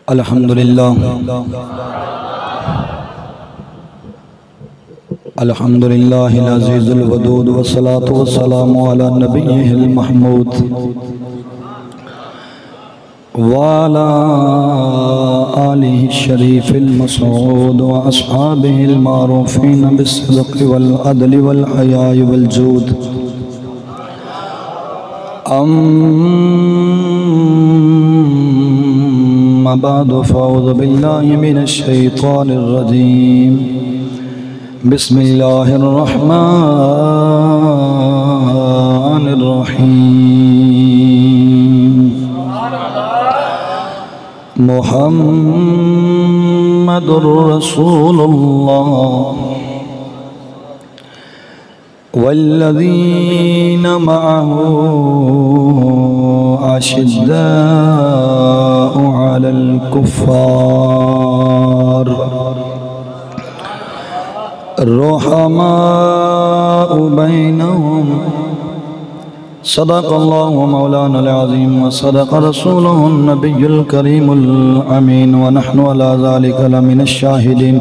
अल्हम्दुलिल्लाह अल्हम्दुलिल्लाहिल अज़ीज़ुल वदूद वस्सलातु वस्सलामु अला नबिय्यिहिल महमूद व अला आलिहि शरीफिल मसऊद व अस्हाबिहिल मारूफीन बिस्सिद्क़ि वल अदलि वल हयाइ वल जूद। अम्मा बअदु फ़अऊज़ु बिल्लाहि मिनश शैतानिर रजीम। बिस्मिल्लाहिर्रहमानिर्रहीम। मुहम्मदुर रसूलुल्लाह वल्लज़ीना मअहू अशिद्दाउ अलल कुफ़्फ़ार रुहमाउ बैनहुम। सदक़ल्लाहु मौलानाल अज़ीम व सदक़ रसूलुहुन नबियुल करीमुल अमीन व नहनु अला ज़ालिका लमिनश शाहिदीन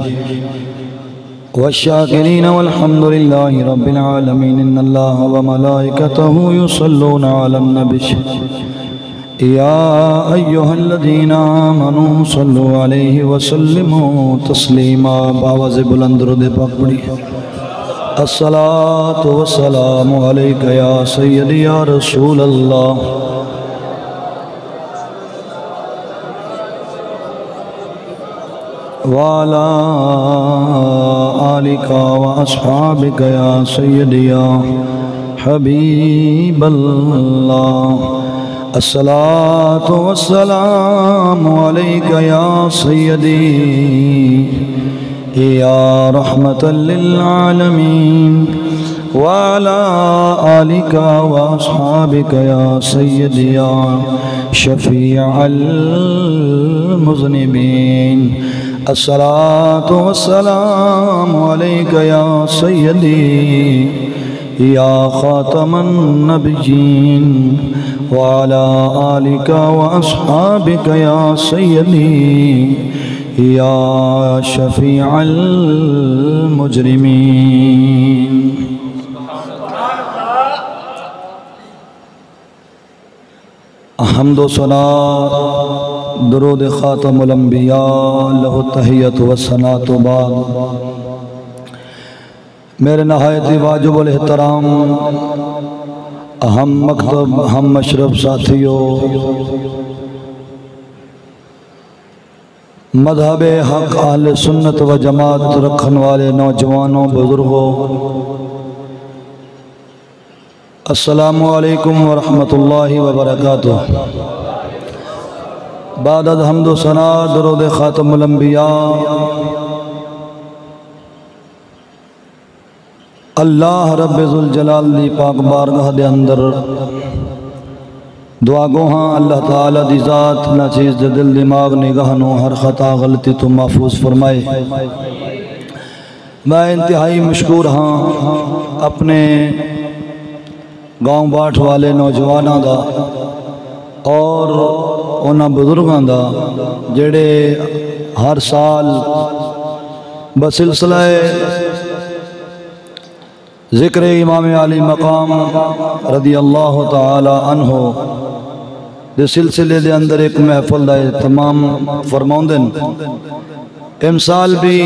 वश्शाकिरीन वल्हम्दुलिल्लाहि रब्बिल आलमीन। इन्नल्लाह व मलाइकतहु युसल्लूना अलन नबी या अय्युहल्लज़ीना आमनू सल्लु अलैहि व सल्लिमू तस्लीमा। बावाज़ बुलंद रुद पाक पढ़ी। अस्सलातु वस्सलामु अलैका या सय्यदी या रसूल अल्लाह। वाला आलिका व अस्हाबिका या सय्यदी या हबीबल्लाह। अस्सलातु वस्सलामु अलैका या सय्यदी या रहमतल लिल आलमीन व अला आलिका व अस्हाबिका या सय्यदी या शफीअल मुज़निबीन। अस्सलातु वस्सलामु अलैका या सय्यदी या खातमन नबिय्यीन व अला आलिका व अस्हाबिका या सय्यदी या शफीअल मुजरिमीन। हम्दो सना दुरूद खातमुल अंबिया लहु तहियतु व सनातु बाद। मेरे नहायत वाजिबुल एहतराम हम मकतब हम मशरफ साथियों, मज़हब हक़ अहले सुन्नत व जमात रखने वाले नौजवानों बुज़ुर्गों, अस्सलामु अलैकुम व रहमतुल्लाहि व बरकातुह। बाद हम्दो सना दुरूद खातमुल अंबिया अल्लाह रब्बुल जलाल दी पाक बारगाह दे अंदर दुआ गोहां अल्लाह ताला दी ज़ात ना चीज़ दे दिल दिमाग निगाह नो हर खता गलती तो महफूज फरमाए। मैं इंतहाई मशकूर हाँ अपने गाँव बाट वाले नौजवानों दा और उन्हां बुजुर्गों दा जेड़े हर साल बसिलसिला ज़िक्र इमाम अली मकाम रदी अल्लाह ताला अन्हो दे सिलसिले दे अंदर एक महफिल दा तमाम फरमाउंदन। इमसाल भी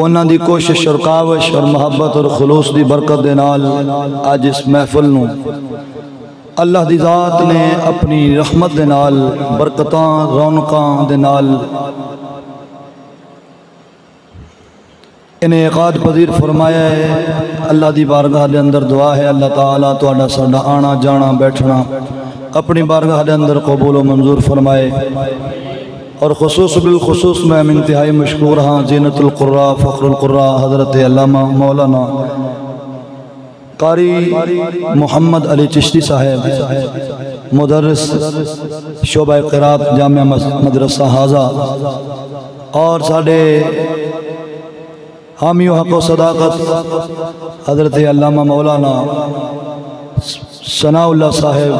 उन्हां दी कोशिश और काविश और मोहब्बत और खुलूस दी बरकत दे नाल अज इस महफिल नूं अल्लाह दी ज़ात ने अपनी रहमत दे नाल बरकतां रौनकां दे नाल इन्हें एकाद पजीर फरमाया है। अल्लाह दी बारगाह दे अंदर दुआ है अल्लाह ताला तुहाडा साडा आना जाना बैठना अपनी बारगाह दे अंदर कबूल व मंजूर फरमाए। और खुसूस बिलखुसूस मैं इंतहाई मशकूर हाँ ज़ीनतुल क़ुर्रा फ़ख्रुल क़ुर्रा हज़रत अल्लामा मौलाना कारी मोहम्मद अली चिश्ती साहेब मुदर्रिस शोबा क़िरात जामिया मदरसा हाजा और साडे हामियों हक़ व सदाकत हज़रत अल्लामा मौलाना सनाउल्लाह साहेब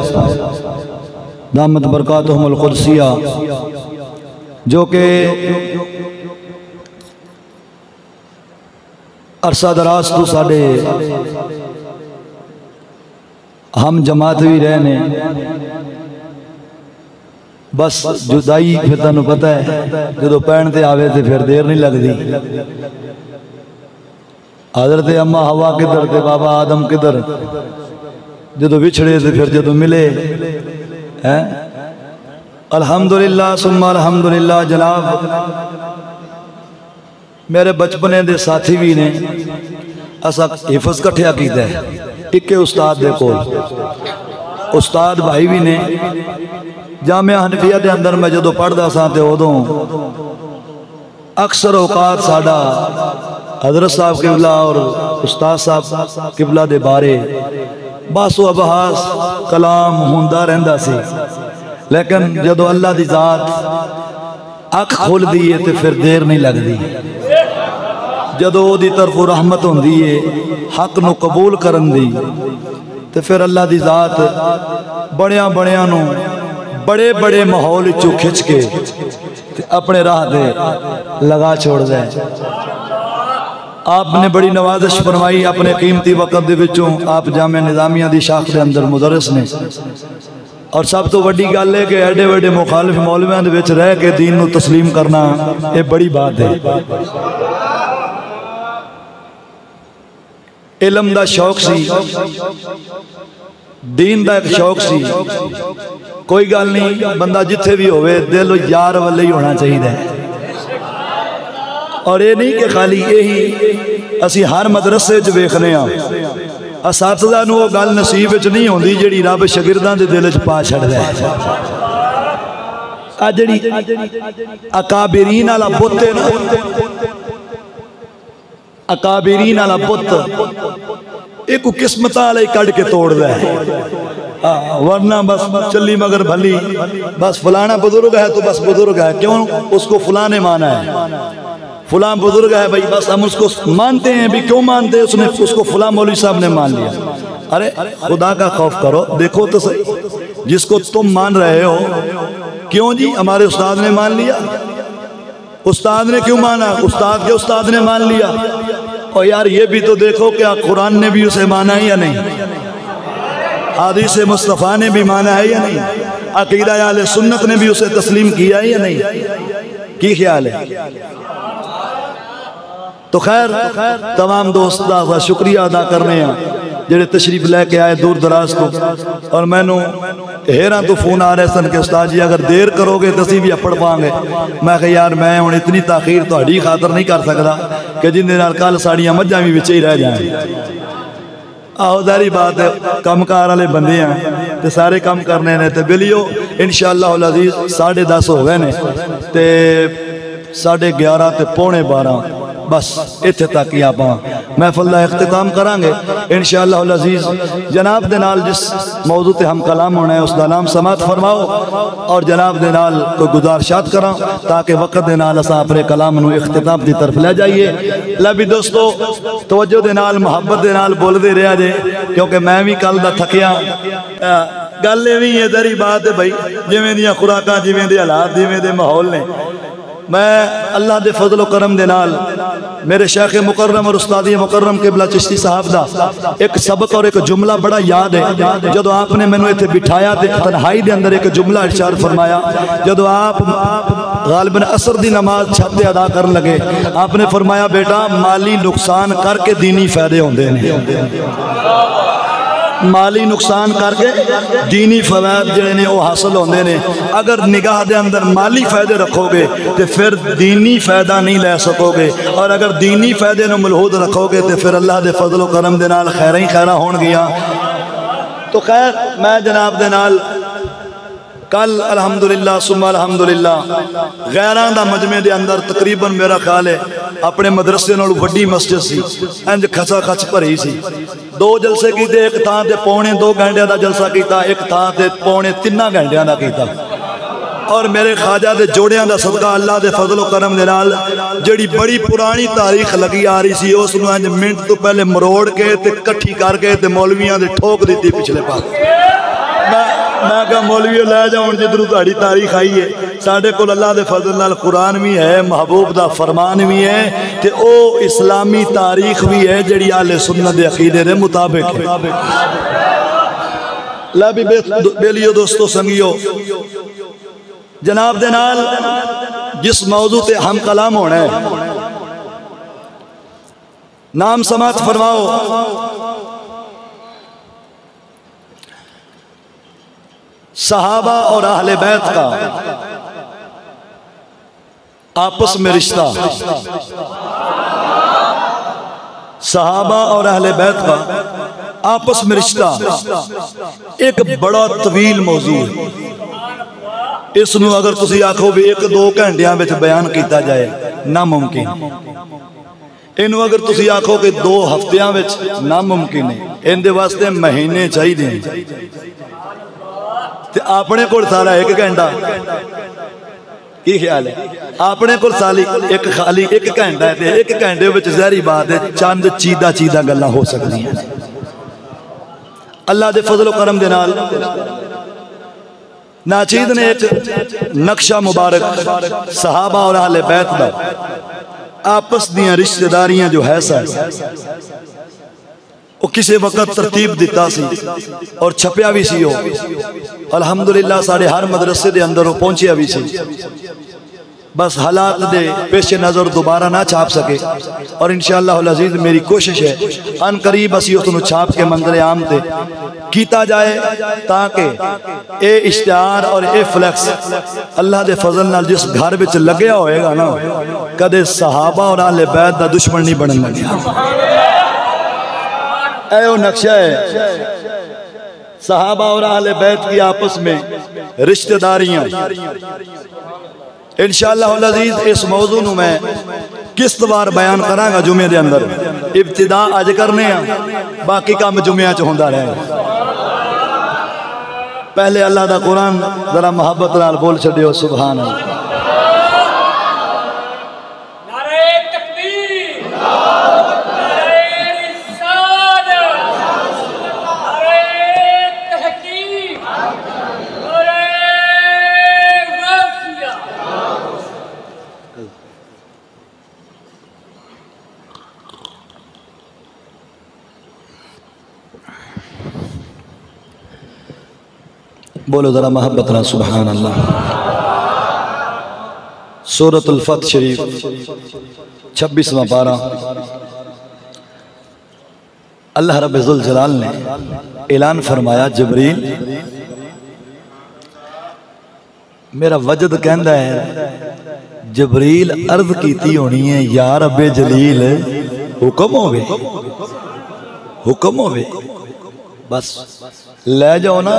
दामत बरकातुहुमुल कुदसिया, जो कि अरसा दराज तो साडे हम जमात भी रहे ने। बस जुदाई फिर तुहानू पता है जो पैण ते आवे तो फिर देर नहीं लगती। हज़रत अम्मा हवा किधर ते बाबा आदम किधर, जो विछड़े तो फिर जो मिले हैं। अल्हम्दुलिल्लाह सुम्मा अल्हम्दुलिल्लाह। जनाब मेरे बचपने दे साथी भी ने, असा हिफज कट्ठिया कीता है इक्के उस्ताद दे कोल। उस्ताद भाई भी ने। जामिया हनफिया के अंदर मैं जो पढ़ता सा तो उदों अक्सर औकात साडा हजरत साहब किबला और उस्ताद साहब किबला दे बारे बस वो अबहास कलाम होंदा रहिंदा सी। लेकिन जदों अल्लाह दी जात अख खोल दी है तो फिर देर नहीं लगती। जदों ओदी तरफों रहमत होंदी है हक नू कबूल करन दी, तो फिर अल्लाह दी जात बड़िया बड़िया नू बड़े बड़े माहौल चो खिंच के अपने राह दे लगा छोड़ दे। आपने बड़ी नवाजिश फरमाई अपने कीमती वक़्त दे विचों। आप जामिया निज़ामिया दी शाख के अंदर मुदरस ने, और सब तो वड्डी गल है कि एडे वड्डे मुखालिफ मौलवियां दे विच रह के दीन नू तस्लीम करना ये बड़ी बात है। इलम दा शौक सी, दीन दा एक शौक सी। कोई गल नहीं, बंदा जिथे भी होवे दिल यार वाले ही होना चाहिए। और ये नहीं कि खाली यही असी हर मदरसे च वेखने असातिज़ा नूं वो गल नसीब च नहीं होंदी जिहड़ी रब शागिर्दां दे दिल च पा छड्डदा है। आ जिहड़ी अकाबिरीन वाला पुत है ना, अकाबिरीन वाला पुत एक किस्मत वाले कड़ के तोड़दा है। वरना बस चली मगर भली, बस फलाना बुजुर्ग है तो बस बुजुर्ग है। क्यों? उसको फलां ने माना है, फलां बुजुर्ग है भाई, बस हम उसको मानते हैं भी। क्यों मानते हैं? उसने उसको फलां मौलवी साहब ने मान लिया। अरे खुदा का खौफ करो, देखो तो सही, जिसको तुम मान रहे हो क्यों जी हमारे उस्ताद ने मान लिया। उस्ताद ने क्यों माना? उस्ताद के उस्ताद ने मान लिया। और यार ये भी तो देखो क्या कुरान ने भी उसे माना है या नहीं, हदीस मुस्तफ़ा ने भी माना है या नहीं, अकीदा अहले सुन्नत ने भी उसे तस्लीम किया है या नहीं। की ख्याल है? तो खैर तमाम दोस्त का शुक्रिया अदा करने जेड़े तशरीफ लैके आए दूर दराज तो। और मैनू हेरा तो फोन आ रहे सन कि उस्ताद जी अगर देर करोगे तो असी भी अपड़ पाएंगे। मैं कहा यार मैं हुण इतनी ताखीर तुहाडी खातर नहीं कर सकता कि जिंदे नाल कल साड़ियां मझां भी विच ही रह जाए। आओ जारी बात है, कमकार वाले बंदे हैं तो सारे कम करने ने। तो बिलियो इंशाअल्लाह अल अज़ीज़ 10:30 हो गए ने ते 11:30 ते 11:45 बस इत्थे तक ही आप महफिल का इख्तिताम करांगे इंशाअल्लाह अल अज़ीज़। जनाब दे नाल जिस मौजू ते हम कलाम होना है उसका नाम समात फरमाओ और जनाब दे नाल कोई गुजारिशात करा ताकि वक्त दे नाल असां अपने कलाम नूं इख्तिताम की तरफ ले जाइए। ला भी दोस्तों तवज्जो दे नाल मुहब्बत दे नाल बोलते रहा जे, क्योंकि मैं भी कल दा थकिया। गल भी है तेरी बात है भाई, जिवें दियां खुराकां जिवें दे हालात जिवें दे माहौल ने। मैं अल्लाह दे फजलो करम दे नाल मेरे शेख मुकर्रम और उस्तादी मुकर्रम किबला चिश्ती साहब दा एक सबक और एक जुमला बड़ा याद है। जदों आपने मैनू इत्थे बिठाया तो तन्हाई दे अंदर एक जुमला इरशाद फरमाया। जदों आप गालिबन असर दी नमाज छत ते अदा करन लगे आपने फरमाया बेटा माली नुकसान करके दीनी फायदे होंदे ने। माली नुकसान करके दीनी फवायद जिहड़े ने वो हासिल होंदे ने। अगर निगाह दे अंदर माली फायदे रखोगे तो फिर दीनी फायदा नहीं ले सकोगे, और अगर दीनी फायदे नूं मलहूद रखोगे तो फिर अल्लाह दे फजलो करम दे नाल खैरां ही खैरां होणगियां। तो खैर मैं जनाब दे नाल कल अल्हम्दुलिल्लाह सुम्मा अल्हम्दुलिल्लाह गैरां दा मजमे दे अंदर तकरीबन मेरा ख्याल है अपने मदरसे नालों वड्डी मस्जिद सी, इंज खचा खच भरी सी। 2 जलसे कीते, एक थां ते 2.25 घंटे का जलसा किया, एक थां ते 2.25 घंटे का किया। और मेरे ख्वाजा दे जोड़ियां दा सदका अल्लाह दे फजलो करम दे नाल जिहड़ी बड़ी पुरानी तारीख लगी आ रही सी उस नूं इंज मिनट तो पहले मरोड़ के ते इकट्ठी करके ते मौलवियां दे ठोक दी पिछले पास। मैं कहा मौलवी लै जाओ जिधरों तुहाड़ी तारीख आई है। साढ़े कोल अल्लाह दे फजल नाल कुरान भी है, महबूब दा फरमान भी है, ते ओ इस्लामी तारीख भी है जिहड़ी अहले सुन्नत दे अकीदे दे मुताबिक है। ला भी बेलियो दोस्तों संगियो, जनाब दे नाल जिस मौजू ते हम कलाम होना है, नाम समात फरमाओ सहाबा और अहले बैत का आपस में रिश्ता। सहाबा और अहले बैत का आपस में रिश्ता एक बड़ा तवील मौजू है। इसनू अगर तुसी आखो भी एक दो घंटिया में बयान किया जाए नामुमकिन, इनू अगर तुसी आखो कि 2 हफ्तियां में नामुमकिन है। इनके वास्ते महीने चाहिए। ते अपने को सारा 1 घंटा की ख्याल है? अपने को साली एक खाली 1 घंटा है, 1 घंटे में जहरी बात है चंद चीदा गल्लां हो सकती हैं। अल्लाह दे फजल करम दे नाल नाचीद ने एक नक्शा मुबारक सहाबा और अहले बैत दा आपस दियां रिश्तेदारियां जो है वो किसी वक्त तरतीब दिता सी और छपया भी सी। अल्हम्दुलिल्लाह साढ़े हर मदरसे दे अंदर वो पहुंचिया भी सी। बस हालात दे पेश नज़र दोबारा ना छाप सके और इंशाअल्लाह अज़ीज़ मेरी कोशिश है अन करीब असी उसनू छाप के मंजर आम ते कीता जाए, ताकि ये इश्तिहार और ये फ्लैक्स अल्लाह दे फजल नाल जिस घर में लग्या होएगा ना, कदे सहाबा और अहले बैत दा दुश्मन नहीं बनन लग्या। ऐ वो नक्शा है सहाबा और अहले बैत की आपस में रिश्तेदारियां। इंशाअल्लाह अज़ीज़ इस मौजू नू मैं किस्तवार बयान करांगा जुमे दे अंदर। इब्तिदा अज करने बाकी काम जुमिया च होंदा रहेगा। पहले अल्लाह दा कुरान जरा मोहब्बत नाल बोल छड्डियो सुभान अल्लाह। बोलो जरा मोहब्बत ना सुभान अल्लाह। सूरतुल फत शरीफ 26वां पारा। अल्लाह रब्बुल जलाल ने ऐलान फरमाया, जबरील मेरा वजद कहंदा है जबरील अर्ज कीती होनी है या रब्बे जलील हुक्म होवे, हुक्म होवे, बस ले जाओ ना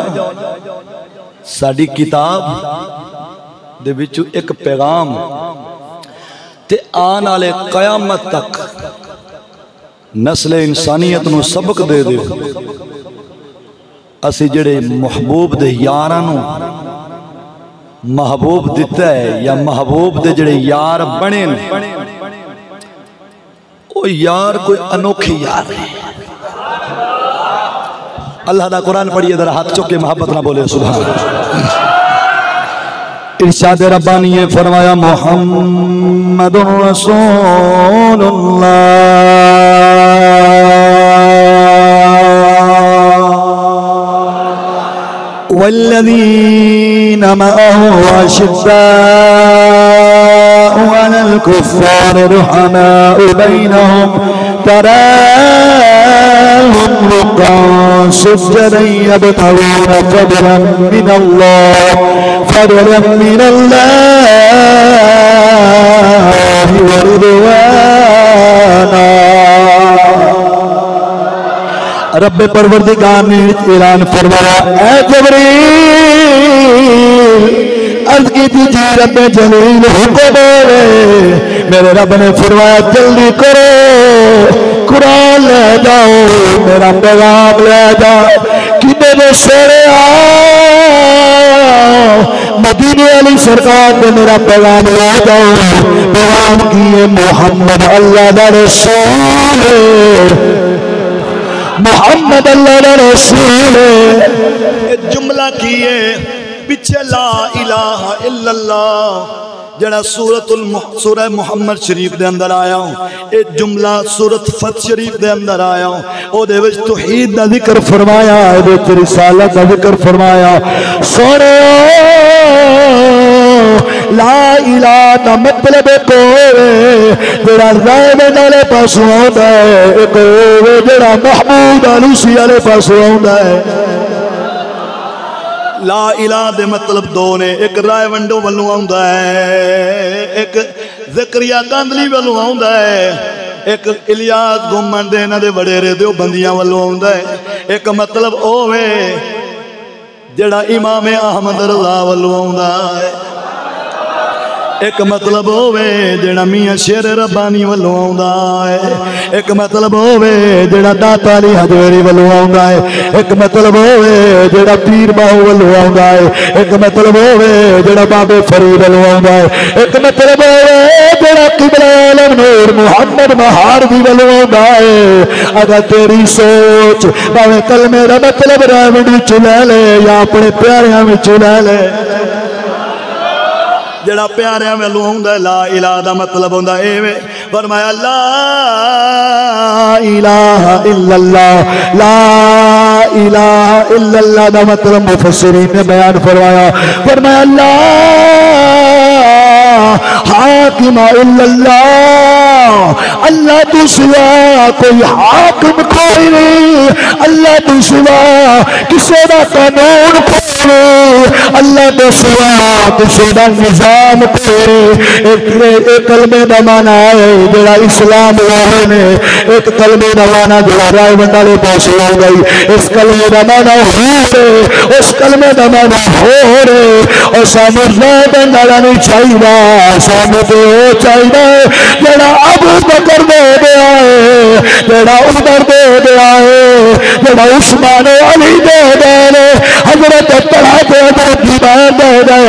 साडी किताब दे विचों एक पैगाम ते आने वाले कयामत तक नस्ल इंसानियत नू सबक दे दे। असी जेड़े महबूब दे यारां नू महबूब दिता है या महबूब दे जेड़े यार बने ओ यार कोई अनोखे यार है। अल्लाह दा कुरान पढ़िए जरा हाथ चुक के मोहब्बत ना बोले सुभान। इरशाद रब्बानी ने फरमाया मुहम्मदुर रसूलुल्लाह वल्लज़ीना मअहु अशिद्दाउ अलल कुफ्फार रुहमाउ बैनहुम तराहुम रुक्कान सुज्जदन यब्तगूना फदलन मिनल्लाहि व रिदवाना। रब्बे परवरदिगार ने ऐलान फरमाया, ऐ जबरील अर्ज की थी जी रब्बे जलील हुक्म है। मेरे रब ने फरमाया जल्दी करो कुरान ले जाओ, मेरा पैगाम ले जाओ कि मेरे सोने मदीने वाली सरकार ने मेरा पैगाम ले जाओ। पैगाम किए मोहम्मद अल्लाह दा रसूल मुहम्मद अल्लाह दा रसूल है। जुमला की है पिछे ला इलाहा इल्लल्लाह जड़ा सूरह मुहम्मद शरीफ दे अंदर आया ये जुमला सूरत फत शरीफ दे अंदर आया ओदे विच तौहीद दा जिक्र फरमाया है रिसालत दा जिक्र फरमाया। सोने ला इलाहा दा मतलब एक जड़ा ज़ाहिर वाले पासों आउंदा है एक जड़ा महमूद अलूसी वाले पासों आउंदा है। ला इलाहा दे मतलब दो ने एक राय वंडो वालों आउंदा है एक ज़करिया कांदली वालों आउंदा है एक इलियास गुमन दे इन्हां दे वडेरे दे बंदियां वालों आउंदा है। एक मतलब ओ वे जड़ा इमाम अहमद रज़ा वालों आउंदा है। एक मतलब होवे जेड़ा मियां शेर रब्बानी वालों आउंदा है। एक मतलब होवे जेड़ा दाता अली हजवेरी वालों आउंदा है। एक मतलब होवे जेड़ा पीर बाहू वालों आउंदा है। एक मतलब होवे जेड़ा बाबे फरीद वालों आउंदा है। एक मतलब होवे जेड़ा किबला आलम नूर मुहम्मद महारदी वालों आउंदा है। अगर तेरी सोच भावे कलमे दा मतलब रावण विच ले ले या अपने प्यारियां विच ले ले जड़ा प्यारियां वालों आउंदा ला इलाहा दा मतलब होंदा एवें फरमाया ला इलाहा इल्लल्लाह ला इलाहा इल्लल्लाह दा मतलब मुफस्सिरीन ने बयान फरमाया ला हाकिमा इल्लल्लाह अल्लाह तो सिवा कोई हाकिम कोई नहीं अल्लाह तो सिवा किसी का कानून कोई नहीं अल्लाह तो सिवा किसी का निजाम कोई। एक कलमे का माना है जरा इस्लाम वाले ने एक कलमे का माना जरा राय बंडाले पास हो गई इस कलमे का माना हो उस कलमे का माना हो रहे और सामने राय बंडाला नहीं चाहिए सामने तो चाहिए जरा अबू बकर दे दिया है जरा उमर दे दिया है जरा उस्मान अली दे दे हजरत तलहा दे दे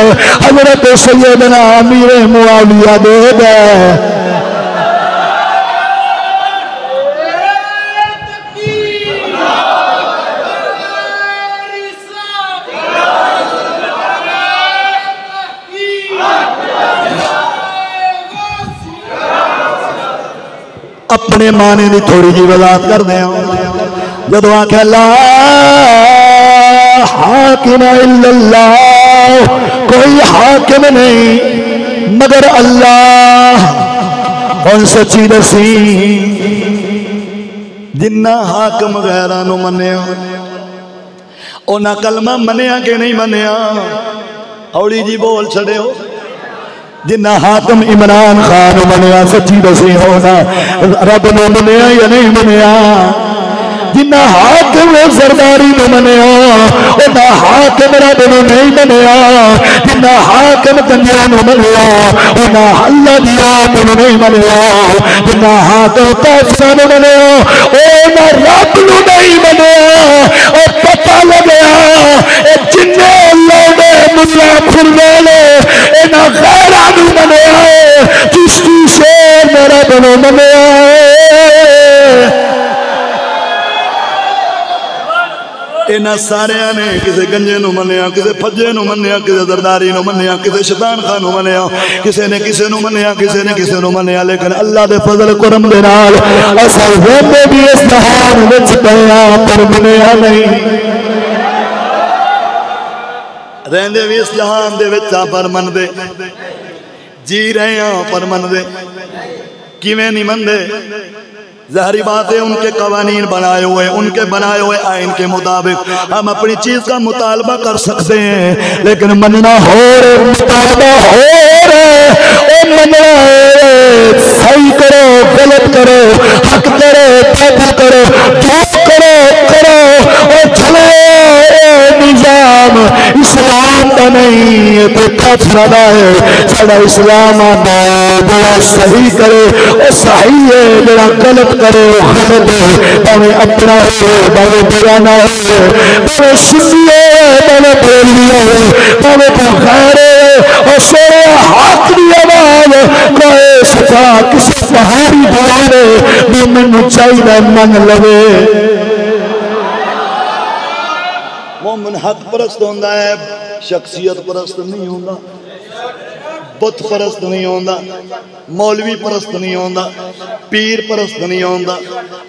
हजरत सैयदना अमीर मुआविया दे दे। अपने माने की थोड़ी जी वजाहत कर दे जदों आख्या ला हाकिम इल्लल्लाह कोई हाकिम नहीं मगर अल्लाह कौन सच्ची दसी जिन्ना हाकिम गैरां नूं मन्निया उन्हां कलमा मन्निया कि नहीं मन्निया औली जी बोल छड़ियो जिन्ना हाकिम इमरान खान मनिया सच्ची दसी होना रब ने मनिया या नहीं मनिया जिन्ना हाकिम सरदारी ने मनिया उन्ना हाकिम रब ने नहीं मनिया जिन्ना हाकिम कन्या ने मनिया उन्ना अल्लाह दी आत ने नहीं मनिया जिन्ना हाकिम काफिरा ने मनिया उन्ना रब ने नहीं मनिया और पता लगा जिन्ने अल्लाह दे मुल्ला फिरने ले इन्हां गैरां नूं मनिया चिश्ती शेर मेरा बनो मनिया इन्हां सारियां ने किसी गंजे नूं मनिया किसी फज्जे नूं मनिया किसी जरदारी नूं मनिया किसी शैतान खान नूं मनिया किसी ने किसी नूं मनिया किसी ने किसी नूं मनिया लेकिन अल्लाह दे फजल करम दे नाल असां वेंदे भी इस जहान विच गया पर मनिया नहीं रहंदे भी इस जहान दे विच पर मनदे जी रहे हैं पर मनदे किवें नहीं मनदे ज़ाहिरी बात है उनके कवानीन बनाए हुए उनके बनाए हुए आइन के मुताबिक हम अपनी चीज का मुतालबा कर सकते हैं लेकिन मनना हो रे मुतालबा हो रे मनना सही करो गलत करो हक करो बातिल करो जो करो करो और चलो निजाम इस्लाम का नहीं तो काफिरा दा है साडा इस्लाम आंदा बड़ा सही करे और सही है जरा गलत करे गलत है भावे अपना हो भावे बेगाना हो भावे सुन्नी हो भावे बरेली हो भावे बगैर और सोरे हाथ की आवाज कोई सफा किसी पहाड़ी दवारे मोमिन चाहिए मन लवे इंसान हक परस्त होता है, शख्सियत परस्त नहीं होता, बुत परस्त नहीं होता, मौलवी परस्त नहीं होता, पीर परस्त नहीं होता।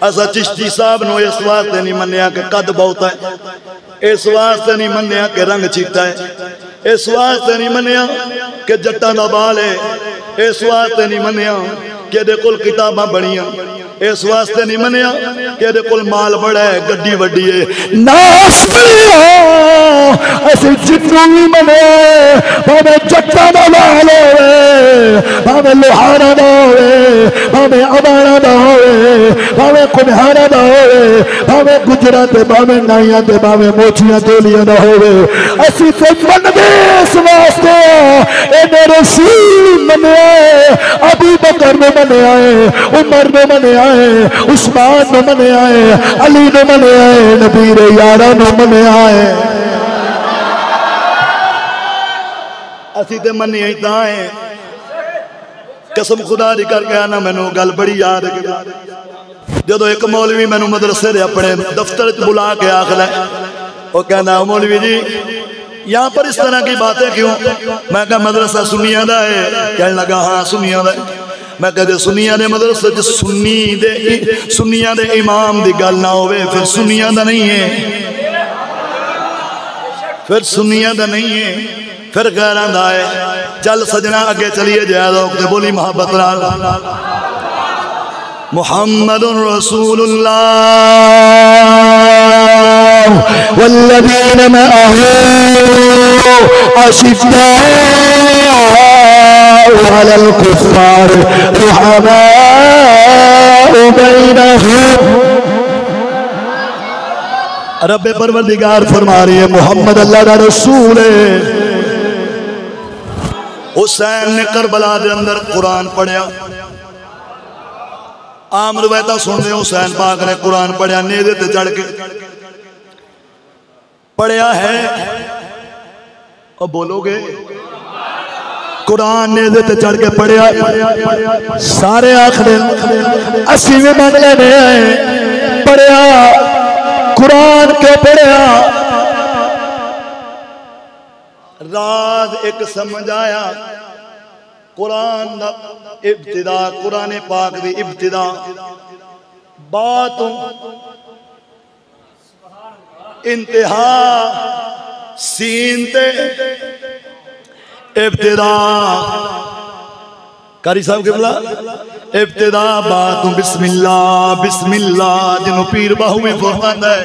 असा चिश्ती साहब नूं इस वास्ते नहीं मन्निया कि कद बहुत है, इस वास्ते नहीं मन्निया कि रंग चीटा है, इस वास्ते नहीं मन्निया कि जट्टां दा बाल है, इस वास्ते नहीं मन्निया कि इहदे कोल किताबां बड़ियां, इस वास्ते नहीं मन्निया कि इहदे कोल माल बड़ा है, गड्डी वड्डी है। असि जिन्नू भी मने भावे जट्टा दा लाल होवे, भावे लोहारा दा होवे, भावे अबाड़ा दा होवे, भावे कुम्हारा दा होवे, भावे गुजरा ते भावे नाइया ते भावे मोचियां तोलियां दा होवे, असि ते मनदे इस वास्ते इहने रसूल मने, अबू बकर ने मने आए, उमर ने मने आए, उस्मान ने मने आए, अली ने मने आए, नबी रे यारा ने मने आए। असी तो मनी तां है, कसम खुदा दी करके आना, मैनू गल बड़ी याद है। जो एक मौलवी मैनू मदरसे दे अपने दफ्तर च बुला के आखल है, वो कहना मौलवी जी यहाँ पर इस तरह की बातें क्यों? मैं कहा मदरसा सुन्नियां दा है। कहने लगा हाँ सुन्नियां दा है। मैं कहते सुन्नियां दे मदरसे च सुन्नियां दे इमाम दी गल ना होवे फिर सुन्नियां दा नहीं है, फिर सुन्नियां दा नहीं है, फिर गैरां दा है। चल सजना अगे चलिए जाए बोली मोहब्बत नाल मुहम्मदुर रसूलुल्लाह वल्लज़ीन मअहू अशिद्दाउ अलल कुफ़्फ़ार रुहमाउ बैनहुम। रब्बे परवरदिगार फरमा रही है मोहम्मद अल्लाह दा रसूल है। हुसैन ने करबला दे अंदर कुरान पढ़िया, आम रवायता सुनते हुसैन पाक ने कुरान पढ़िया, नेज़े ते चढ़ के पढ़िया है। और बोलोगे कुरान नेज़े ते चढ़ के पढ़िया, सारे आखदे असी भी मन लेने आए पढ़िया, कुरान क्यों पढ़िया? राज एक समझ आया, कुरान दा इब्तिदा, कुरान पाक दी इब्तिदा बात इंतहा सीन ते इब्तिदा। कारी साहब के बोला इब्तिदा बात बिस्मिल्लाह बिस्मिल्लाह, जिन्हों पीर बाहू में फरमाता है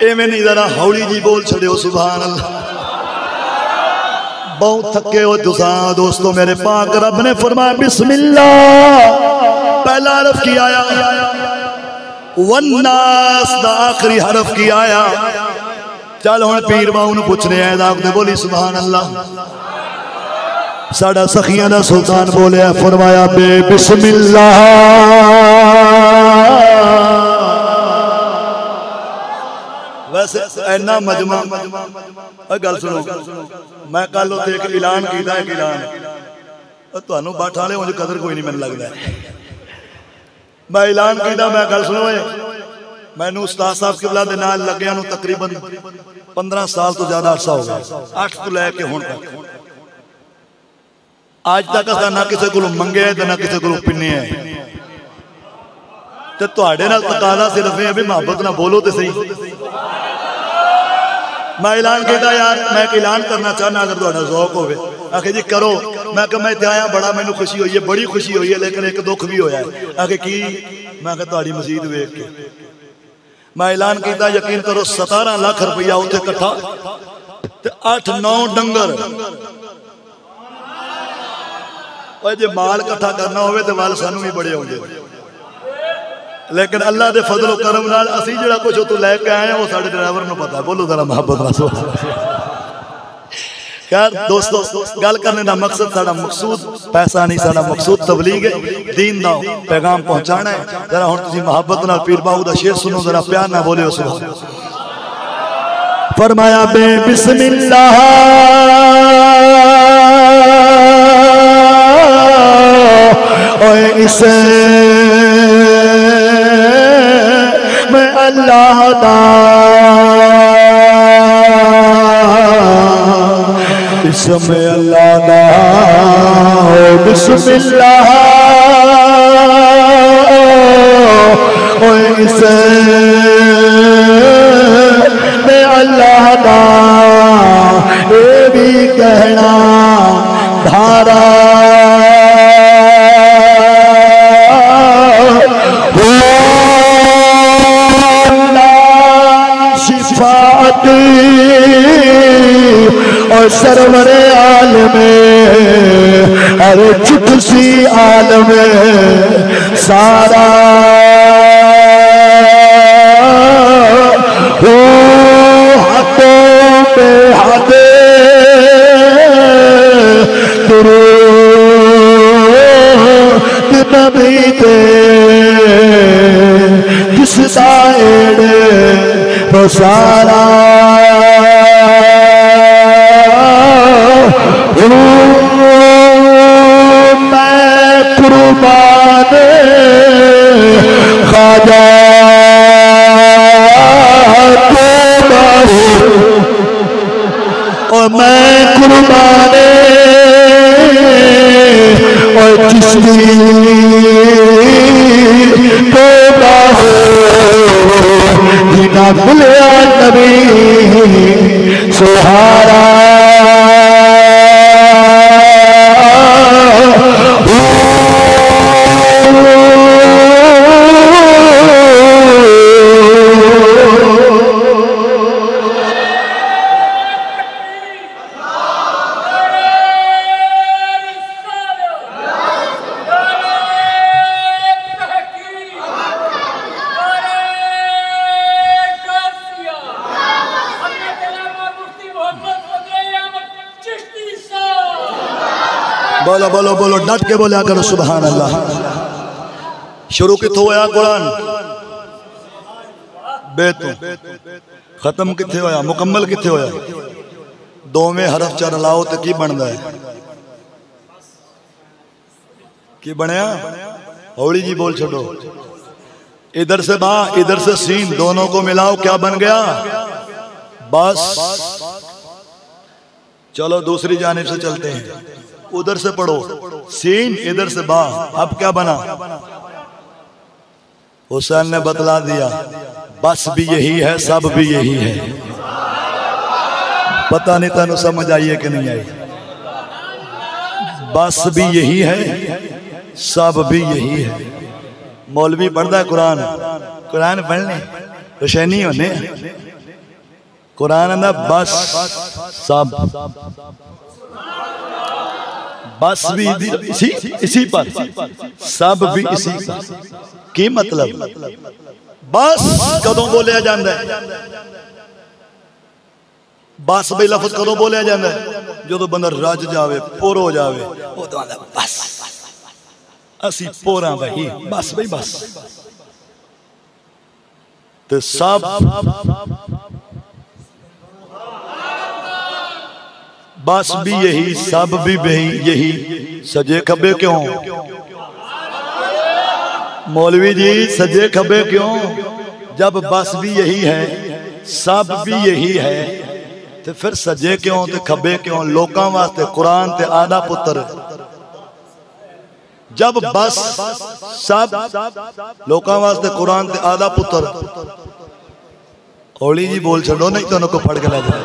एवें नहीं जरा हौली जी बोल छड़ो सुभान अल्लाह। बहुत थके हो तुसा दोस्तों मेरे, पाक रब ने फरमाया बिस्मिल्लाह पहला हरफ की आया, वन्नास दा आखिरी हरफ की आया। चल हुण पीर बाहू नूं पुछने आए दाग बोली सुभान अल्लाह। साडा सखियां दा सुल्तान बोलिया फरमाया बे बिस्मिल्लाह। वैसे इन्ना मजमा गल सुनो, मैं कल एक ऐलान किया, एक ऐलान तुहानू बठ वाले उंज कदर कोई नहीं, मैनूं लगता है मैं ऐलान किया। मैं गल सुनो, मैनू उस्ताद साहब किबला दे नाल लग्गिया नूं तकरीबन 15 साल तो ज्यादा अरसा हो गया, 8 तो लैके हुण तक। आज तक असां ना किसी कोलों मंगे ते ना किसी कोलों पिन्ने है, ते तुहाडे नाल तकाजा सिर्फ है भी मोहब्बत ना बोलो तो सही। मैं ऐलान किया यार, मैं एक ऐलान करना चाहना, अगर तुहाडा ज़ौक होवे आखे जी करो। मैं कहा मैं इत्थे आया, बड़ा मैनू खुशी हुई है, बड़ी खुशी हुई है, लेकिन एक दुख भी होया है। आखे की? मैं कहा तुहाडी मस्जिद वेख के। मैं ऐलान किया, यकीन करो 17 लाख रुपया उत्थे इकट्ठा ते 8-9 डंगर। जे माल इकट्ठा करना होवे ते वाल सानू भी बड़े होंगे, लेकिन अल्लाह के फजलो करम नाल असीं जिहड़ा कुछ उत्तों लैके आए हैं वो साडे ड्राइवर नूं पता है। बोलो जरा मोहब्बत नाल। खैर दोस्तों, गल करने का मकसद साडा मकसूद पैसा नहीं, साडा मकसूद तबलीग है, दीन दा पैगाम पहुंचाना है। जरा हुण तुसीं मोहब्बत नाल पीर बाहू दा शेर सुनो, जरा प्यार नाल बोलिओ सुभान। फरमाया बे बिस्मिल्लाह ओए इसे मैं अल्लाह दा जिस्म अल्लाह दा बिस्मिल्लाह इसे में अल्लाह दा ये भी कहना धारा और सरवरे आलम अरे चुटसी आलम सारा हो हाथों पे हाथे नबी दे जिस साइड वो सारा मैं कुर्बान ख्वाजा और मैं कुर्बान और जिसकी तोबा हो बिना भुलिया नबी सुहारा बोलो बोलो बोलो डट के बोला करो सुभान अल्लाह। शुरू किथों होया कुरान बेतों खत्म किथे होया मुकम्मल किथे होया दोवें हरफ च रलाओ तो की बनता है की बनया हौली जी बोल छोड़ो इधर से बा इधर से सीन दोनों को मिलाओ क्या बन गया बस। चलो दूसरी जानिब से चलते हैं उधर से पढ़ो सीन इधर से बा अब क्या बना हुसैन ने बतला दिया बस भी यही है सब भी यही है। पता नहीं तेन समझ आई है कि नहीं आई। बस भी यही है सब भी यही है। मौलवी पढ़ता है कुरान कुरान पढ़ने हुसैनी होने कुरान आंदा बस सब बस भी इसी पर सब भी इसी पर की मतलब बस कदों बोलिया जाता है बस भी लफ्ज कदों बोलिया जाता है जो बंदा रज जावे पुर हो जावे बस असी पोरा भाई बस भाई बस ते सब बस भी यही सब भी यही सजे खबे क्यों मौलवी जी सजे खबे क्यों जब बस भी यही है सब भी यही है तो फिर सजे क्यों ते खबे क्यों लोकां वास्ते कुरान ते आदा पुत्र जब बस सब लोकां वास्ते कुरान ते आदा पुत्र हौली जी बोल छो नहीं तो उनको फड़ के लै जाए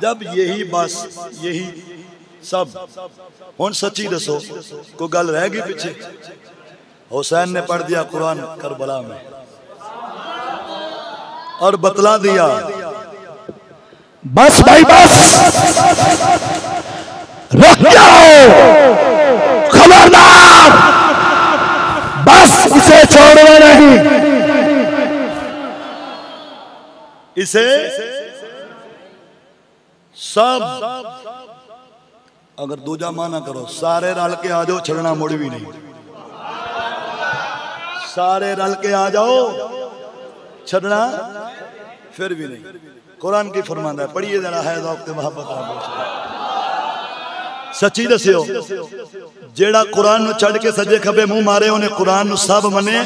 जब यही बस यही सब हुन सच्ची दसो कोई गल रह गई पीछे हुसैन ने पढ़ दिया कुरान करबला में और बतला दिया बस भाई बस रुक जाओ खबरदार बस इसे छोड़ना नहीं इसे सब अगर दूजा माना करो सारे रल के आ जाओ छड़ना मुड़ भी नहीं सारे रल के आ जाओ छड़ना फिर भी नहीं कुरान की फरमांदा है पढ़िए जरा है ज़ौक़ मोहब्बत सच्ची दसियो जेड़ा कुरान छड़ के सजे खबे मुंह मारे उन्हें कुरान सब मने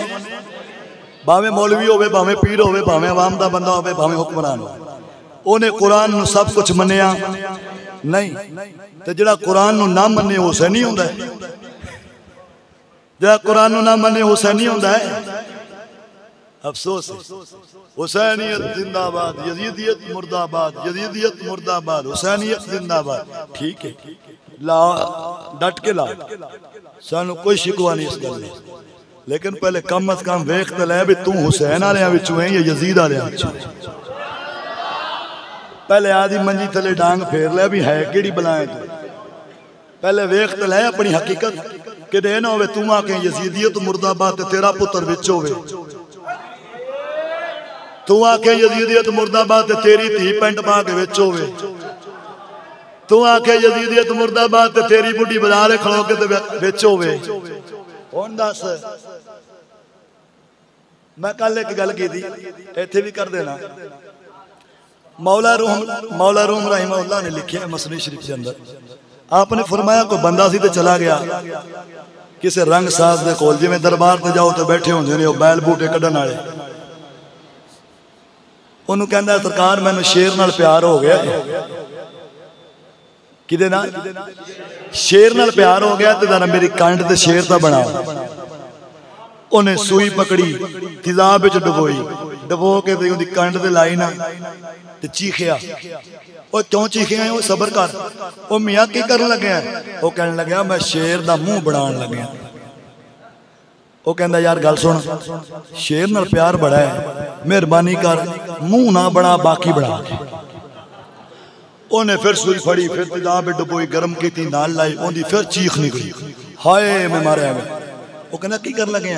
भावे मौलवी होवे भावे पीर होवे भावे आवाम दा बंदा होवे भावे हुक्मरान हो उन्हें कुरान नूं सब कुछ मन्निया नहीं, तो जिहड़ा कुरान नूं ना मन्ने हुसैनी हुंदा है, जिहड़ा कुरान नूं ना मन्ने हुसैनी हुंदा है। अफसोस हुसैनियत जिंदाबाद, यजीदियत मुर्दाबाद, यजीदियत मुर्दाबाद, हुसैनियत जिंदाबाद। ठीक है, ला डट के ला, सानू कोई शिकवा नहीं इस गल दा, लेकिन पहले कम अज कम वेख तो लै भी तू हुसैन वालियां विचों है या यजीद वालियां विचों। पहले आदि मंजी थले डांग फेर लै भी है किहड़ी बलाए तू, पहले वेख तो लै अपनी हकीकत कि दे ना होवे तू आके यजीदियत मुर्दाबाद ते तेरा पुत्र विच होवे, तू आके यजीदियत मुर्दाबाद ते तेरी धी पेंट पा के विच होवे, तू आके यजीदियत मुर्दाबाद ते तेरी बुढ़ी बाजार खड़ो के विच होवे। हुण दस, मैं कल एक गल की थी इत्थे भी कर देना। मौला रूम रहमतुल्लाह ने लिखा है मसनद शरीफ के अंदर, आपने फरमाया कोई बंदा सी ते चला गया किसी रंग साज दे कोल, जिवें दरबार ते जाओ तो बैठे होंदे ने बैल बूटे कड्ढण वाले, उन्होंने कहना सरकार मैनू शेर नाल प्यार हो गया। किदे नाल? शेर नाल प्यार हो गया, तो जरा मेरी कंड ते शेर दा बना। उन्हें सूई पकड़ी, तेजाब विच डुबोई, डुबो के उहदी कंड ते लाई ना ते चीखिया। ओ क्यों चीखिया? ओ सबर कर। ओ मियां की करन लगे? ओ कहन लग्या मैं शेर दा मुंह बनाण लग्या। वो कहता यार गल सुन, शेर नाल प्यार बड़ा है, मेहरबानी कर मुंह ना बना बाकी बना। उन्हें फिर सुई फड़ी, फिर तेजाब डुबोई, गर्म की नाल लाई, उनकी फिर चीख निकली, हाय मैं मारिया मैं। वो कहना की कर लगे?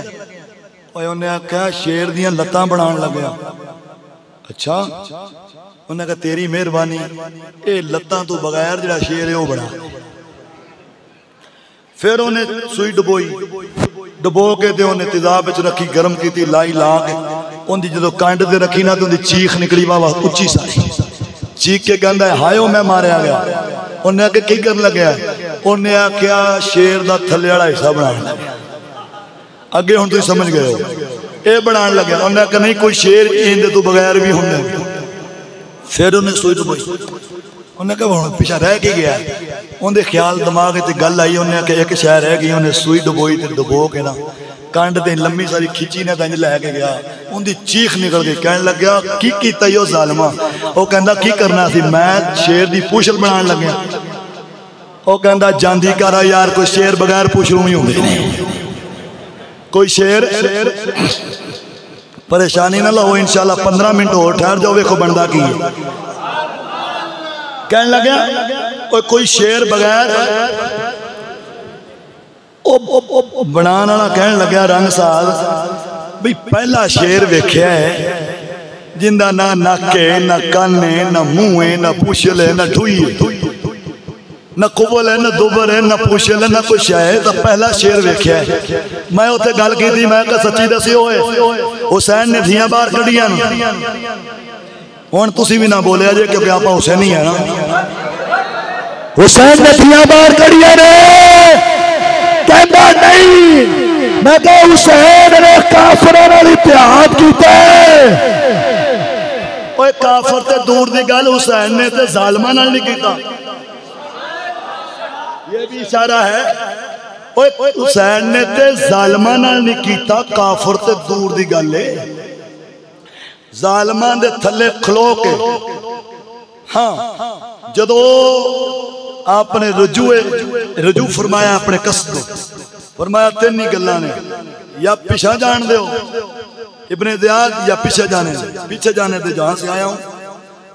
उन्हें आख्या शेर दियां लत्तां बनाण लग्या। अच्छा, उन्हें कहा तेरी मेहरबानी, ये लत्तां तो बगैर जिहड़ा शेर है वो बना। फिर उन्हें सुई डुबोई, डुबो के ते उन्हें तेजाब विच रखी, गर्म की लाई, ला के उनकी जो कंड ते रखी ना तो उनकी चीख निकली वाह उच्ची सारी, चीख के कहता है हाय मैं मारिया गया। उन्हें आके की कर लग्या? उन्हें आख्या शेर का थले वाला हिस्सा बना लग्या। अगे हुण तुसीं समझ गए हो, ये बना लग्या। उन्हें आख्या नहीं कोई शेर इंदे तो बगैर भी होंगे। फिर उन्हें सुई डुबोई, उन्हें कहा हुण पिछा रह के गया, उनके ख्याल दिमाग च गल आई। उन्हें आख्या एक शह रह गई, उन्हें सुई डुबोई तो डुबो के ना कंड ते लम्मी सारी खिची ने तंज लैके गया, उनकी चीख निकल गई। कहने लग्या की कीता यो जालमा? वो कहता की करना सी, मैं शेर की पूछल बनाने लग्या। वो कहता जांदी कर यार, कोई शेर बगैर पूछलू ही होंगे नहीं, कोई शेर। परेशानी ना लो इंशाल्लाह, 15 मिनट और ठहर जाओ, वेखो बनता की। कहने लग्या कोई शेर बगैर बनाने वाला कहने लग्या रंग साल भी पहला शेर वेख्या है जिंदा ना नक है, ना कन है, ना मुंह है, ना पुछल है, ना ठुई है, ना कुबल है, ना दुबर है, ना पुछल है, ना कुछ है। तो पहला शेर वेख्या है। मैं उत्थे गल की थी, मैं सच्ची दसी होए हुसैन ने धियां बाहर कढ़ियां। हुण तुसीं भी ना बोलिया जे, क्योंकि आप हुसैनी है ना। हुसैन ने धियां बाहर कढ़ियां ने, कहता नहीं, मैं कहा हुसैन ने काफिरां नाल इत्तेहाद कीता। ओए काफिर ते दूर दी गल, हुसैन ने ते जालिमां नाल नहीं कीता। ये भी इशारा है, ओए हुसैन ने ते जालिमां नाल नहीं कीता, काफिर ते दूर दी गल है। जालिमां दे थल्ले खलो के, हाँ जदों आपने रजू फरमाया, अपने कसद फरमाया, तीन ही गल्लां ने, या पिछा जान दो इब्ने ज़ियाद, या पीछे जाने दे जहां से आया हूं।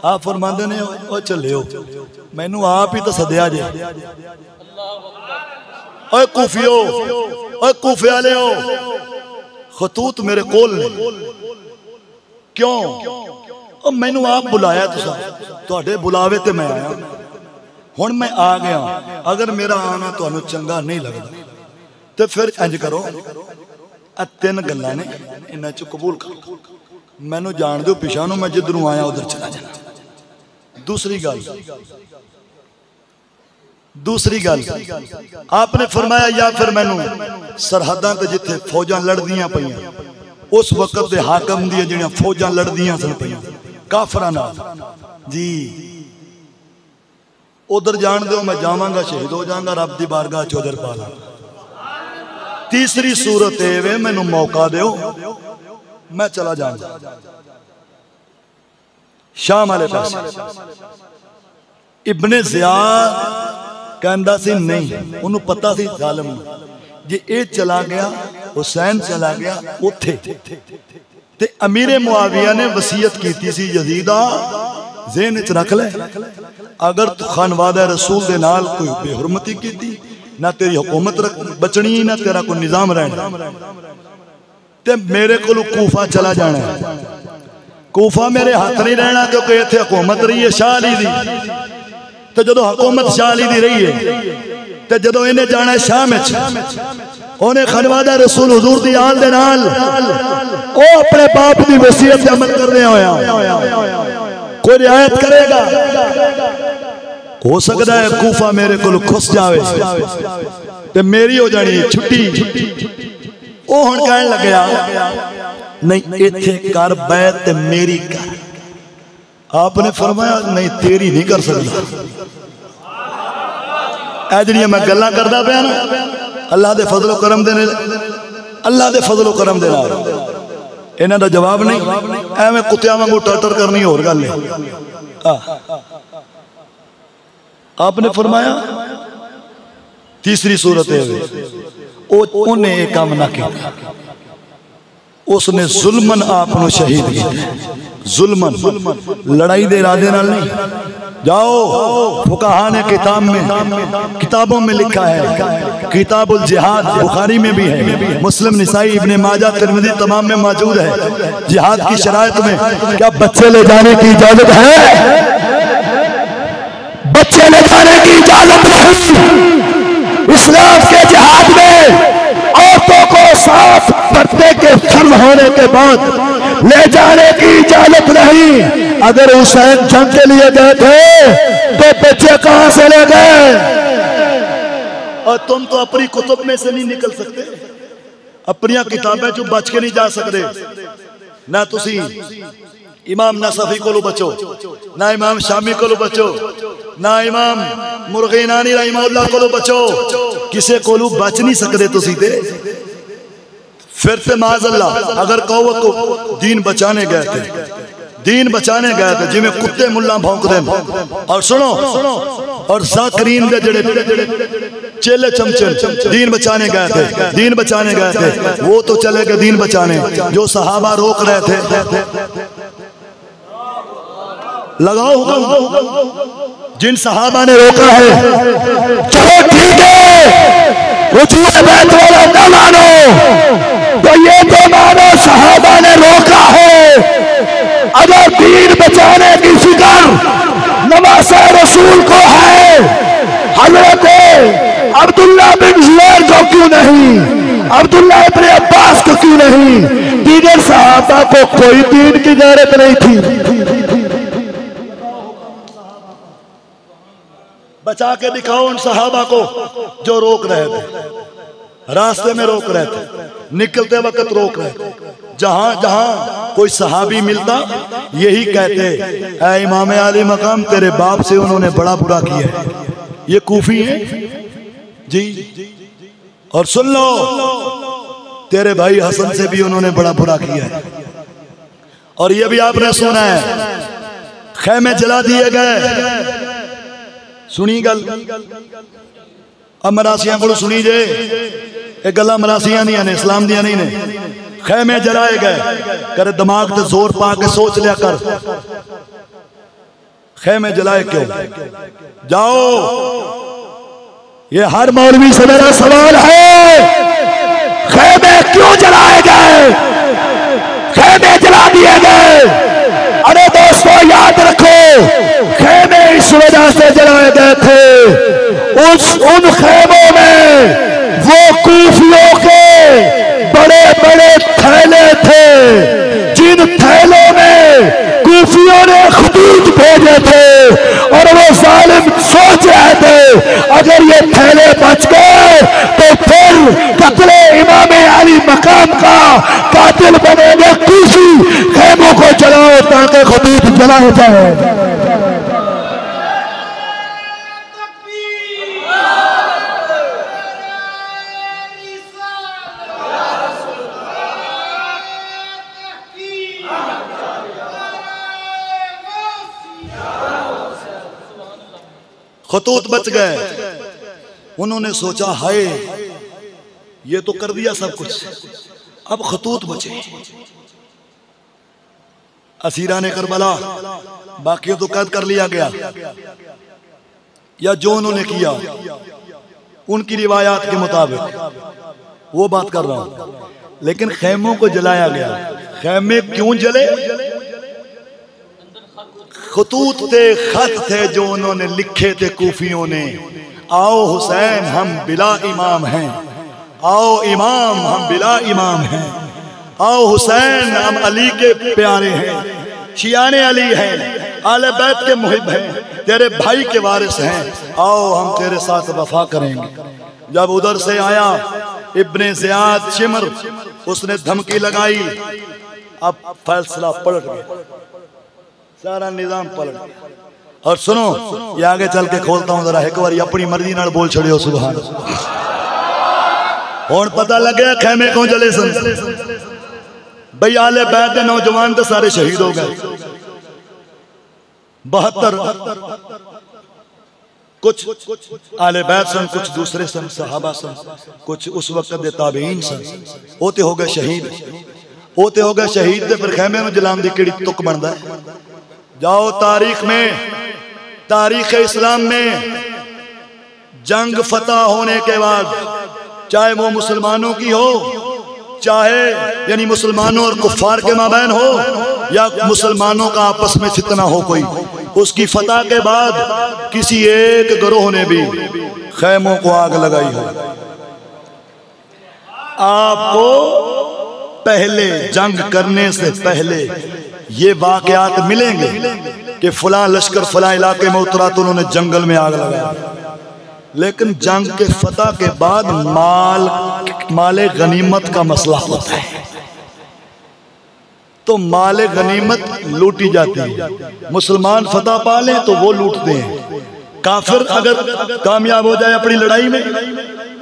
आप फरमाते ने ओ चलियो, मैनू आप ही तो सदया जे। ओए कूफियो, ओए कूफे वालियो, खतूत मेरे कोल ने, क्यों? मैनू आप बुलाया, तुहाडे बुलावे ते मैं आया। हुण मैं आ गया, अगर मेरा आना तुहानू चंगा नहीं लगता तो फिर इंज करो, तीन गल्लां ने, इन्हां चों कबूल करो। मैनू जान दो पिछा नूं, मैं जिधरों आया उधर चला जाना। दूसरी गल आपने फरमाया, या फिर मैनू सरहदां ते जिथे फौजां लड़दियां पईयां, उस वक्त दे हाकम दी जिहड़ियां फौजां लड़दियां सन पईयां, काफरा नाल जी। उधर जान दो, मैं जावांगा शहीद हो जाऊंगा, रब की बारगाह च उधर पा लांगा। तीसरी सूरत वे मैनू मौका दो, मैं चला जाऊंगा शाम वाले पास। इब्ने ज़ियाद कहंदा सी नहीं, उन्होंने पता सी जालिम जे ये चला गया, हुसैन चला गया उथे ते अमीरे मुआविया ने वसीयत की सी यजीदा ज़हन च रख ले, अगर तू खानवादा रसूल दे नाल कोई बेहुरमती की ना तेरी हुकूमत बचनी ना तेरा कोई निजाम रहना, ते मेरे को कूफा चला जाना है। कूफा मेरे हाथ नहीं रहना क्योंकि इत्थे हुकूमत रही है शाह अली दी, तो जो हुकूमत शाह अली दी रही है तो जो इन्हें जाना है शाम उन्हें खनवादा रसूल हुजूर दी आल दे नाल ओ अपने बाप की वसीयत पे अमल करने होया कोई रियायत करेगा। हो सकता है कूफा मेरे को खुस जावे ते मेरी हो जानी छुट्टी। ओ हुण कहन लग्या नहीं इत्थे कर बैत ते मेरी कर। आपने फरमाया नहीं तेरी नहीं कर सकता। जड़ियां मैं गल्लां करदा पिया ना अल्लाह दे फजलो करम दे, अल्लाह दे फजलो करम दे नाल इन्हां दा जवाब नहीं, एवें कुत्तियां वांगू टटर करनी होर गल है। आपने फरमाया तीसरी सूरत है उन्हें एक काम ना किया, उसने जुल्मन आपको शहीद किया। जुल्मन लड़ाई दे इरादे नाल नहीं। जाओ फुकाहा ने किताबों में लिखा है, किताबुल जिहाद बुखारी में भी है, मुस्लिम निसाई इब्ने माजा तिरमिज़ी तमाम में मौजूद है। जिहाद की शराइत में क्या बच्चे ले जाने की इजाजत है? बच्चे ले जाने की इजाजत नहीं। इस्लाम के जिहाद में औरतों को साफ पर्दे के फर्ज होने के बाद ले जाने की इजाजत नहीं। अगर हुसैन जंग के लिए गए थे तो बच्चे कहां से ले गए? और तुम तो अपनी कुतुब में से नहीं निकल सकते, अपनी किताबें जो बच के नहीं जा सकते। ना तुसी इमाम नसफी को बचो, ना इमाम शामी को बचो, ना इमाम मुर्गिनानी रहमहुल्लाह को बचो, किसे को बच नहीं सकते तुसी ते। फिर से माज़अल्लाह अगर कहो तो दीन बचाने गए थे, दीन बचाने गए थे जिमें कुत्ते मुल्ला भौंक दे। और सुनो और ज़ाकिरीन दे जड़े चेले चमचे दीन बचाने गए थे, दीन बचाने गए थे, वो तो चले गए दीन बचाने जो सहाबा रोक रहे थे। लगाओ हुक्म, जिन सहाबा ने रोका है चलो ठीक है बैत वाला न मानो तो ये तो मानो सहाबा ने रोका है। अगर दीन बचाने की फिक्र नवासे रसूल को है, हजरत अब्दुल्ला बिन जुबैर को क्यों नहीं, अब्दुल्ला इब्ने अब्बास को क्यों नहीं, दीगर सहाबा को कोई दीन की गैरत नहीं थी। बचा के दिखाओ उन सहाबा को जो रोक रहे थे, रास्ते में रोक रहे थे, निकलते वक्त रोक रहे थे। जहां जहां कोई सहाबी मिलता यही कहते ऐ इमाम आली मकाम तेरे बाप से उन्होंने बड़ा बुरा किया है। ये कूफी है जी। और सुन लो तेरे भाई हसन से भी उन्होंने बड़ा बुरा किया है। और ये भी आपने सुना है खैमे जला दिए गए। सुनी गल मरासियां को सुनी जे, ये गल्लां मरासियां दियां ने, इस्लाम दियां नहीं ने। खैमे जलाए गए, करे दिमाग ते जोर पा के सोच लिया कर, खैमे जलाए क्यों? जाओ ये हर मौलवी से मेरा सवाल है, खैमे क्यों जलाए गए, खैमे जला दिए गए? अरे दोस्तों याद रखो खैमे इस वजह से जलाए गए थे, उन खैमों में वो कूफियों के बड़े बड़े थैले थे, जिन थैलों में कूफियों ने खतूत भेजे थे। और वो जालिम सोच रहे थे अगर ये थैले बच गए तो फिर कत्ले इमाम अली मकाम का कातिल बनेंगे कूफी। खैमों को जलाओ ताकि खतूत जलाए जाए। खतूत बच गए। उन्होंने सोचा हाय ये तो कर दिया सब कुछ, अब खतूत बचे। असीरा ने करबला, बाकियों तो कैद कर लिया गया, या जो उन्होंने किया उनकी रिवायात के मुताबिक वो बात कर रहा हूं। लेकिन खैमों को जलाया गया। खैमे क्यों जले? खतूत थे, खत थे जो उन्होंने लिखे थे कूफियों ने। आओ हुसैन हम बिला इमाम हैं, आओ इमाम हम बिला इमाम हैं, आओ हुसैन हम अली के प्यारे हैं, शियाने अली हैं, आले बैत के मुहिब हैं, तेरे भाई के वारिस हैं, आओ हम तेरे साथ वफा करेंगे। जब उधर से आया इब्ने ज़ियाद शिमर, उसने धमकी लगाई। अब फैसला पलट गया, सारा निजाम पलट गया। और सुनो, ये आगे चल के खोलता हूं जरा, एक बार अपनी मर्जी नाल बोल छड़ियो सुभान। और पता लग गया खैमे क्यों जले सन। भाई आले बैत के नौजवान तो सारे शहीद हो गए। 72 कुछ आले बैत सन, कुछ दूसरे सन, सहाबा सन, कुछ उस वक्त दे ताबीन सन। ओते हो गए शहीद, ओते हो गए शहीद। ते फिर खैमे में जलाम दी केड़ी तुक बनदा है? जाओ तारीख में, तारीख इस्लाम में जंग फतह होने के बाद, चाहे वो मुसलमानों की हो, चाहे यानी मुसलमानों और कुफार के माबैन हो, या मुसलमानों का आपस में फितना हो कोई, उसकी फतह के बाद किसी एक गिरोह ने भी खैमों को आग लगाई हो, आपको पहले जंग करने से पहले ये वाकयात मिलेंगे कि फलां लश्कर फलां इलाके में उतरा तो उन्होंने जंगल में आग लगाया। लेकिन जंग के फतह के बाद माले गनीमत का मसला होता है, तो माले गनीमत लूटी जाती है। मुसलमान फतह पा लें तो वो लूटते हैं, काफिर अगर कामयाब हो जाए अपनी लड़ाई में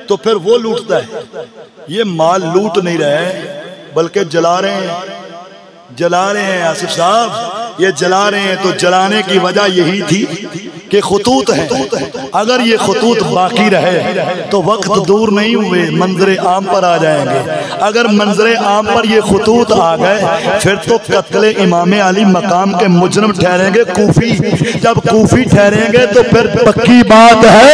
तो फिर वो लूटता है। ये माल लूट नहीं रहे बल्कि जला रहे हैं, जला रहे हैं। आसिफ साहब ये जला रहे हैं, तो जलाने की वजह यही थी कि खतूत है। अगर ये खतूत बाकी रहे तो वक्त दूर नहीं हुए मंजरे आम पर आ जाएंगे। अगर मंजरे आम पर ये खतूत आ गए फिर तो कत्ले इमाम अली मकाम के मुजरम ठहरेंगे कूफी। जब कूफी ठहरेंगे तो फिर पक्की बात है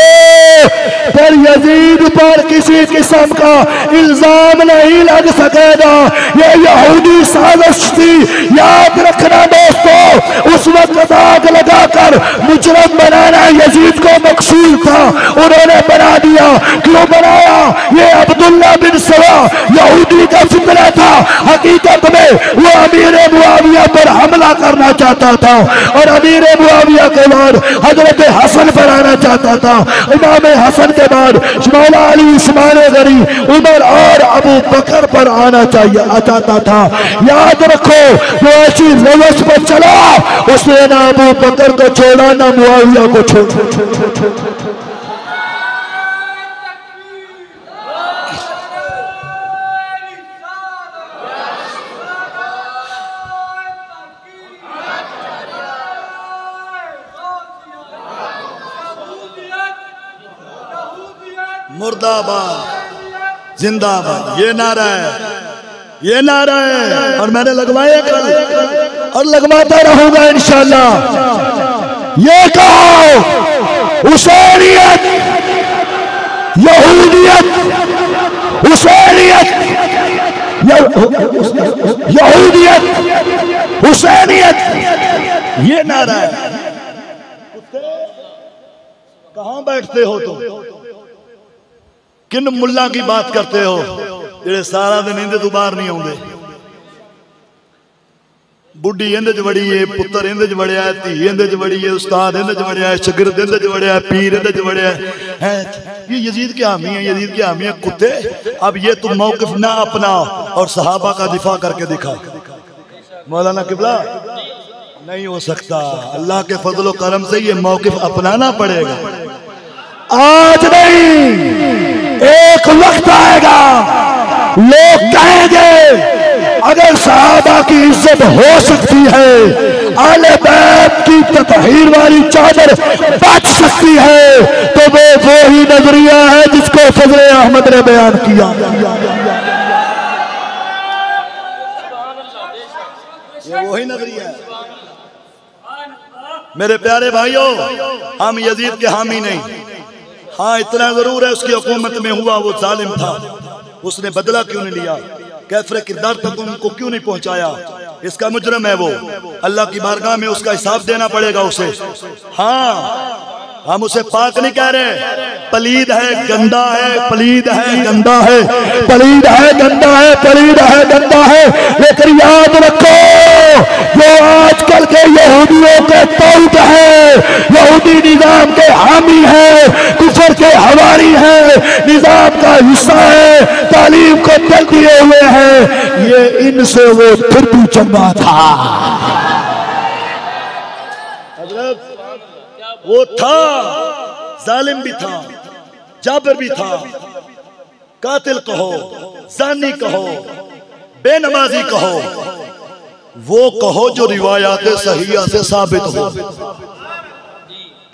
फिर यजीद पर किसी किस्म का इल्जाम नहीं लग सकेगा। ये यहूदी साजिश थी, याद रखना दोस्तों। उस वक्त आग लगाकर मुजरम बनाना यजीद को मकसूद था, उन्होंने बना दिया। क्यों बनाया? ये अब्दुल्ला बिन सवा यहूदी का फितरा था। हकीकत में वो अमीर मुआविया पर हमला करना चाहता था और अमीर मुआविया के बाद हजरत हसन पर आना चाहता था। इमाम हसन के बाद मौला अली उस्मान गनी उमर और अबू बकर पर आना चाहिए चाहता था। याद रखो वो ऐसी रवश पर चला, उसने ना अबू बकर को छोड़ा ना मुआविया को छोड़ा। मुर्दाबाद जिंदाबाद, ये नारा है, ये नारा है और मैंने लगवाया कल और लगवाता रहूंगा इंशाअल्लाह। ये कहो हुसैनियत, यहूदियत, हुसैनियत, यहूदियत, हुसैनियत, ये नारा है। कहां बैठते हो तुम? किन मुल्ला की बात करते हो जेड़े सारा दिन इंदे तो बाहर नहीं आते? बुढ़ी इंदे च बड़ी है, पुत्र इंदे च बड़िया है, धी इंदे च बड़ी है, उस्ताद इंदे च बड़िया है, शागिर्द इंदे च बड़िया है, पीर इंदे च बड़िया है। ये यजीद के हामी है, यजीद के हामी है कुत्ते। अब ये तुम मौकिफ ना अपना और सहाबा का दिफा करके दिखा। मौलाना किबला नहीं हो सकता। अल्लाह के फजलो करम से ये मौकिफ अपनाना पड़ेगा। आज नहीं, एक वक्त आएगा लोग कहेंगे अगर सहाबा की इज्जत हो सकती है, आले बैत की ततहीर वाली चादर बच सकती है, तो वो ही नजरिया है जिसको फजल अहमद ने बयान किया। ये वही नजरिया है। मेरे प्यारे भाइयों, हम यजीद के हामी नहीं। हाँ, इतना जरूर है उसकी हुकूमत में हुआ वो जालिम था, उसने बदला क्यों नहीं लिया, कैफरे किरदार तक उनको क्यों नहीं पहुंचाया, इसका मुजरम है वो। अल्लाह की बारगाह में उसका हिसाब देना पड़ेगा उसे। हाँ, हम उसे पाक नहीं कह रहे, पलीद है, गंदा है, पलीद है, गंदा है, पलीद है, गंदा है, पलीद है, गंदा है। लेकिन याद रखो, जो आजकल के यहूदियों के तौत है, यहूदी निजाम के हामी है, कुफर के हवारी है, निजाम का हिस्सा है, तालीम को तल दिए हुए हैं, ये इनसे वो फिर भी चंगा था। वो था, जालिम भी था, जाबिर भी था, कातिल कहो, जानी कहो, बेनमाजी कहो, वो कहो जो रिवायात सहिया से साबित हो।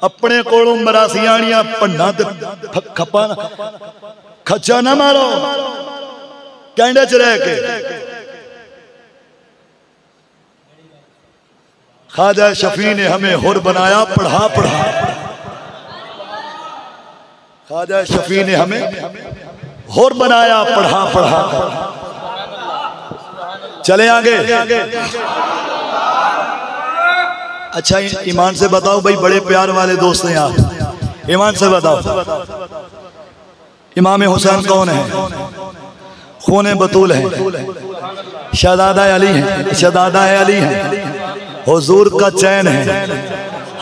अपने कोलों मरासियाणियां पन्ना खपा खच्चा ना मारो कैंडे च रह के। ख्वाजा शफी ने हमें हुर बनाया पढ़ा पढ़ा, ख्वाजा शफी ने हमें हुर बनाया पढ़ा पढ़ा। चले आगे। अच्छा, ईमान से बताओ भाई, बड़े प्यार वाले दोस्त हैं आप, ईमान से बताओ इमाम हुसैन कौन है? खून बतूल है, शहजादा अली है, शहजादा अली है, हुजूर का चैन है,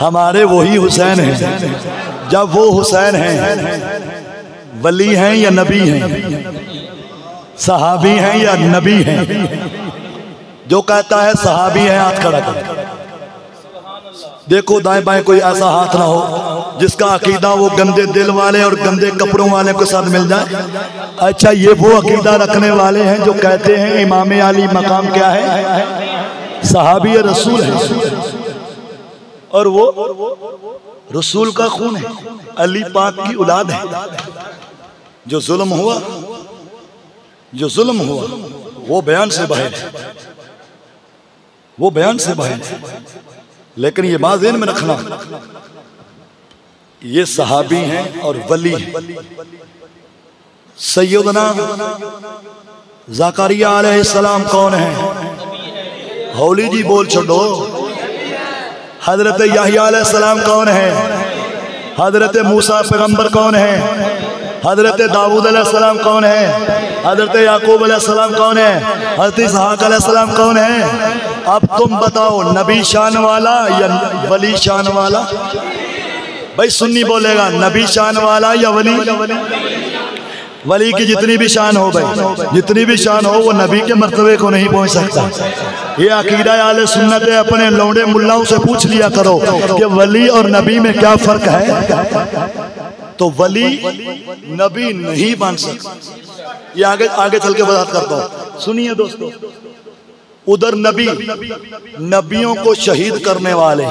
हमारे वही हुसैन हैं। जब वो हुसैन हैं, वली हैं या नबी हैं, सहाबी हैं या नबी हैं? जो कहता है सहाबी है हाथ खड़ा कर। देखो दाएं बाएं कोई ऐसा हाथ ना हो जिसका अकीदा वो गंदे दिल वाले और गंदे कपड़ों वाले के साथ मिल जाए। अच्छा, ये वो अकीदा रखने वाले हैं जो कहते हैं इमाम अली मकाम क्या है? सहाबी रसूल है, और वो रसूल का खून है, अली पाक की औलाद है। जो जुल्म हुआ, जो जुल्म हुआ वो बयान से बाहर है, वो बयान से बाहर है। लेकिन ये बात ज़हन में रखना, ये सहाबी हैं और वली हैं। सैयदना ज़करिया अलैहिस्सलाम कौन है? हौली जी बोल छोड़ो। हजरत याहिया अलैहिस्सलाम कौन है? हजरत मूसा पैगंबर कौन है? हजरत दाऊद अलैहिस्सलाम कौन है? हजरत याकूब अलैहिस्सलाम कौन है? हजरत इसहाक अलैहिस्सलाम कौन है? अब तुम बताओ, नबी शान वाला या वली शान वाला? भाई सुन्नी बोलेगा नबी शान वाला या वली? वली की जितनी भी शान हो भाई, जितनी भी शान हो, वो नबी के मर्तबे को नहीं पहुंच सकता। ये अकीदा आले सुन्नत है। अपने लौंडे मुल्लाओं से पूछ लिया करो कि वली और नबी में क्या फर्क है। तो वली नबी नहीं बन सकता। ये आगे आगे चल के बात करता हूं, सुनिए दोस्तों। उधर नबी, नबियों को शहीद करने वाले,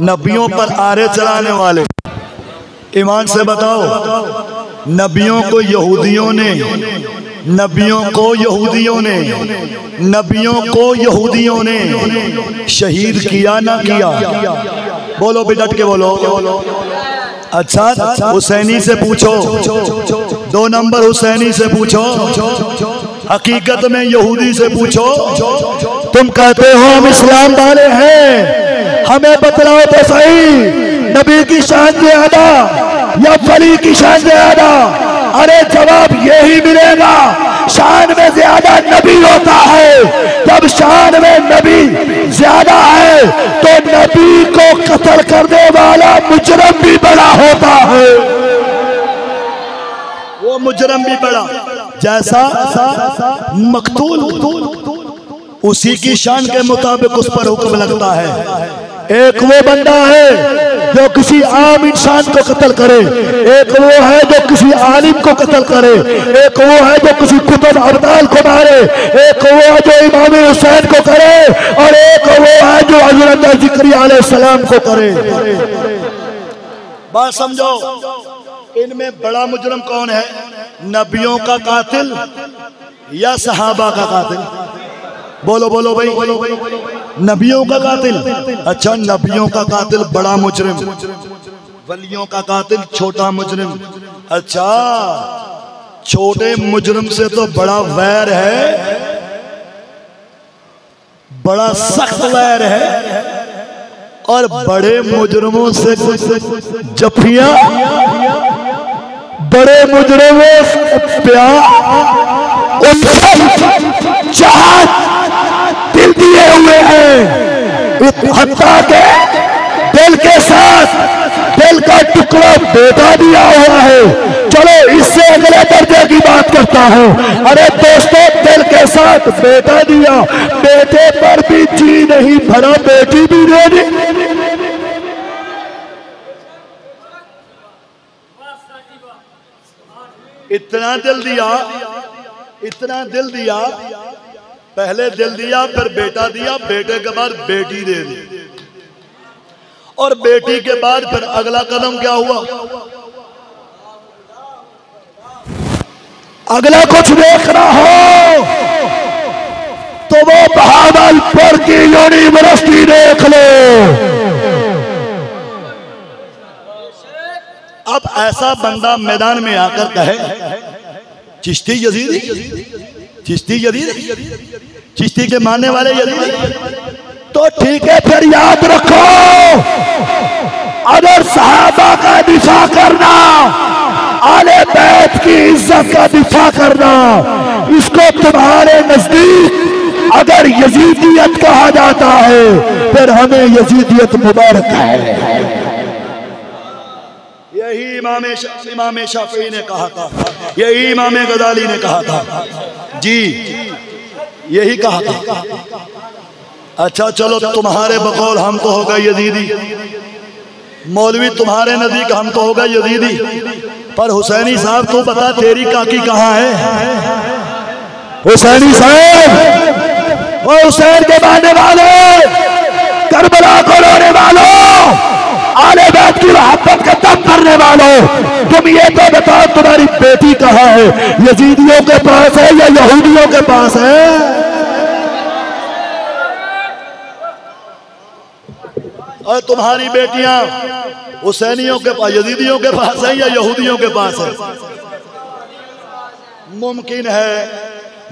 नबियों पर आरे चलाने वाले। ईमान से बताओ, नबियों को यहूदियों ने, नबियों को यहूदियों ने, नबियों को यहूदियों ने शहीद किया ना किया? बोलो भी डट के बोलो। अच्छा, हुसैनी से पूछो, 2 नंबर हुसैनी से पूछो, हकीकत में यहूदी से पूछो। तुम कहते हो हम इस्लाम वाले हैं, हमें बतलाओ तो सही, नबी की शान ज्यादा या वली की शान ज्यादा? अरे जवाब यही मिलेगा, शान में ज्यादा नबी होता है। जब शान में नबी ज्यादा है तो नबी को कत्ल करने वाला मुजरम भी बड़ा होता है। वो मुजरम भी बड़ा, जैसा मकतूल। उसी की शान के मुताबिक उस पर हुक्म लगता है। एक वो बंदा है जो किसी आम इंसान को कत्ल करे, एक वो है जो किसी आलिम को कत्ल करे, एक वो है जो किसी कुतुब अब्दाल को मारे, एक वो है जो इमाम हुसैन को करे, और एक वो है जो हज़रत ज़करिया अलैहिस्सलाम को करे। बात समझो, इनमें बड़ा मुजरम कौन है? नबियों का कातिल या सहाबा का कातिल? बोलो बोलो भाई, नबियों का कातिल। अच्छा, नबियों का कातिल बड़ा मुजरिम, वलियों का कातिल छोटा मुजरिम। अच्छा, छोटे मुजरिम से तो बड़ा वैर है, बड़ा सख्त वैर है, और बड़े मुजरिमों से जफियां, बड़े मुजरिमों से प्यार, उनसे चाहत दिल दिए हुए हैं, हत्ता के दिल के साथ दिल का टुकड़ा बेटा दिया हुआ है। चलो इससे अगले दर्जे की बात करता हूं। अरे दोस्तों, दिल के साथ बेटा दिया, बेटे पर भी जी नहीं भरा, बेटी भी दे दी। इतना दिल दिया, इतना दिल दिया, पहले दिल दिया, फिर बेटा दिया, बेटे के बाद बेटी दे दी, और बेटी के बाद फिर अगला कदम क्या हुआ? अगला कुछ देखना हो तो वो बहावलपुर की यूनिवर्सिटी देख लो। अब ऐसा बंदा मैदान में आकर कहे चिश्ती यजीदी, चिश्ती यजीदी, चिश्ती के मानने वाले यजीदी, तो ठीक है, फिर याद रखो, अगर सहाबा का दिफा करना, आले बैत की इज्जत का दिफा करना, इसको तुम्हारे नजदीक अगर यजीदियत कहा जाता है, फिर हमें यजीदियत मुबारक है। यही इमाम शाफी ने कहा था, यही इमाम गजाली ने कहा था, जी यही कहा था। अच्छा चलो, तुम्हारे बकौल हम तो हो गए यजीदी, मौलवी तुम्हारे नजदीक हम तो हो गए यजीदी, पर हुसैनी साहब तू बता, तेरी काकी कहाँ है? हुसैनी साहब, वो हुसैन के मानने वाले, करबला को रोने वालों, आले बैत की मोहब्बत का दम करने वालों, तुम ये तो बताओ तुम्हारी बेटी कहाँ है? यजीदियों के पास है या यहूदियों के पास है? और तुम्हारी बेटियां हुसैनियों के पास, यजीदियों के पास है या यहूदियों के पास है?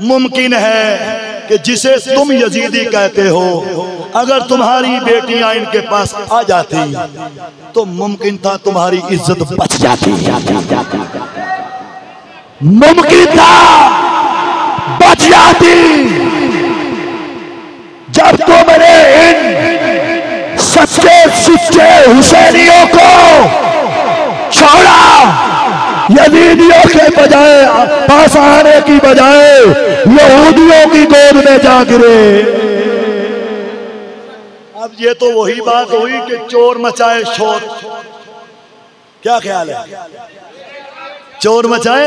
मुमकिन है कि जिसे तुम यजीदी कहते हो, अगर तुम्हारी बेटियां इनके पास आ जाती तो मुमकिन था तुम्हारी इज्जत बच जाती, मुमकिन था बच जाती। जब तुमने इन सच्चे सुच्चे हुसैनियों को छोड़ा, यजीदियों के बजाय पास आने की बजाय यहूदियों की गोद में जा गिरे। अब ये तो वही बात हुई कि चोर मचाए शोर। क्या ख्याल है? चोर मचाए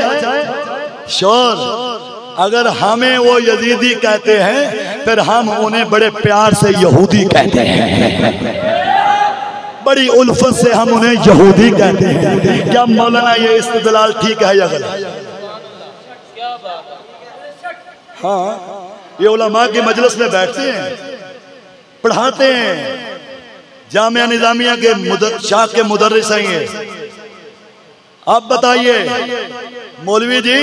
शोर। अगर हमें वो यजीदी कहते हैं, फिर हम उन्हें बड़े प्यार से यहूदी कहते हैं, बड़ी उल्फत से हम उन्हें यहूदी कहते हैं। क्या मौलाना ये इस्तेदलाल ठीक है या गलत? हाँ, ये उलमा की मजलिस में बैठते हैं, पढ़ाते हैं, जामिया निजामिया के शाह के मुदर्रिस हैं ये। अब बताइए मौलवी जी,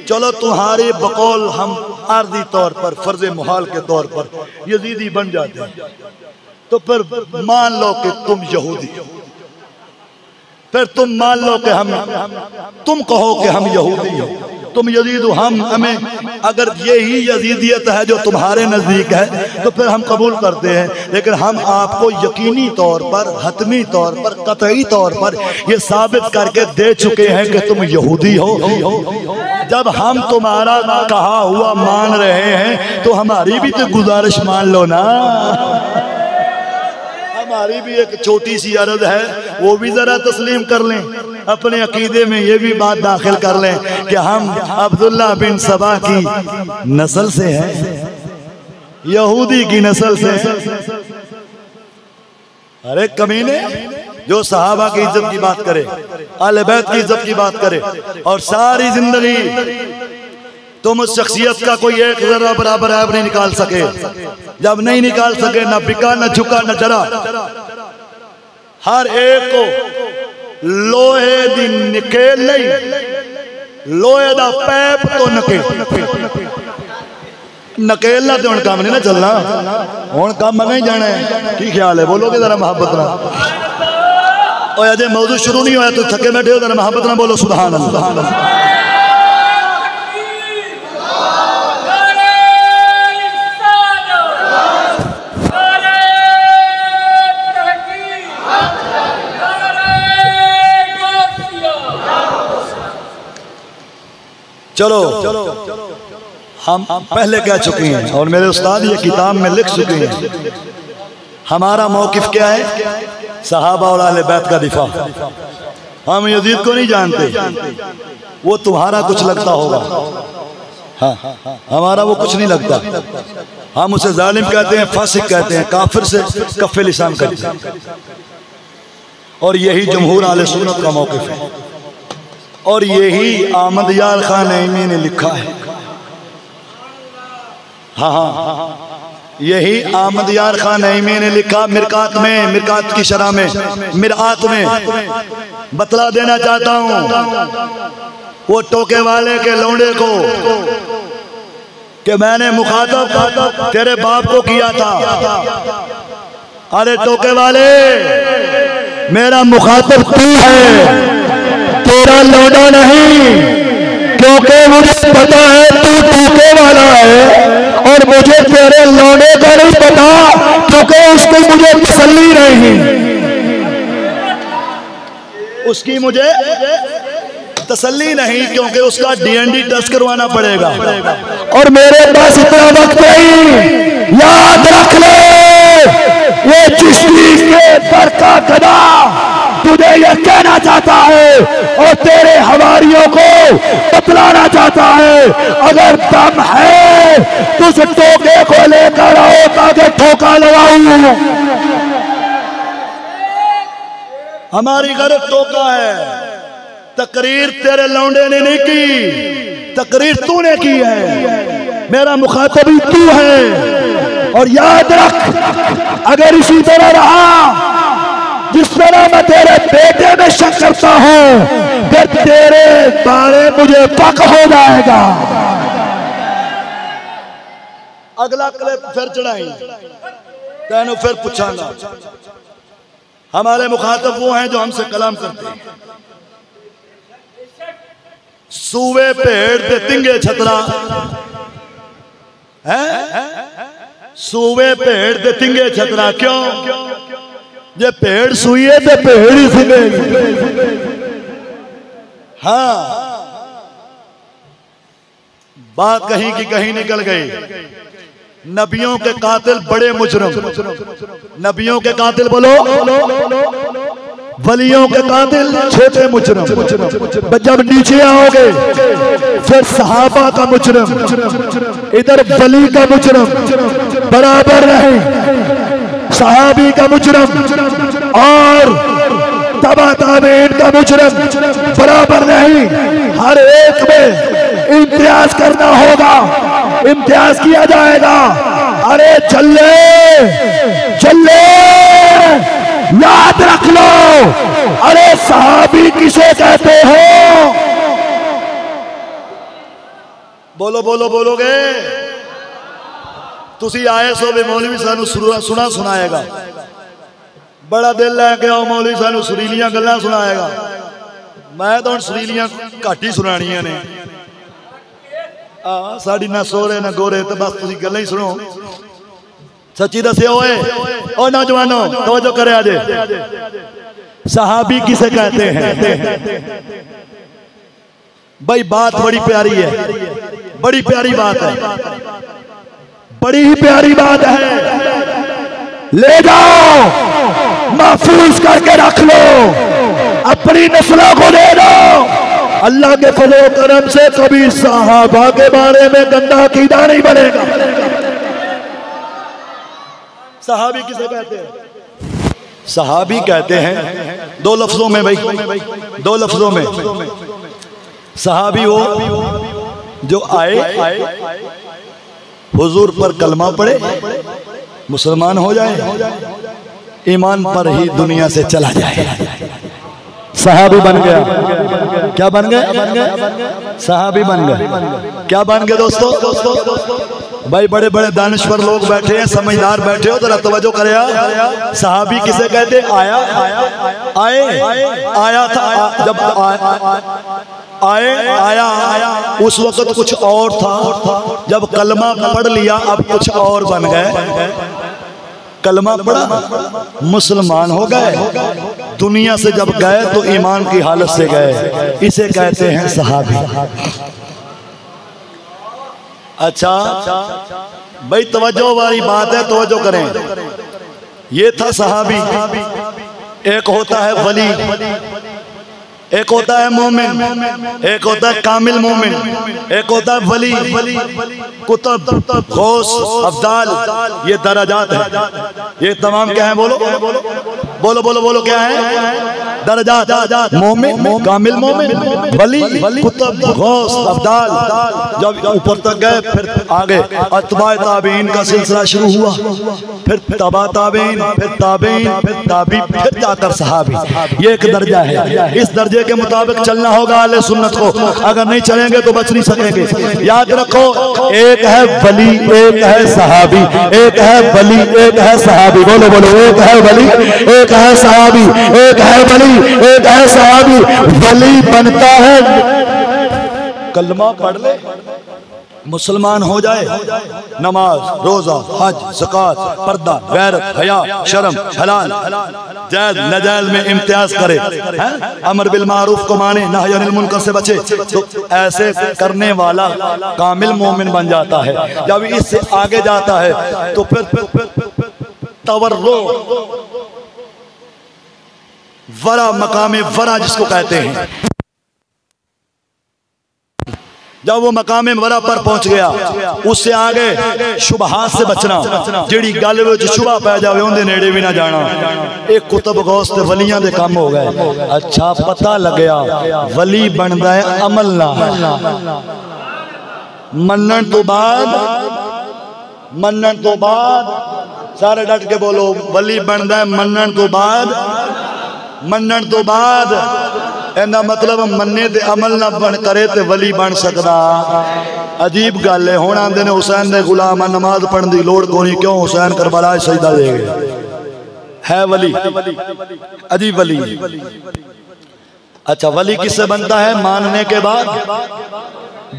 चलो तुम्हारे बकौल हम आर्दी तौर पर, फर्ज मुहाल के तौर पर यजीदी बन जाते हैं, तो फिर मान लो कि तुम यहूदी हो, फिर तुम मान लो कि तुम कहो कि हम यहूदी हो, तुम यजीद हो, हमें अगर यही यजीदियत है जो तुम्हारे नजदीक है, तो फिर हम कबूल करते हैं। लेकिन हम आपको यकीनी तौर पर, हतमी तौर पर, कतई तौर पर ये साबित करके दे चुके हैं कि तुम यहूदी हो। जब हम तुम्हारा कहा हुआ मान रहे हैं तो हमारी भी तो गुजारिश मान लो ना। हमारी भी एक छोटी सी अर्ज है, वो भी जरा तस्लीम कर लें, अपने अकीदे में ये भी बात दाखिल कर लें कि हम अब्दुल्ला बिन सबा की नस्ल से हैं, यहूदी की नस्ल से। अरे कमीने, जो सहाबा की इज्जत की बात करे, अहले बैत की इज्जत की बात करे, और सारी जिंदगी तुम उस शख्सियत का कोई एक जरा बराबर ऐब नहीं निकाल सके। जब नहीं निकाल सके, न बिका न झुका न डरा, हर एक को लोहे दी निकेल नहीं, लोहे दा पैप तो नकेलना तो हुण काम नहीं ना चलना, हुण काम नहीं जाना है। की ख्याल है, बोलोगे जरा मोहब्बत ना। और अजय मौजू शुरू नहीं होया तो थके बैठे हो, जरा मोहब्बत ना बोलो सुभान अल्लाह। चलो हम पहले कह चुके हैं और मेरे उस्ताद ये किताब में लिख चुके हैं, हमारा मौकिफ क्या है, सहाबा और अहले बैत का दिफा। हम यजीद को नहीं जानते, वो तुम्हारा कुछ लगता होगा, हाँ हमारा वो कुछ नहीं लगता। हम उसे जालिम कहते हैं, फासिक कहते हैं, काफिर से कफ़े लिसान करते हैं, और यही जमहूर अहले सुन्नत का मौकिफ है। और यही अहमद यार खान नईमी ने लिखा है, हाँ यही अहमद यार खान नईमी ने लिखा मिरकात में, मिरकात की शरह में, मिरआत में। बतला देना चाहता हूँ वो टोके वाले के लौंडे को कि मैंने मुखातब तेरे बाप को किया था। अरे टोके वाले, मेरा मुखातब तू है, तेरा लौंडा नहीं, क्योंकि मुझे पता है तू टोके वाला है, और मुझे तेरे लौंडे का नहीं पता, क्योंकि उसकी मुझे तसल्ली नहीं, उसकी मुझे तसल्ली नहीं, क्योंकि उसका डीएनडी टेस्ट करवाना पड़ेगा। और मेरे पास इतना वक्त नहीं, याद रख ले, ये चिश्ती के दर का गदा तुझे ये कहना चाहता है और तेरे हवारियों को बतलाना चाहता है, अगर दम है तो उस टोके को लेकर आओ ताकि ठोका लगाऊं। हमारी घर टोका है, तकरीर तेरे लौंडे ने नहीं की, तकरीर तूने की है, मेरा मुखातबी तू है। और याद रख, अगर इसी तरह रहा जिस तरह मैं तेरे बेटे में शक करता हूं, फिर तेरे बारे मुझे पक हो जाएगा। अगला क्लिप फिर चढ़ाई, तेनों फिर पूछांगा। हमारे मुखातब वो हैं जो हमसे कलाम करते हैं। सूवे पेड़ ते तिंगे छतरा है, सूवे पेड़ ते तिंगे छतरा, क्यों? जे पेड़ सुइए तो पेड़ ही सुनेगी। हाँ, बात कहीं की कहीं निकल गई। नबियों के कातिल बड़े मुजरिम, नबियों के कातिल बोलो, वलियों के कातिल छोटे मुजरिम। जब नीचे आओगे फिर सहाबा का मुजरिम, इधर वली का मुजरिम बराबर नहीं, सहाबी का मुजरिम और तबा ताबीन का मुजरिम बराबर नहीं। हर एक में इम्तियाज करना होगा, इम्तियाज किया जाएगा। अरे चले चले, याद रख लो, अरे सहाबी किसे कहते हो? बोलो बोलो, बोलोगे? तुसी आए सो भी मौलवी सानू सुना सुनाएगा, बड़ा दिल लैके आओ, मौलवी सानू सुरीलियां गल्लां सुनाएगा। मैं तो सुरीलियां घट ही सुनानियां ने, साड़ी ना सोरे ना गोरे, तो बस तुसी गल्लां ही सुनो। सच्ची दस्यो ओए, ओ नौजवानों तवज्जो करे, आजे सहाबी किसे कहते हैं? भाई बात बड़ी प्यारी है, बड़ी प्यारी बात है, बड़ी ही प्यारी बात है। ले जाओ, महफूज करके रख लो, अपनी नस्लों को दे दो। अल्लाह के फजल करम से कभी सहाबा के बारे में गंदा कीड़ा नहीं बनेगा। सहाबी किसे कहते हैं? सहाबी कहते हैं दो लफ्जों में भाई, दो लफ्जों में। सहाबी वो जो आए, हुजूर पर कलमा पढ़े, मुसलमान हो जाए, ईमान पर ही दुनिया से चला जाए, सहाबी बन गया। क्या बन गए? सहाबी बन गए। क्या बन गए दोस्तों? भाई बड़े बड़े दानिश्वर लोग बैठे हैं, समझदार बैठे हो, जरा तवज्जो करे। सहाबी किसे कहते? आया था, जब आया उस वक्त कुछ और था, जब कलमा पढ़ लिया अब कुछ और बन गए। कलमा पढ़ा, मुसलमान हो गए, दुनिया से जब गए तो ईमान की हालत से गए, इसे कहते हैं सहाबी। अच्छा भाई तवज्जो वाली बात है, तवज्जो करें। ये था सहाबी। एक होता है वली, एक होता है मोमिन, एक होता है कामिल मोमिन, एक होता है वली, कुतुब, गौस, अब्दाल। ये दरजात है। ये तमाम क्या है? बोलो बोलो बोलो बोलो, क्या है? दरजात। मोमिन, कामिल मोमिन, वली, कुतुब, गौस, अब्दाल। जब ऊपर तक गए फिर आगे अतबा ताबीन का सिलसिला शुरू हुआ, फिर तबा ताबीन, फिर ताबीन, फिर ताबी, फिर जाकर सहाबी। ये एक दर्जा है। इस दर्जे के मुताबिक चलना होगा अहले सुन्नत को, अगर नहीं चलेंगे तो बच नहीं सकेंगे। याद रखो, एक है वली, एक है सहाबी, एक है वली, एक है सहाबी। बोलो बोलो, एक है वली, एक है सहाबी, एक है वली, एक है सहाबी। वली बनता है कलमा पढ़ ले, मुसलमान हो जाए, नमाज, रोजा, हज, ज़कात, पर्दा, गैरत, हया, शर्म, हलाल, जायज नाजायज में इम्तियाज करे, अमर बिल मारूफ को माने, नही अनिल मुनकर से बचे, तो ऐसे करने वाला कामिल मोमिन बन जाता है। जब इससे आगे जाता है तो फिर तवर्रो, वरा, मकामे वरा जिसको कहते हैं, जब वो मकामे वरा पर पहुंच गया, उससे आगे शुबहात से बचना, जिहड़ी गल विच शुबहा पै जावे उहदे नेड़े भी ना जाना। एक कुतुब गौस ते वलियां दे काम हो गए। अच्छा पता लग्या वली बनदा है अमल नाल, मनण तो बाद सारे डट के बोलो, वली बनदा है मनण तो बाद। एंदा मतलब मन्ने ते अमल ना बन करे ते वली बन सकदा। अजीब गल है। हुण आंदे ने हुसैन दे गुलाम नमाज पढ़न दी लोड़ कोई, क्यों? हुसैन करबला सजदा दे गए, है वली, अजीब वली। अच्छा वली किससे बनता है? मानने के बाद।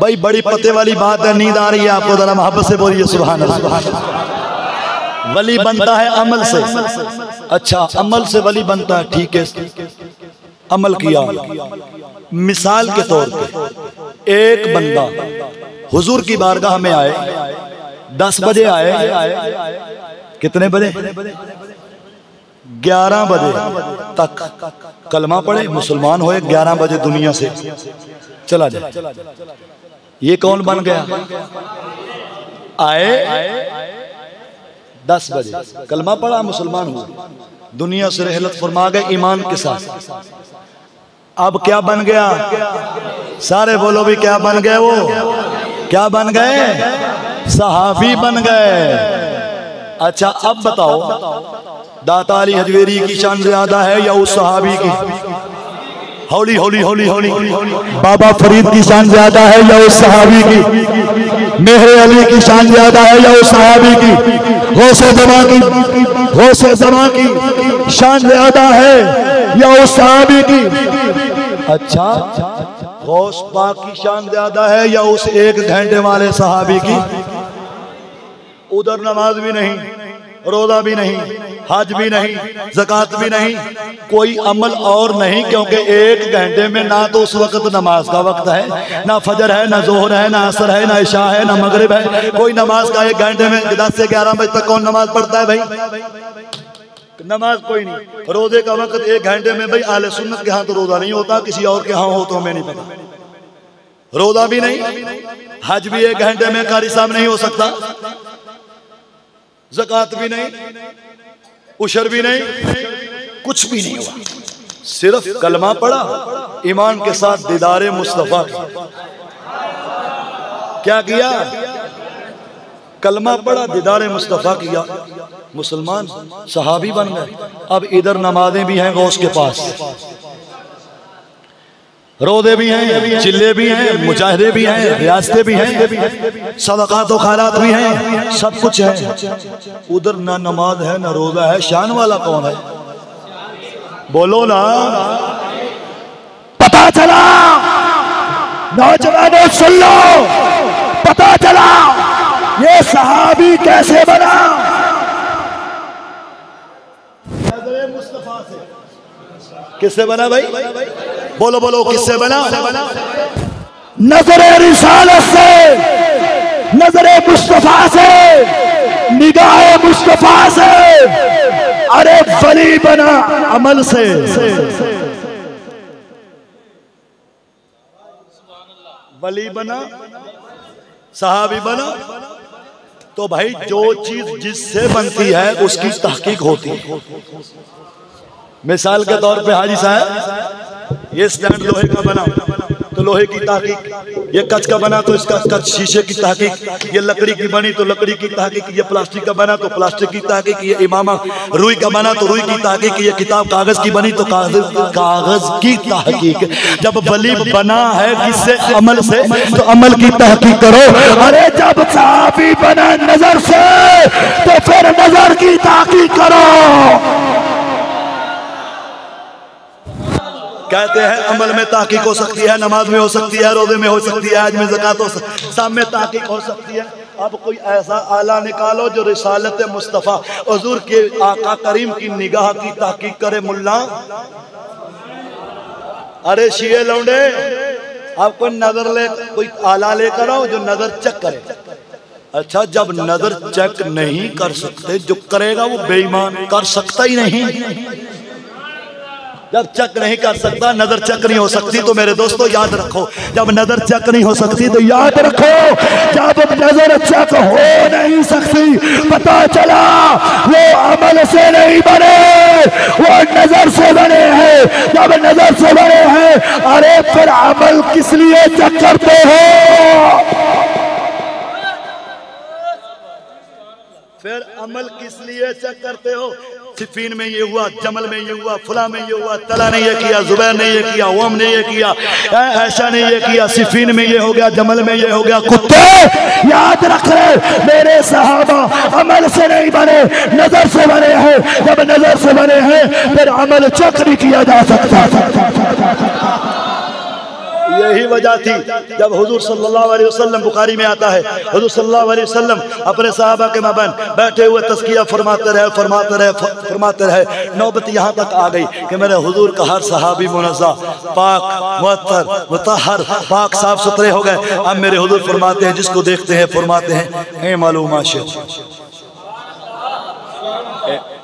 भाई बड़ी पते वाली बात है, नींद आ रही है आपको? जरा मोहब्बत से बोलिए सुभान अल्लाह। वली बनता है अमल से। अच्छा अमल से वली बनता है, ठीक है, अमल किया। मिसाल के तौर पे एक बंदा हुजूर की बारगाह में आए, 10 बजे आए, कितने बजे? 11 बजे तक कलमा पढ़े, मुसलमान होए, 11 बजे दुनिया से चला जाए। ये कौन बन गया? आए 10 बजे, कलमा पढ़ा, मुसलमान हुआ, दुनिया से रहलत फरमा गए ईमान के साथ। अब क्या बन गया? सारे बोलो भी, क्या बन गए? वो क्या बन गए? सहाबी बन गए। अच्छा अब बताओ, दाता अली हजवेरी की शान ज्यादा है या उस सहाबी की? हौली हौली हौली हौली। बाबा फरीद की शान ज्यादा है या उस सहाबी की? मेहर अली की शान ज्यादा है या उस सहाबी की? गौसे ज़मा की शान ज्यादा है या उस सहाबी की? अच्छा गौस पाक की शान ज्यादा है या उस 1 घंटे वाले सहाबी की? उधर नमाज भी नहीं, रोजा भी नहीं, हज भी नहीं, ज़कात भी नहीं, कोई अमल और नहीं, क्योंकि 1 घंटे में ना तो उस वक्त नमाज का वक्त है, ना फजर है, ना जोहर है, ना असर है, ना इशा है, ना मगरिब है। कोई नमाज का 1 घंटे में 10 से 11 बजे तक कौन नमाज पढ़ता है भाई? नमाज कोई नहीं। रोजे का वक्त 1 घंटे में भाई आले सुन्नत के यहाँ तो रोजा नहीं होता, किसी और के यहाँ हो तो हमें नहीं पता। रोजा भी नहीं, हज भी 1 घंटे में कारी साहब नहीं हो सकता, ज़कात भी नहीं, उशर भी नहीं, कुछ भी नहीं हुआ। सिर्फ कलमा पढ़ा, ईमान के साथ दीदारे मुस्तफा क्या किया? कलमा पढ़ा, दीदारे मुस्तफा किया, मुसलमान सहाबी बन गए। अब इधर नमाजें भी हैं गौस के पास, रोदे भी हैं, चिल्ले भी हैं, मुजाहिदे भी हैं, रियासतें भी हैं, सदकात व खैरात भी हैं, सब कुछ है। उधर ना नमाज है, ना रोजा है। शान वाला कौन है? बोलो ना। पता चला, नौजवानों सुन लो, पता चला ये सहाबी कैसे बना। किससे बना भाई? बोलो बोलो, किससे बना? नजरे रिसालत से, नजरे मुस्तफा से, निगाह मुस्तफा से। अरे वली बना अमल से। वली बना, सहाबी बना। तो भाई जो चीज जिससे बनती है उसकी तहकीक होती है। मिसाल के तौर पे हाजी साहब, ये स्टैंड लोहे का बना तो लोहे की तहकीक, ये कच का बना तो इसका कच शीशे की तहकीक, ये लकड़ी की बनी तो लकड़ी की तहकीक, ये प्लास्टिक का बना तो प्लास्टिक की तहकीक, ये इमामा रुई का बना तो रुई की तहकीक, ये किताब कागज की बनी तो कागज की तहकीक। जब वली बना है किससे? अमल से, तो अमल की तहकीक करो। अरे जब सहाबी बना नजर से, तो फिर नजर की तहकीक करो। कहते हैं अमल में ताकीक हो सकती है, नमाज में हो सकती है, रोजे में हो सकती है, हज में ज़कात हो सकती है, सब में ताकीक हो सकती है। अब कोई ऐसा आला निकालो जो रिसालत मुस्तफ़ा हुजूर के आका करीम की निगाह की ताकीक करे। मुल्ला, अरे शिये लौंडे, आप कोई नजर ले, कोई आला लेकर आओ जो नजर चेक करे। अच्छा, जब नजर चेक नहीं कर सकते, जो करेगा वो बेईमान, कर सकता ही नहीं। जब चेक नहीं कर सकता, नजर चेक नहीं हो सकती, तो मेरे दोस्तों याद रखो, जब नजर चेक नहीं हो सकती तो याद रखो, जब नजर चेक हो नहीं सकती, पता चला वो अमल से नहीं बने, वो नजर से बने हैं। जब नजर से बने हैं, अरे फिर अमल किस लिए चेक करते हो? फिर अमल किस लिए चेक करते हो? सिफीन में ये हुआ, जमल में ये हुआ, फुला में ये हुआ, तला ने ये किया, जुबैर ने ये किया, ओम ने ये किया, ऐशा ने ये किया, सिफीन में ये हो गया, जमल में ये हो गया। कुत्ते याद रख रहे, मेरे सहाबा अमल से नहीं बने, नजर से बने हैं। जब नजर से बने हैं, फिर अमल चेक नहीं किया जा सकता। यही वजह थी जब हुजूर सल्लल्लाहु अलैहि वसल्लम, बुखारी में आता है, हुजूर सल्लल्लाहु अलैहि वसल्लम अपने सहाबा के माबैन बैठे हुए तज़किया फरमाते रहे। नौबत यहाँ तक आ गई कि मेरे हुजूर का हर सहाबी मुनज़्ज़ा, पाक, मुअत्तर, मुतहहर, पाक, साफ सुथरे हो गए। अब मेरे हुजूर फरमाते हैं, जिसको देखते हैं फरमाते हैं, ए मालूम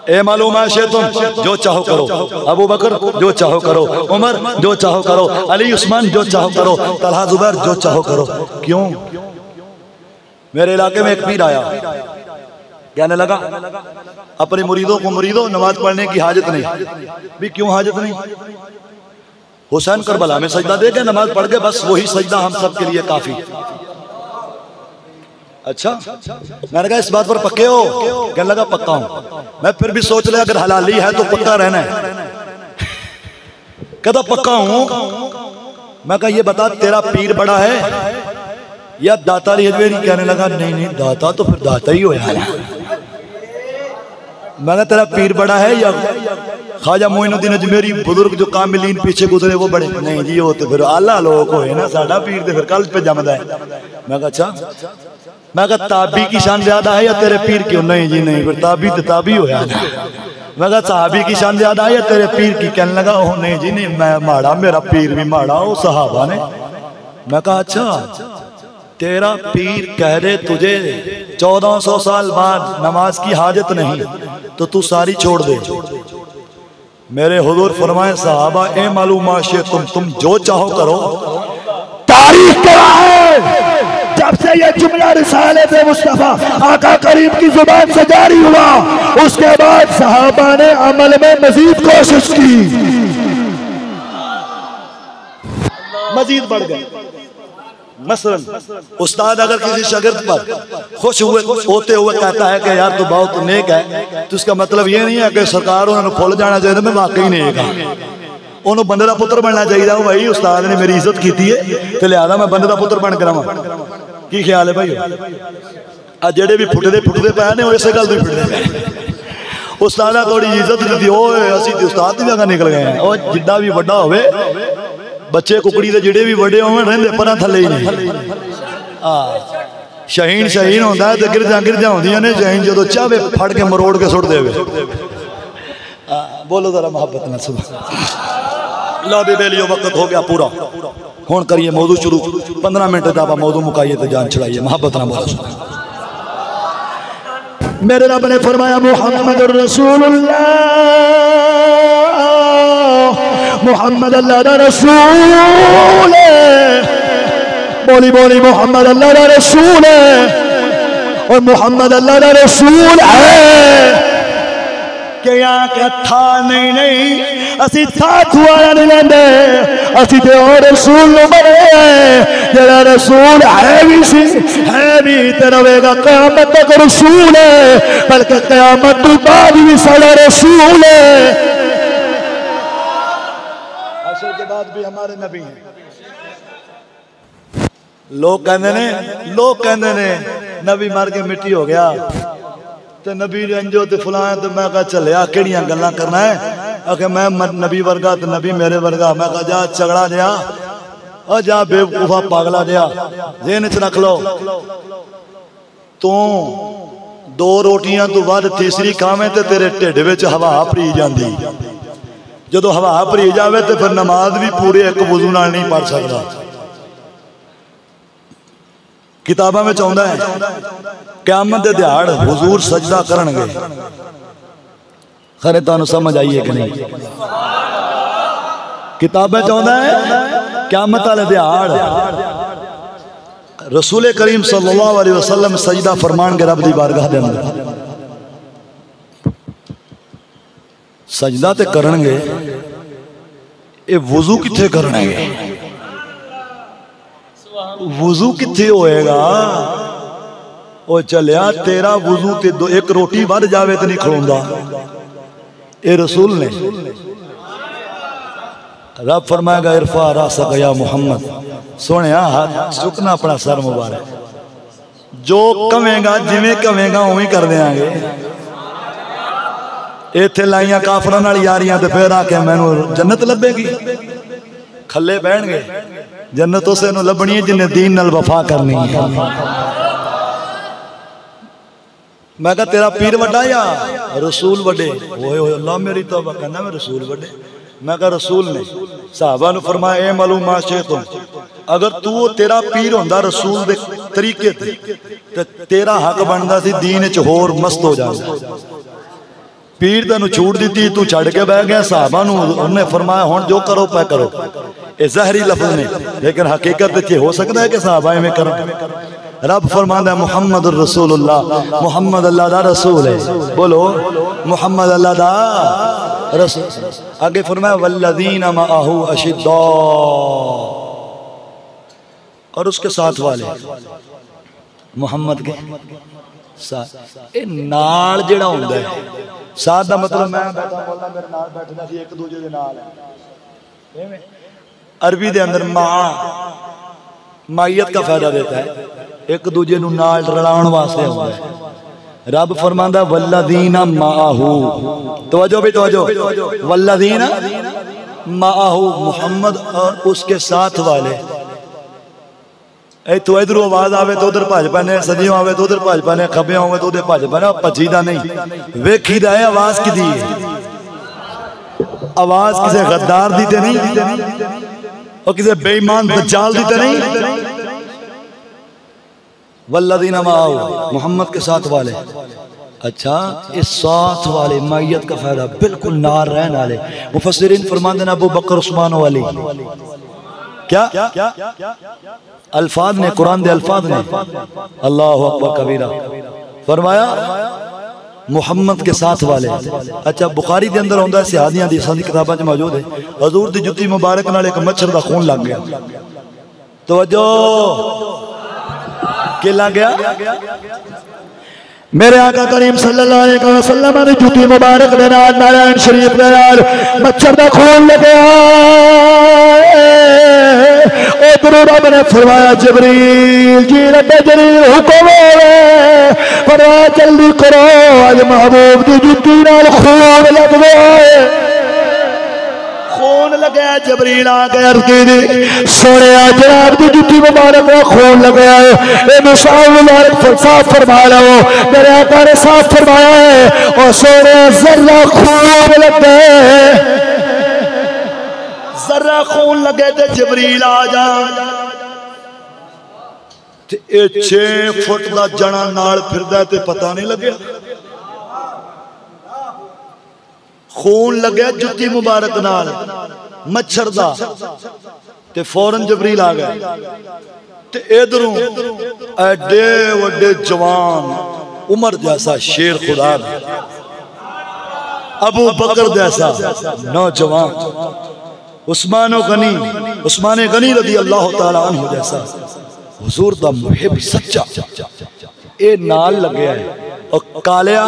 ए मालूम है तुम जो चाहो करो, अबू बकर जो चाहो करो, उमर जो चाहो करो, अली उस्मान जो चाहो करो, तलहा जुबैर जो चाहो करो। क्यों? मेरे इलाके में एक पीर आया, कहने लगा अपने मुरीदों को, मुरीदों नमाज पढ़ने की हाजत नहीं। भी क्यों हाजत नहीं? हुसैन करबला में सजदा दे के नमाज पढ़ के बस वही सजदा हम सब के लिए काफी। अच्छा, मैंने कहा इस बात पर पक्के हो? कहने लगा पक्का हूं। मैं फिर भी सोच लिया अगर हलाली है तो पक्का रहना है। कहता पक्का हूं। मैं कहा ये बता तेरा पीर बड़ा है या दाता अजमेरी? कहने लगा नहीं, दाता तो फिर दाता ही हो यार। मैं कहा तेरा पीर बड़ा है या ख्वाजा मोइनुद्दीन अजमेरी बुजुर्ग जो कामिलीन पीछे गुजरे वो बड़े? नहीं जी, वो तो फिर आला लोग हो ना, साडा पीर तो फिर कल पे जमदा है। मैं कहा अच्छा, मैं कहा ताबी की शान ज्यादा है या तेरे पीर की? नहीं जी नहीं, फिर ताबी तो ताबी होया ना। मैं कहा सहाबी की शान ज्यादा है या तेरे पीर की? कहने लगा ओह नहीं जी नहीं, मैं माड़ा, मेरा पीर भी माड़ा, वो सहाबा ने। मैं कहा अच्छा, तेरा पीर कह दे तुझे 1400 साल बाद नमाज की हाजत नहीं तो तू सारी छोड़ दे। मेरे हुजूर फरमाए सहाबा ए मालूम से तुम जो चाहो करो। तारीख क्या है जब से ये जुमला रिसालत मुस्तफा आका करीम की जुबान से जारी हुआ, उसके बाद सहाबा ने अमल में मजीद कोशिश की, मजीद बढ़ गए। मसलन उस्ताद अगर किसी शागिर्द पर खुश हुए होते हुए कहता है कि यार तू बहुत नेक है, तो इसका मतलब ये नहीं है कि सरकार उन्होंने फुल जाना चाहिए। मैं वाकई नेक हाँ, उन्होंने बंदे का पुत्र बनना चाहिए। भाई उस्ताद ने मेरी इज्जत की है तो लिहाजा मैं बंदे का पुत्र बन कर की ख्याल है भाई? आ जेडे भी फुटते पे ने इस गल भी फुटते पे। उस्ताद थोड़ी इज्जत दी असी उस्ताद की जगह निकल गए हैं। और जिड्डा भी वड्डा होवे, बच्चे कुकड़ी के जिड़े भी बड़े होवे रहिंदे पर थले ही नहीं। शहीन शहीन होंदा है ते गिरजा होंदियां ने। शहीन जो चाहे फड़ के मरोड़ के सुट देवे। बोलो जरा मोहब्बत ना। सुबह लो भी बेलियो वक्त हो गया पूरा, हुण करिए मौजू शुरू। 15 मिनट का मौजू मुकाइए तो जान छुड़ाइए। मोहब्बत ना बोलो। मेरे रब ने फरमाया मुहम्मद रसूलुल्लाह, मुहम्मद अल्लाह दा रसूल है। बोली बोली मोहम्मद अल्लाह दा रसूल है। और मोहम्मद अल्लाह दा रसूल है कि यहाँ था नहीं नहीं असी था थुआरा नहीं लेंदे, असी ते और रसूल बने जरा रसूल है भी सी है भी ते रहेगा क़यामत तक रसूल है, बल्कि क़यामत तो बाद भी सारा रसूल है। अशर के बाद भी हमारे नबी हैं। लोग कहते ने नबी मर के मिट्टी हो गया तो नबी रंजो तो फलां, तो मैं कहा चलिया केड़ियां गल्लां करना है? आखे मैं नबी वर्गा तो नबी मेरे वर्गा। मैं कहा जा झगड़ा दिया और जा बेवकूफा पागला दिया, जेहन च रख लो तू 2 रोटियां तो बाद तीसरी खावे तो तेरे ढिड विच हवा भरी जाती। जो हवा भरी जाए तो फिर नमाज भी पूरे एक वजू नाल नहीं पढ़ सकता। किताबों में आउंदा है क़यामत दे दिहाड़ हुजूर सजदा करनगे। खरे तुहानू समझ आई है कि नहीं? किताबें आउंदा है क़यामत वाले दिहाड़ रसूल करीम सल्लल्लाहु अलैहि वसल्लम सजदा फरमानगे रब दी बारगाह दे अंदर। सजदा ते करनगे, ये वजू किथे करनगे? वजू किथे होएगा? ओ चलिया तेरा वजू ते एक रोटी बढ़ जावे तो नहीं खलोंदा। ए रसूल ने रब फरमाएगा इरफा रासक या मोहम्मद, सोने हाथ चुकना अपना सर मुबारक। जो कवेगा जिवें कवेगा उवें कर देंगे। इत्थे लाइया काफरां नाल यारियां ते फिर आके मैनू जन्नत लभेगी। खले बहणगे, जन्नत उसे नूं लभणी है जिन्हें दीन नाल वफा करनी है। मैं कहा तेरा पीर वड्डा या रसूल वड्डे? ओए ओए अल्लाह मेरी तौबा, कहना मैं रसूल वड्डे। मैं कहा रसूल ने सहाबा नूं फरमाया ए मालूम से तुम अगर तू तेरा पीर होंदा रसूल दे तरीके ते तेरा हक बनदा सी दीन च होर मस्त हो जांदा। पीर तेन छूट दी, तू छड़ के बह गया। साहबा उन्हें फरमाया हुण जो करो पै करो। ये जहरी लफ्ज ने, लेकिन हकीकत हो सकता है कि साहबा इवें कर। रब फरमांदा मुहम्मद रसूलुल्लाह, मुहम्मद अल्लाह दा रसूल है। बोलो मुहम्मद अल्लाह दा रसूल। आगे फरमाया वल्लज़ीना मअहू अशिद्दा, और उसके साथ वाले मुहम्मद के साथ। ए नाल जेड़ा हुंदा है, साथ दा मतलब मैं बैठा बोलना मेरे नाल बैठना सी एक दूजे दे नाल है। अरबी दे अंदर माइयत का फायदा देता है, एक दूजे नूं नाल रलाउण वास्ते हुंदा है। रब फरमांदा वल्लज़ीना माअहू, तवज्जो भी तवज्जो, वल्लज़ीना माअहू मुहम्मद और उसके साथ वाले। इतों इधरों आवाज आवे तो उधर भज पैने, सजियों आवे तो उधर भज पैने, खब्बियों आवे तो उधर भज पैने। भजीदा नहीं, वेखीदा है आवाज किदी है। आवाज किसी गद्दार दी ते नहीं, और किसी बेईमान दज्जाल दी ते नहीं। वल्लज़ीना माअहू, मोहम्मद के साथ वाले। अच्छा, इस साथ वाले मैयत का फायदा बिल्कुल नार रहने वाले। मुफस्सिरीन फरमाते हैं अबू बकर उस्मान वाली। क्या अल्फाज ने, कुरान दे अल्फाज ने, अल्लाहु अकबर कबीरा फरमाया मुहम्मद के साथ वाले। अच्छा, बुखारी के अंदर आंदा है, सिहादियां दी हदीसां दी किताबां च मौजूद है, हजूर दी जुत्ती मुबारक नाल एक मच्छर दा खून लग गया। तवज्जो, के लग गया? मेरे आका करीम सल्लल्लाहु अलैहि वसल्लम ने जुती मुबारक दे नाल नारायण शरीफ दे नाल मच्छर दा खून लगा। उधरों रब ने फरमाया जिब्रील जी, रब्बे जलील हुक्म है, फरमाया जल्दी करो, आज महबूब दी जुती नाल खून लग गया। खून लगे, जबरील आ गए, अर्ज की सोने जनाब की जुत्ती मुबारक में खून लगे है। मुबारक साफ फरमा लो, मेरे आका ने साफ फरमाया है, और सोने जर्रा खून लगे, जर्रा खून लगे तो जबरील आ जा। 6 फुट का जना नाल फिरदा ते पता नहीं लगे। खून लगे जुत्ती मुबारक नाल मच्छर दा, ते फौरन जबरील आ गए। ते इधरों एडे वड्डे जवान, उमर जैसा शेर खुदा, अबू बकर जैसा नौजवान, उस्मान गनी रज़ी अल्लाह तआला अन्हु जैसा हुजूर दा मुहिब सच्चा, ए नाल लगे है। और कालिया,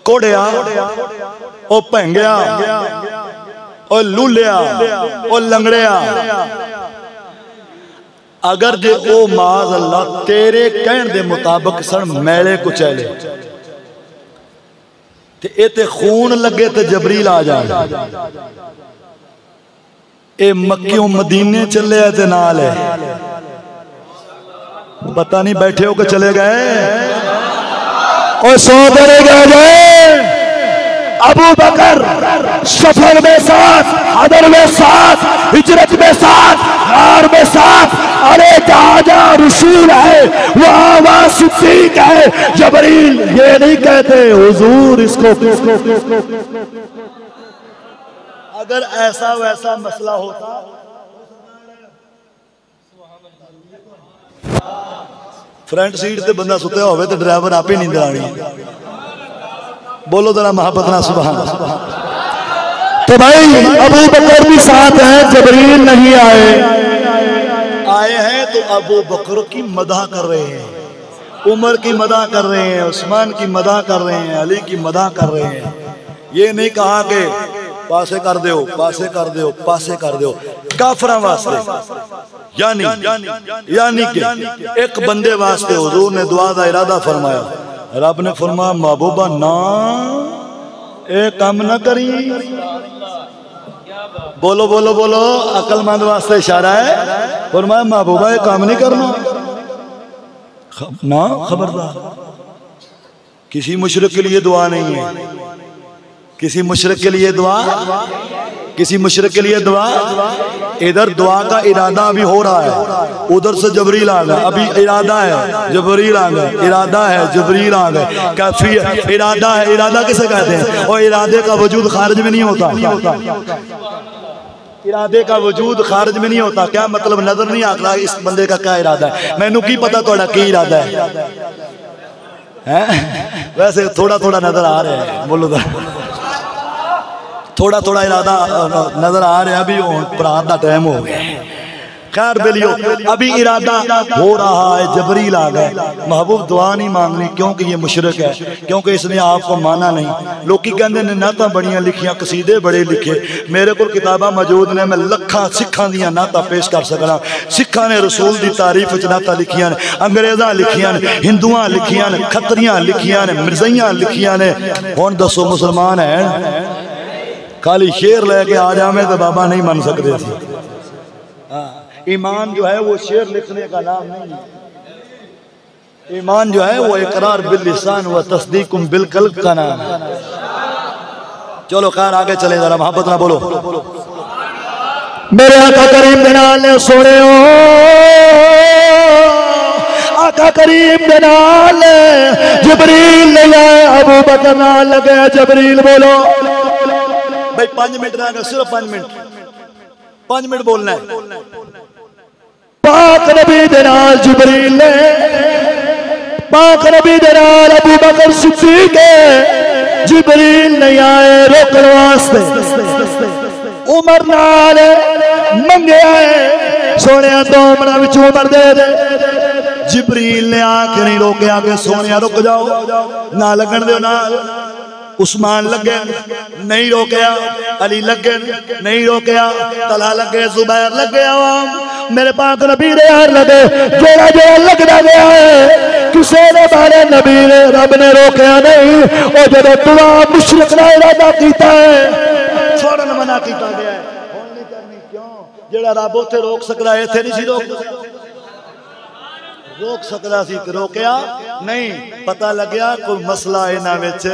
कोड़िया, ओ भैंगया, ओ लूलिया, ओ लंगड़िया, अगर जे ओ माज अल्लाह तेरे कहने दे मुताबिक सन मैले कुचैले, ते ए ते खून लगे ते जबरील आ जाए। ए मक्कियों मदीने चले ते नाल है, पता नहीं बैठे हो के चले गए, और सो गए। अबू बकर सफर में साथ, हदर में साथ, हिजरत में साथ, हार में साथ, अरे जहाँ जहाँ रसूल है वहाँ वहाँ सिद्दीक है। जबरील ये नहीं कहते हुजूर इसको, अगर ऐसा वैसा मसला होता, फ्रंट सीट से बंदा सुत्या होवे तो ड्राइवर आप ही नींद आनी। बोलो जरा मोहब्बत ना सुभान अल्लाह। तो भाई अबू बकर भी साथ है, जबरील नहीं आए हैं तो अबू बकर की मदह कर रहे हैं, उमर की मदह कर रहे हैं, उस्मान की मदह कर रहे हैं, अली की मदह कर रहे हैं। ये नहीं कहा कि पासे कर दो, पासे कर दो, पासे कर दो, काफरा वास्ते, यानी कि एक बंदे वास्ते हुजूर ने दुआ का इरादा फरमाया। रब ने फरमाया महबूबा ना ए काम ना करी। बोलो बोलो बोलो, अकलमंद वास्ते इशारा है। फरमाया महबूबा ये काम नहीं करना ना, खबरदार। किसी मुशरिक के लिए दुआ नहीं है, किसी मुशरिक के लिए दुआ, किसी मुशरिक के लिए दुआ। इधर दुआ का इरादा अभी हो रहा है, उधर से जबरील आ गए। अभी इरादा है, जबरील आ गए, इरादा है, जबरील आ गए। काफी इरादा है, इरादा किसे कहते हैं? और इरादे का वजूद खारिज में नहीं होता, इरादे का वजूद खारिज में नहीं होता। क्या मतलब? नजर नहीं आता इस बंदे का क्या इरादा है। मैनू की पता थोड़ा की इरादा है? वैसे थोड़ा थोड़ा नजर आ रहा है, बोलो थोड़ा थोड़ा इरादा नजर आ रहा है। अभी प्रात का टाइम हो गया, खैर बेलियो अभी इरादा हो रहा है। जबरील आ गए। महबूब दुआ नहीं मांगनी क्योंकि ये मुशरिक है, क्योंकि इसने आपको माना नहीं। लोग कहते ने नाता बड़ियां लिखियां, कसीदे बड़े लिखे। मेरे को किताबा मौजूद ने, मैं लखा सिखा दियां नाता पेश कर सकना। सिखा ने रसूल की तारीफ च नाता लिखियां ने, अंग्रेजा लिखियां ने, हिंदुआ लिखियां ने, खत्रियां लिखियां ने, मिर्जाइयां लिखियां ने। हुण दसो मुसलमान है खाली शेर लैके आ जावे तो बाबा नहीं मन सकते। ईमान जो है वो शेर लिखने का नाम नहीं है। ईमान जो है वो इकरार बिल लिसान व तस्दीकुम बिल कल्ब का नाम है। चलो खैर आगे चले, जरा मोहब्बत ना बोलो। मेरे आका करीम दे नाल सोने आका करीम दे नाल जिब्रील ले आए, अबू बकर नाल लगे जिब्रील। बोलो भाई 5 मिनट रहेगा, सिर्फ 5 मिनट, 5 मिनट बोलना है। पाक नबी दे नाल जिब्रील ने, पाक नबी दे नाल अबू बकर सिद्दीक जिब्रील नहीं आए रोकने वास्ते। उमर नाल मंगे आए सोने 2 मिनट विच उमर दे दे। जिब्रील ने आके नहीं रोकया कि सोने रुक जाओ, ना लगन दो ना। उस्मान लगे नहीं रोकया, अली लगे नहीं रोकया, तला लगे, जुबैर लगे, आवाम मेरे पाक नबी दे यार लगे। जेड़ा जेड़ा लगदा गया है किसी ने बारे नबी ने रब ने रोकया नहीं। और जब दुआ मुशरिक दा इरादा कीता है छोड़न मना कीता गया है। हुण नहीं करनी क्यों? जेड़ा रब उथे रोक सकदा है इथे नहीं सी रोक सकदा सी, रोकया नहीं। पता लग्या कोई मसला इन्हां विच।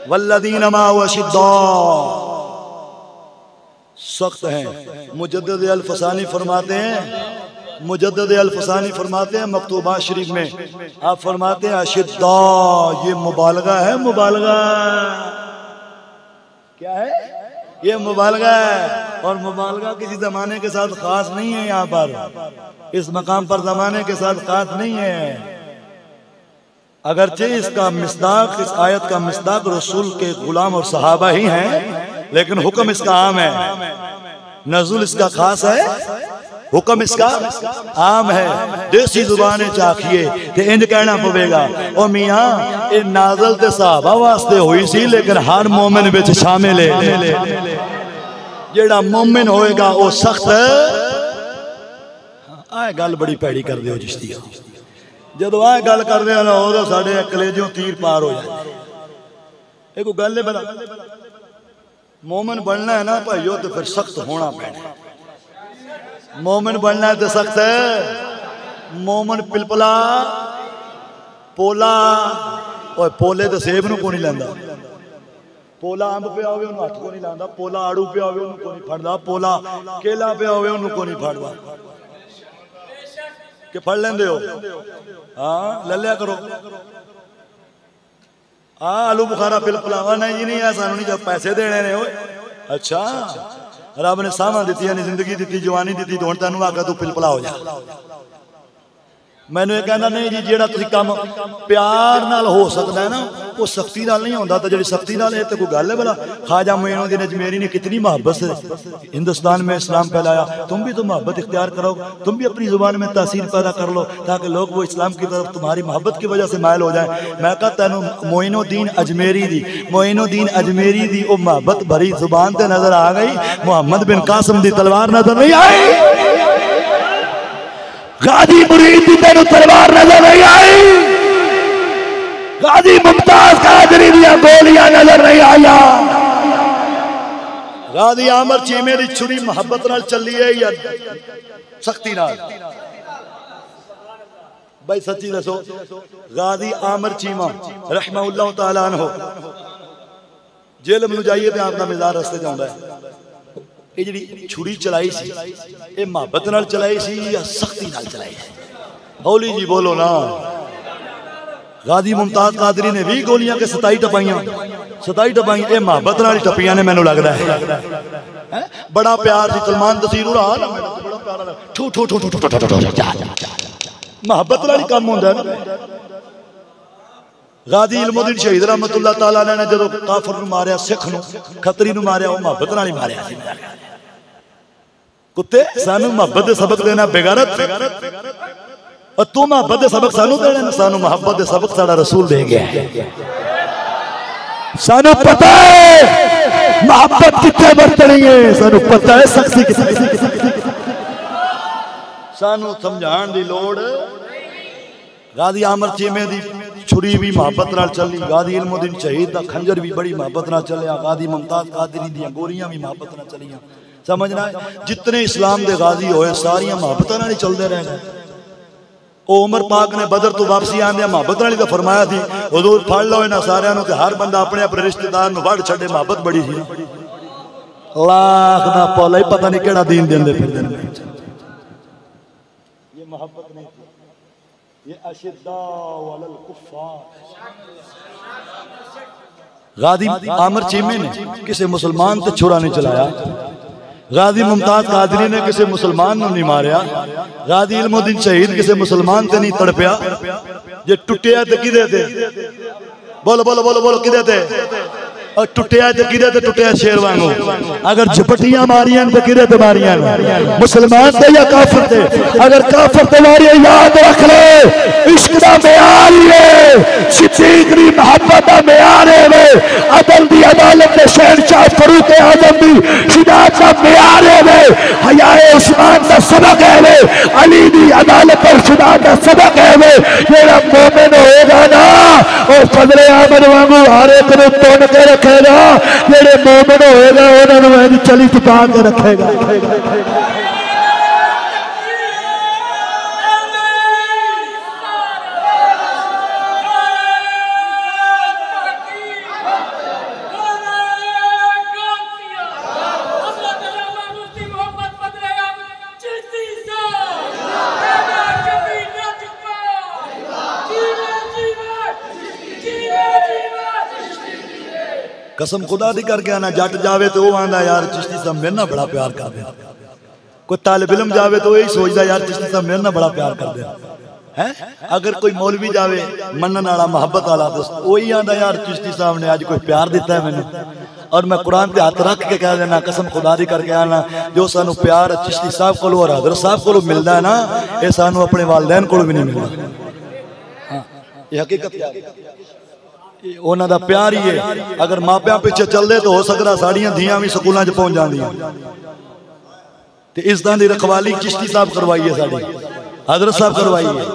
वल्लदीन माअहु अशिद्दा, सख्त हैं। मुजद्दिद अल-फसानी फरमाते हैं, मुजद्दिद अल-फसानी फरमाते हैं मकतूबा शरीफ में, आप फरमाते हैं अशिद्दा, ये मुबालगा है। मुबालगा क्या है? ये मुबालगा है। और मुबालगा किसी जमाने के साथ खास नहीं है। यहाँ पर इस मकाम पर जमाने के साथ खास नहीं है। अगरचे इसका मिस्दाक, इस आयत का मिस्दाक रसूल के गुलाम और सहाबा ही हैं, लेकिन हुक्म इसका आम है। नज़ुल इसका खास है, हुक्म इसका आम है। देसी जुबान चाखिए तो इंज कहना पवेगा, ओ मियां ये नाज़ल ते सहाबा वास्ते हुई सी, लेकिन हर मोमिन विच शामिल है। जेड़ा मोमिन होएगा वो सख्त। आ गल बड़ी पैड़ी कर दियो चिश्तिया, जदों आ गल कर रहे हो उदों साडे कलेजों तीर पार हो जाए। ये कोई गल है? बड़ा मोमिन बनना है ना भाइयों तो फिर सख्त होना पैना। मोमिन बनना है तो सख्त है। मोमिन पिलपला पोला, और पोले तो सेब नूं कोई नहीं लैंदा। पोला अंब पिया होवे उन्होंने हथ को नहीं लांदा, पोला आड़ू पिया होवे उन्होंने कोई नहीं फड़दा, पोला केला पिया होवे उन्होंने कोई नहीं फड़दा। कि फड़ लेंदे हो? हाँ ले लिया करो। आलू बुखारा पिलपलावा नहीं जी, नहीं है सानू नहीं, जब पैसे देने ने हो। अच्छा रब ने सामा दी, जिंदगी दी, जवानी दी, तो हुण तैनूं आखा तू पिलपला हो जा। मैनू कहना नहीं जी, जेड़ा तुसीं काम प्यार नाल हो सकता है ना वो सख्ती नाल नहीं होता। तो जी सख्ती नाल है तो कोई गल है? भला ख्वाजा मोइनुद्दीन अजमेरी ने कितनी मोहब्बत से हिंदुस्तान में इस्लाम फैलाया। तुम भी तो मोहब्बत इख्तियार करो, तुम भी अपनी जुबान में तासीर पैदा कर लो, ताकि लोग वो इस्लाम की तरफ तुम्हारी मोहब्बत की वजह से मायल हो जाए। मैं कहा तैनू मोइनुद्दीन अजमेरी दी, मोइनुद्दीन अजमेरी दी वो मोहब्बत भरी जुबान ते नजर आ गई, मुहम्मद बिन कासिम दी तलवार नजर नहीं आई। गाजी मुरीद दी तेनू तलवार नजर नहीं आई। गाजी मुमताज कादरी दी गोलियां नजर नहीं आया। गाजी आमर चीमे दी छुरी मोहब्बत नाल चली है या सख्ती नाल? भाई सच्ची दसो, गाजी आमर चीमा रहमतुल्लाह तआला अन्हु जेल में जाइए तो आपका मिजाज रस्ते जाता है। ये जी छुरी चलाई सी, ये मोहब्बत नाल चलाई सी या सख्ती नाल चलाई सी? हौली जी बोलो ना। गाजी मुमताज कादरी ने 20 गोलियां के 27 टपाइयां, 27 टपाइयां ये मोहब्बत नाल टपियां ने। मैनू लगदा है बड़ा प्यार सी। सलमान तसीर उड़ा ना बड़ा प्यारा ठू ठू ठू ठू मोहब्बत नाल ही काम होंदा है ना। गाजी इल्मुद्दीन शहीद रहमतुल्लाह तआला ने जदों काफिर नूं मारिया, सिख नूं, खतरी नूं मारिया, वो मोहब्बत नाल ही मारिया सी। कुत्ते सानू मोहब्बत दे सबक देना बेगैरत, और तू मोहब्बत दे सबक सानू देना। सानू मोहब्बत दे सबक साडा रसूल दे गया है। सानू पता है मोहब्बत कित्थे बरतनी है, सानू पता है सख्ती कित्थे। सानू समझाण दी लोड़। गाजी आमर चीमे दी छुरी भी मोहब्बत नाल चली, गाजी इल्मुद्दीन शहीद दा खंजर भी बड़ी मोहब्बत नाल चलिया, गाजी मुमताज कादरी दी गोलियां भी मोहब्बत नाल चलियां। समझना है। जितने इस्लाम के गाजी होए सारिया मुहब्बतां नाल ही चलते रह गए। ओ उमर पाक ने बदर तो वापसी आंदे मुहब्बत नाल ही तो फरमाया थी, हुजूर फड़ लो इन्हां सारियां नूं ते हर बंदा अपने अपने रिश्तेदार नूं वड़ छड्डे। मुहब्बत बड़ी थी, लाख दा पौला ही पता नहीं केड़ा दीन देंदे फिरदे ने। ये मोहब्बत नहीं थी, ये अशिद्दा वलल कुफ्फार। गाजी आमिर चीमे ने किसी मुसलमान ते छुरा नहीं चलाया। गाजी मुमताज कादरी ने किसी मुसलमान को नहीं मारिया। गाजी इल्मुद्दीन शहीद किसी मुसलमान ते नहीं तड़पया। जे टुटिया ते किदे ते, बोलो बोलो बोलो बोलो किदे ते, और टुटिया ते किदे ते टुटिया शेर वांगू। अगर झपटियां मारियां ते किदे ते मारियां, मुसलमान ते या काफिर ते। अगर काफिर ते मारिया याद रख ले, इश्क दा म्यार है, सिद्दीक दी मोहब्बत दा म्यार है, अदल दी अदालत दे शहंशाह फारूक आजम दी शिजाअत दा म्यार है, हयाए उस्मान दा सबक है, अली दी अदालत और शिजाअत दा सबक है। जेड़ा मोमिन होगा ना और फजले आमद वांगू हर एक नूं तुन के रखेगा। जेड़े मोमिन होएगा उन्होंने चली टुटा के रखेगा। कसम खुदा दी करके आना, जट जावे तो वह आंदा यार चिश्ती साहब मेरे ना बड़ा प्यार कर दे। कोई तालिब इल्म जावे तो यही सोचता यार चिश्ती साहब मेरे ना बड़ा प्यार कर दे हैं। अगर कोई मौलवी जावे मनन वाला मोहब्बत वाला तो वही आंदा यार चिश्ती साहब ने आज कोई प्यार दिता है मैंने। और मैं कुरान पे हाथ रख के कह देना, कसम खुदा दी करके आना, जो सानू प्यार चिश्ती साहब को और हजरत साहब को मिलता है ना, ये सानू अपने वालिदैन को भी नहीं मिलता। ये हकीकत उन्हों का प्यार ही है। अगर मापिया पिछे चलते तो हो सकता साड़ियां धियां भी स्कूलों पहुंच जांदियां। ते इस तरह की रखवाली चिश्ती साहब करवाई है, साड़ी हजरत साहब करवाई है।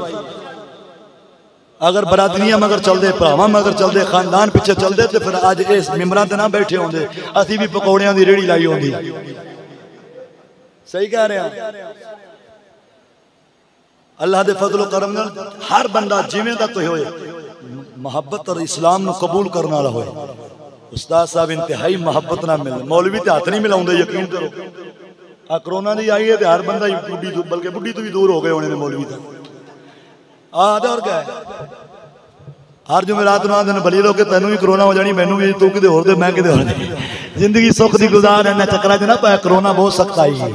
अगर बरादरियां मगर चलते, भरावां मगर चलते, खानदान पिछे चलते तो फिर अज इस मिंबरां ते ना बैठे होंदे, असीं भी पकौड़ियां की रेहड़ी लाई होंदी। सही कह रहे हैं। अल्लाह दे फजलो करम नाल हर बंदा जिवें दा कोई होए मोहब्बत और इस्लाम को कबूल करने वाला हो। उस्ताद साहब इंतहाई मोहब्बत ना मिले, मौलवी तो हाथ नहीं मिलाते, यकीन करो। आ करोना दी आई है तो हर बंदा बुढ़ी तो, बल्कि बुढ़ी तो भी दूर हो गए होने ने मौलवी तक। और क्या है, हर जुमेरात नूं आंदे ने बली लो के तैनूं भी करोना हो जानी, मैनूं भी, तू किते होर दे मैं किते होर दे। जिंदगी सुख दी गुजार इन्हां चक्करां च ना पाया। करोना बहुत सख्त आई है,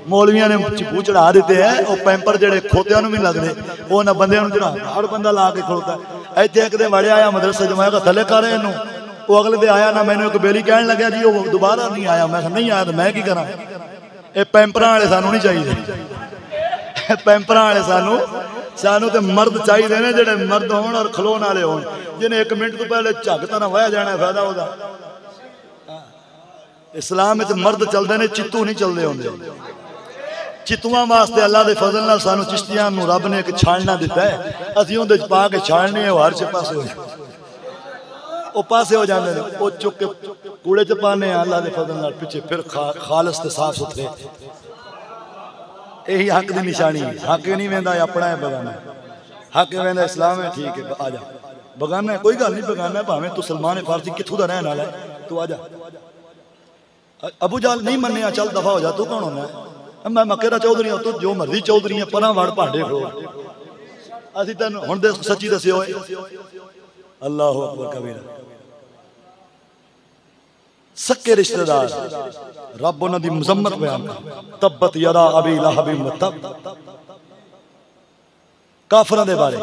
मौलवियां ने चिपू चढ़ा दिते है। वो पैंपर जेडे खोतियां नूं भी लगदे, वो ना बंदियां नूं चढ़ा, हर बंदा ला के खड़ोता। इतने एक दिन वड़े आया मदरसे च, मैं थले कर इनू, वो अगले दिन आया ना, मैंने एक बेली कहन लग्या जी वो दोबारा नहीं आया। मैं नहीं आया तो मैं की करा, ये पैंपरां वाले सानू नहीं चाहिए। पैंपरां वाले सानू तो मर्द चाहिए ने, जेडे मर्द होण और खलोण वाले होण, जिन्हें एक मिनट तो पहले झग तना वाया जाना, फायदा होगा। इस्लाम में मर्द चलते ने, चित्तू नहीं चलते होंगे। चितुआं वास्ते अल्लाह के फजल नाल सानू चिश्तियां नूं रब ने एक छालना दिता है, असीं उहदे च पा के छालने हर च पासे हो, वो पासे हो जाते हैं, वो चुक के कूड़े च पाने अल्लाह के फजल नाल पिछे फिर खालस ते साफ सुथरे। यही हक की निशानी है। हक नहीं वेंदा अपना है, बगाना हक वेंदा इस्लाम है। ठीक है, आ जा, बगाना है कोई गल नहीं, बगाना है भावें तू सलमान फारसी कित्थों दा रहने वाला है, तू आ जा। अबू जाल नहीं मन्निया, चल दफा हो जा, तू कौन होना है? मैं मक्के का चौधरी हूं, तू जो मर्जी चौधरी है, परा वड़ भांडे खड़ो। असीं तेन हुण दे सच्ची दस्सियो, अल्लाह अकबर कबीरा। सक्के रिश्तेदार रब उन्हां दी मजम्मत बयान कर, तब्बत यदा अबी लहब व तब। काफिरां दे बारे,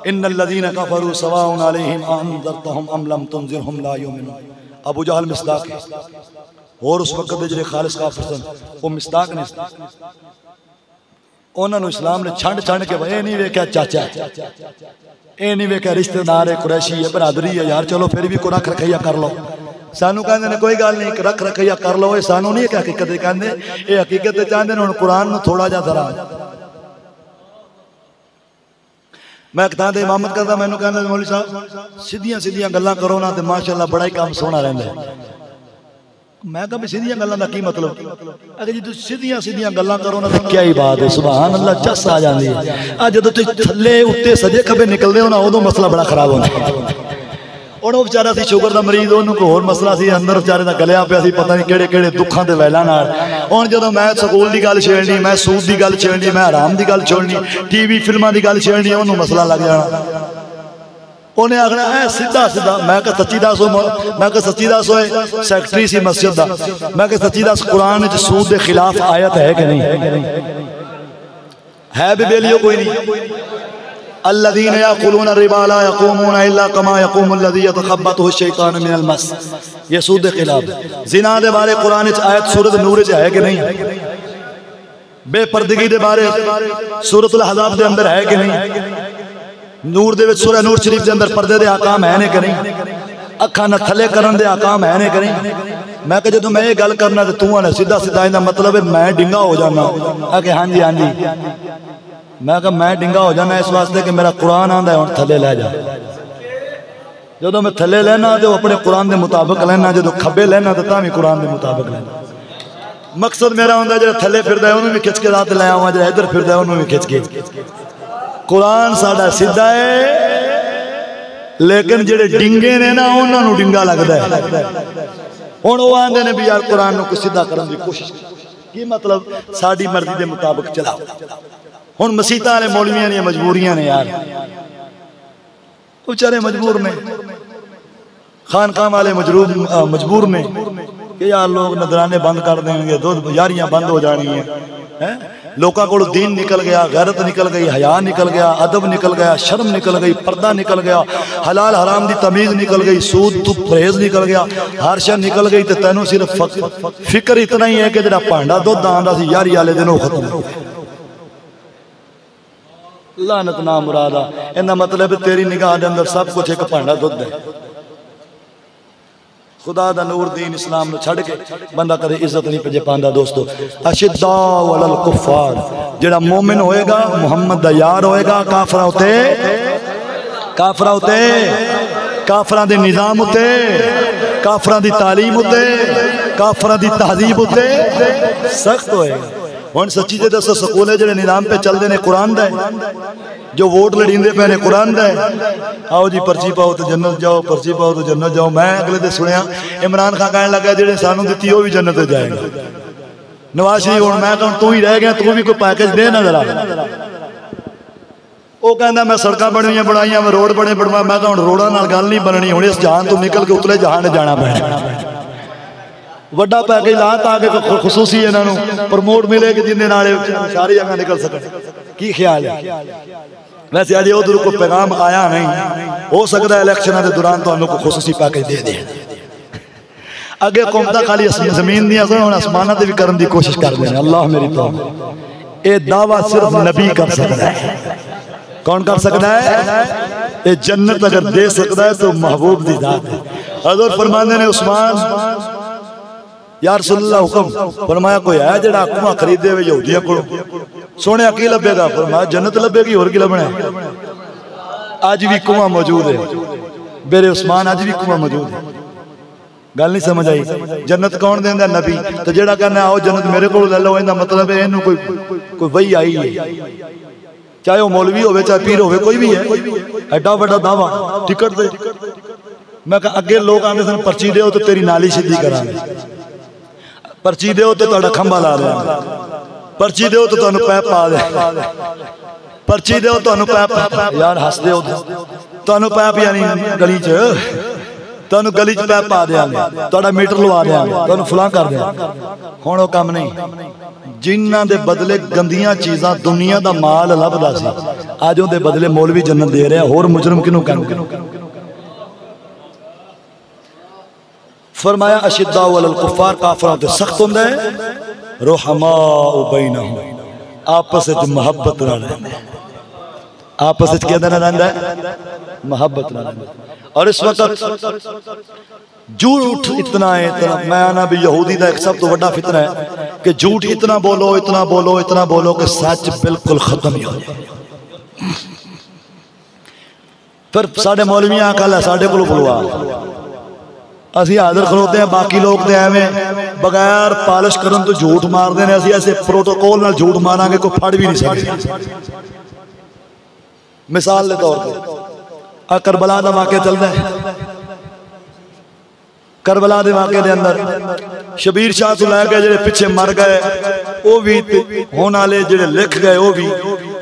इन्नल लज़ीना कफरू सवाउन अलैहिम अअंज़रतहुम अम लम तुनज़िरहुम ला युमिनून। अबू जहल मिसदाक है, और उस वक्त जो खालिस काफिर सन वो मिसदाक ने, उन्होंने इस्लाम ने छंड छंड के ये नहीं वेख्या चाचा, ये नहीं वेख्या रिश्तेदार है, कुरैशी है, बरादरी है, यार चलो फिर भी को रख रखैया कर लो। सानू कहते कोई गल नहीं, रख रखैया कर लो, ये सानू नहीं हकीकत कहते, ये हकीकत चाहते हैं। कुरान में थोड़ा जा जरा, मैं एक थां ते इमामत करता, मैनू कहंदे मौलवी साहब सीधियां सीधियां गल्लां करो ना तो माशाअल्लाह बड़ा ही काम सोहना रहिंदा है। मैं कहा भी सीधियां गल्लां दा की मतलब? अगर जी तुम सीधियां सीधियां गल्लां करो ना तो क्या ही बात है, सुभान अल्लाह जस आ जाती है। अज जो तुम थले उत्ते सजे खबे निकलते हो ना उदों मसला बड़ा खराब होता है। और वो बेचारा सी शुगर का मरीज, उन्होंने कोई होर मसला सी, अंदर बेचारे का गलिया पिया सी, पता नहीं किहड़े किहड़े दुखों के वैलों नाल। हुण जदों मैं स्कूल की गल छेड़नी, मैं सूद की गल छेड़नी, मैं हराम की गल छेड़नी, टीवी फिल्मां की गल छेड़नी, उन्होंने मसला लग जाना। उन्हें आखना है सीधा सीधा। मैं कहा सच्ची दस, मैं कहा सच्ची दस होए सैकटरी सी मस्जिद का, मैं कहा सच्ची दस कुरान च सूद के खिलाफ आयत है कि नहीं? है भी बेलियो कोई नहीं। अल्लज़ीना याकुलूना रिबा ला यक़ूमूना इल्ला कमा यक़ूमुल लज़ी यतखब्बतहु शैतानु मिनल मस, ये सूद के खिलाफ। ज़िना दे बारे कुरान च आयत सूरत नूर च है कि नहीं? बेपर्दगी दे बारे सूरतुल अहज़ाब दे अंदर है कि नहीं? नूर दे विच सूरह नूर शरीफ के अंदर पर्दे दे आकाम है ने कि नहीं? अखां न थले करन दे आकाम है ने कि नहीं? मैं कहा जो मैं ये गल करना तो तू आना सीधा सीधा, इसका मतलब है मैं डिंगा हो जाना। आके हाँ जी हाँ जी। मैं कहा मैं डिंगा हो जाना इस वास्ते कि मेरा कुरान आंदा है हुण थले लै जा। जो मैं थले लैना तो अपने कुरान के मुताबिक लैना, जो खब्बे लैना तो तां भी कुरान के मुताबिक लैना। मकसद मेरा होंदा जो थले फिरदा है उन्होंने भी खिंच के रात लै आवां, जो इधर फिरदा है उन्होंने भी खिंच के। कुरान साडा सीधा है, लेकिन जेडे डिंगे ने ना उन्होंने डिंगा लगता है। हुण वो आंदे ने भी यार कुरान नूं कुछ सीधा करने की कोशिश की, मतलब साडी मर्जी के मुताबिक चलाओ। हुण मसीतां वाले मौलवियां दी मजबूरियां ने यार, बेचारे मजबूर ने, खानकाह वाले मजबूर ने कि यार लोग नजराने बंद कर देंगे, दुध यारियां बंद हो जानी है। लोगों को दीन निकल गया, गैरत निकल गई, हया निकल गया, अदब निकल गया, शर्म निकल गई, पर्दा निकल गया, हलाल हराम की तमीज निकल गई, सूद तू परहेज निकल गया, हर शय निकल गई। तो तेनों सिर्फ फिक्र इतना ही है कि जो भांडा दुध आंदा सी यारी वाले दिन वो खत्म हो गया। लानत ना मुरादा, इन्ना मतलब तेरी निगाह के अंदर सब कुछ एक भांडा दुध है। खुदा दा नूर दीन इस्लाम नूं छड़ के बंदा कदे इज्जत नहीं पे पांदा। दोस्तों अशिद्दाउ अलल कुफ्फार, जेड़ा मोमिन होएगा मुहम्मद दा यार होएगा, काफरा उते काफरा दे निजाम उते, काफरा दी तालीम उते, काफरा दी तहजीब उते सख्त होएगा। हुण सच्ची जे दसो स्कूल जेडे निजाम पे चलते हैं कुरान दा है, जो वोट लड़ींदे पे ने कुरान दा है। आओ जी पर्ची पाओ तो जन्नत जाओ, पर्ची पाओ तो जन्नत जाओ। मैं अगले दिन सुनिया इमरान खान कहने लगा जेडे सानू दित्ती वो भी जन्नत जाएगा। नवाज शरीफ हुण मैं कहूं तू ही रह गया, तू भी कोई पैकेज दे ना जरा। वो कहना मैं सड़कां बनियां बनाइयां, मैं रोड बने बनवा। मैं कहूं रोडां नाल गल नहीं बननी, हुण इस जहान तो निकल के उतले जहान जाना पैना। वड्डा पैकेज ला ताकि खसूसी इन्हों प्रमोट मिलेगी जिन्हें सारी जगह निकल सकन। की ख्याल है? वैसे अजे उधर कोई पैगाम आया नहीं, हो सकता है इलेक्शन के दौरान तो कोई खसूसी पैकेज दे दे। अगे हुकूमत खाली जमीन दियां सन, हुण आसमानां ते भी करने की कोशिश कर रहे हैं। अल्लाह मेरी तो ये दावा सिर्फ नबी कर सकता है। कौन कर सकता है? ये जन्नत अगर दे सकता है तो महबूब दी जात है। हज़रत फरमाते ने उस्मान यार रसूलुल्लाह हुक्म फरमाया कोई है जेड़ा कुआं खरीदे वे यहूदियों को? सोने की लभेगा? फरमाया जन्नत लभेगी, होर की लभना है। अज भी कुआं मौजूद है मेरे उस्मान, अज भी कुआं मौजूद है। गल नहीं समझ आई? जन्नत कौन देंदा? नबी। तो जेड़ा कहना आओ जन्नत मेरे को ले लो, इहदा मतलब है इहनूं कोई वही आई है, चाहे वह मौलवी हो चाहे पीर हो, कोई भी है। एडा बड़ा दावा टिकट दे। मैं अगे लोग आते सन पर्ची दो तो तेरी नाली सीधी करांगे, पर्ची दो तो तुहाडा खंबा ला देंगे, पर्ची दो तो तुहानूं पैप पा देंगे, पर्ची दो तुहानूं पैप यार हस दो तुहानूं पैप यानी गली च तुहानूं गली च पैप पा देंगे, तुहाडा मीटर लवा देंगे, तुहानूं फलां कर देंगे। हुण वो काम नहीं। जिन्हां दे बदले गंदियां चीज़ां दुनिया दा माल लभदा सी, अज उहदे बदले मौलवी जन्नत दे रहा। होर मुजरम किनूं कहणगे? फरमाया अशिद्दाउ अलल कुफ्फार, काफिरां ते सख्त हुंदा है, रुहमाउ बैनहुम, आपस विच मुहब्बत नाल रहंदे, आपस विच किहदा नाल रहंदा है? मुहब्बत नाल रहंदा। और इस वक्त झूठ इतना है, इतना मैं आना भी यहूदी का एक सब तो बड़ा फितना है कि झूठ इतना बोलो, इतना बोलो, इतना बोलो कि सच बिल्कुल खत्म ही हो जाए। फिर साडे मौलवियां कल है साडे कोल बुलवा, असी हाजिर खलोते हैं, बाकी लोग तो एवें बगैर पालिश करन तो झूठ मारते हैं। असी ऐसे प्रोटोकॉल नाल झूठ मारांगे कोई फड़ भी नहीं सकते। मिसाल के तौर पर करबला का वाक़या चलता है। करबला के वाक़े के अंदर शबीर शाह तो लैके जो पिछे मर गए वो भी होने वाले जो लिख गए वो भी,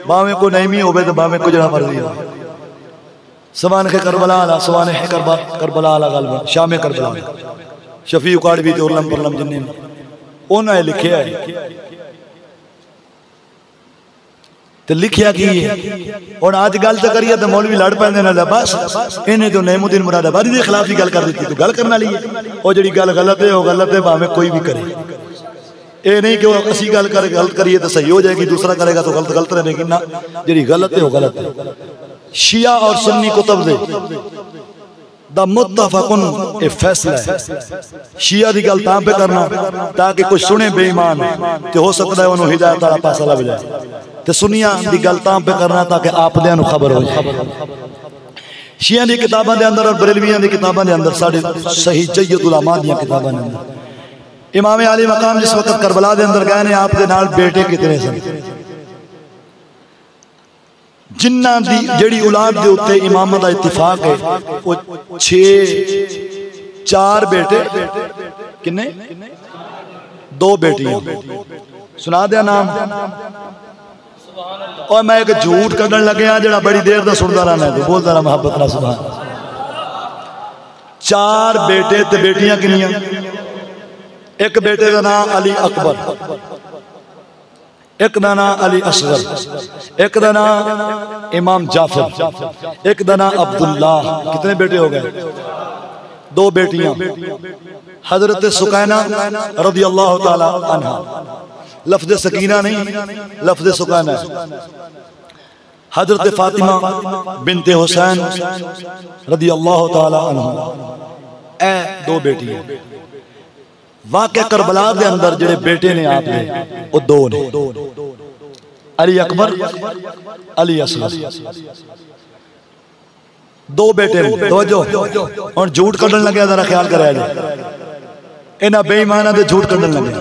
भावें कोई नईमी हो भावें कुछ ना मर्जी हो। सवान के करबला आला, सवान है करबला आला गल शामे करबला शफी उकाड़वी ते उरलम पुरलम जिन्ने उन्हें लिखिया है। तो लिखिया की है और आज गल तो करिए तो मौलवी लड़ पैंदे ना, बस इन्हें तो नईमुद्दीन मुरादाबादी के खिलाफ ही गल कर दी तो गल करने वाली है। और जी गल गलत है वो गलत है, भावें कोई भी करे। ये नहीं कि असी गल कर गलत करिए तो सही हो जाएगी, दूसरा करेगा तो गलत गलत रहेगी ना। जी गलत है वो गलत है। शिया और सुन्नी कुतुब दे दा मुत्तफकुन ए फैसला है। शिया दी गल तां पे करना ताकि कोई सुने बेईमान ते हो सकता है उन्होंने हिदायत वाला पासा लभ जाए, ते सुनिया दी गल तां पे करना ताकि आप दे खबर हो जाए। शिया दी किताबां दे अंदर और बरेलवियां दी किताबां दे अंदर साडे सही जय्यद उलमा दी किताबां दे अंदर इमाम अली मकाम जिस वक्त करबला दे अंदर गए ने आप दे नाल बेटे कितने सन, जिन्ना दी जेड़ी औलाद दे उत्ते इमाम दा इत्तिफाक है वो 4 बेटे किन्ने 2 बेटियां। सुना दिया नाम। और मैं एक झूठ कढ़न लगे जड़ा बड़ी देर दा सुनदा रहना है, बोलदा रहा मोहब्बत ना सुभान। 4 बेटे ते बेटियां किन्नियां? एक बेटे का नाम अली अकबर, एक दा नाम अली असगर, एक दा नाम इमाम जाफर, एक दा नाम अब्दुल्ला। कितने बेटे हो गए? 2 बेटियां। हजरत सुकैना रज़ी अल्लाह ताला अन्हा, लफ्ज सकीना नहीं लफ्ज सुकैना। हजरत फातिमा बिनते हुसैन रज़ी अल्लाह ताला अन्हा, ए 2 बेटियां। वाक़या करबला के अंदर जेडे बेटे ने आपने वो 2 ने, अली अकबर अली असगर। 2 बेटे ने। और झूठ कढ़न लगे जरा ख्याल कराया जाए, इन्हें बेईमाना दे झूठ कढ़न लगे।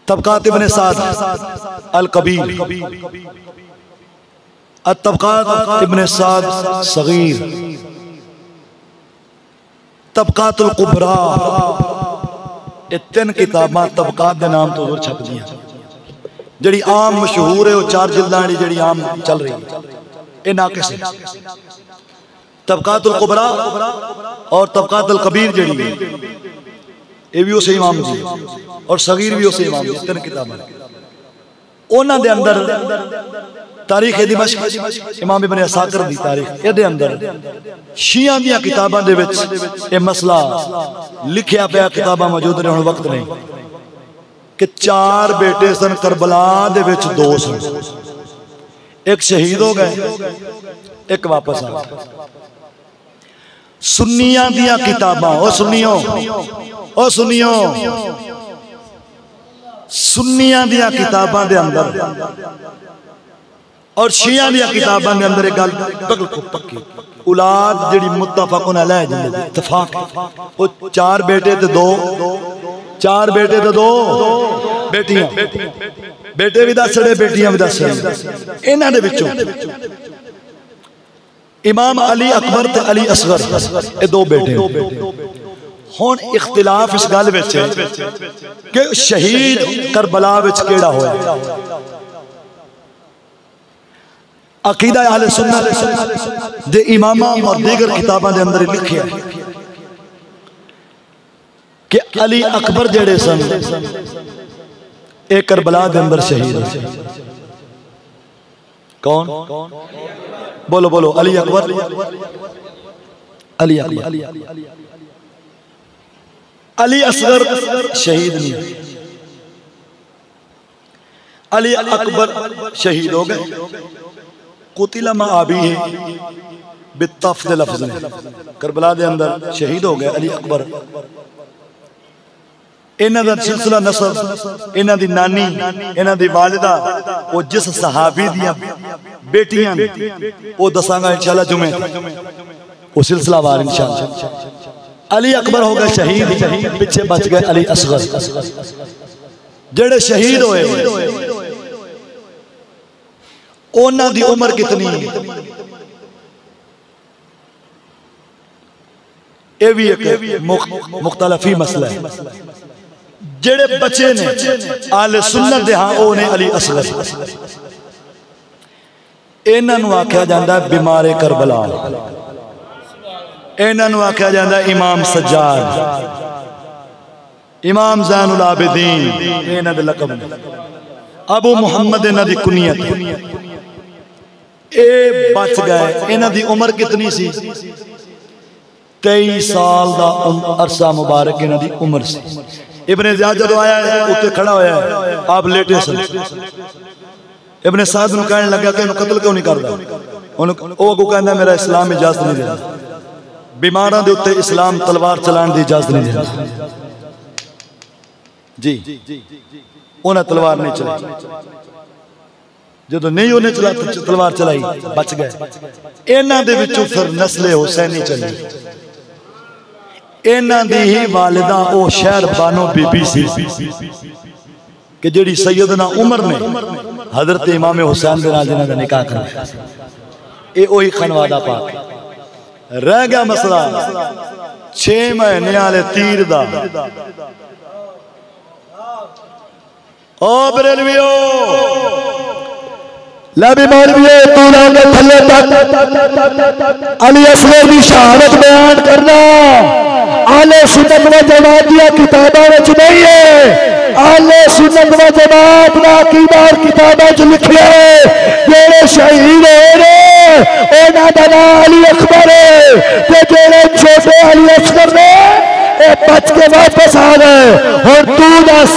तबकात इब्ने साद अल कबीर, तबकात इब्ने साद सगीर, तबकातुल कुबरा, ये 3 किताबां तबकात के नाम तो और छप दियां। जी आम मशहूर है वो 4 जिल्दां जी आम चल रही है, ये नाकिस है। तबकातुल कुबरा और तबकातुल कबीर जी ये भी उस इमाम जी और सगीर भी उस इमाम जी, 3 किताबां। उन्हां दे अंदर तारीख दिमश्क इमाम इब्ने असाकिर दी तारीख ये अंदर शिया दी किताबां दे विच ये मसला लिखिया पिया, किताबां मौजूद ने, हुण वक्त नहीं, कि 4 बेटे सन करबला दे विच 2 सन, एक शहीद हो गए, एक वापस आ गए। सुन्नियां दी किताबां, ओ सुनियो ओ सुनियो, सुन्नियां दी किताबां दे अंदर और शिया दी किताबां दे अंदर एक गल बिल्कुल पक्की, औलाद जिहड़ी मुत्तफकुन अलैह जिंदे इत्तफाक है, वो 4 बेटे ते 2, 4 बेटे ते 2 बेटियां। बेटे भी दस छड़े, बेटियां भी दस छड़े। इन्हां दे विचों इमाम अली अकबर ते अली असगर ये 2 बेटे। हुण इख्तिलाफ इस गल विच है कि शहीद करबला विच केड़ा होया। अकीदा अहले सुन्नत दे इमामा और दीगर किताबां दे अंदर लिखिया कि अली अकबर जेड़े सन एक करबला के अंदर शहीद है। कौन? बोलो बोलो। अली अकबर, अली अकबर। अली असगर शहीद नहीं, अली अकबर शहीद हो गए। कुतिला मा आबी है बितफ दे लफ्ज़ ने, करबला दे अंदर शहीद हो गए अली अकबर। इन्हां दा सिलसिला नसब, इन्हां दी नानी, इन्हां दी वालिदा वो जिस सहाबी दियां बेटियां ने वो दसांगा इंशाअल्लाह जुमे। वो सिलसिला वार इंशाअल्लाह। अली अकबर हो गए शहीद, पीछे बच गए अली असगर। जेड़े शहीद होए उन्हां दी उम्र कितनी है, ये भी एक मुख्तलफी मसला है। जेड़े बचे ने आले सुन्नत दे हां ओ ने अली असगर। इन्हां नूं आख्या जांदा बीमारे करबला, इन्हां नूं आख्या जांदा इमाम सज्जाद, इमाम ज़ैनुल आबिदीन, इन्हां दे लक़ब ने। अबू मुहम्मद इन्हां दी कुनियत। ए बच गए। इन्हां दी उम्र कितनी सी? 23 साल दा अरसा मुबारक इन्हां दी उम्र सी। इब्ने ज़ियाद जदों आया है उत्ते खड़ा होया है, आप लेटे सन। इब्ने साद नूं कहण लगा कि इहनूं कत्ल क्यों नहीं करदा? ओह अगों कहंदा मेरा इस्लाम इजाजत नहीं देंदा, बीमारां दे उत्ते इस्लाम तलवार चलाण दी इजाजत नहीं देंदा जी। उन्हें तलवार नहीं चलाई, जो नहीं उन्हें चला तलवार चलाई बच गए। इन्हां दे विचों फिर नस्ले हुसैनी चली। इन्हां दी ही वालिदा ओ शहर बानो बीबी सी कि जिहड़ी सैयदना उमर ने हजरत इमाम हुसैन दे नाल जिन्हां दा निकाह कराया। ये ओही खनवादा पाक। रह गया मसला 6 महीने वाले तीर दा। ओ बरेलवियो लबी मौलवियो तूने के थल्ले तक अली असगर की शहादत बयान करना आले सुन्नत व जमात दी किताबां विच नहीं है। आले सुन्नत व जमात दा अकीदा किताबां च लिखिया है जेड़े शहीद होए ने उन्हां दा नाम अली अकबर है ते जेड़े छोटे अली असगर ने बच के वापस आ गए। और तू दस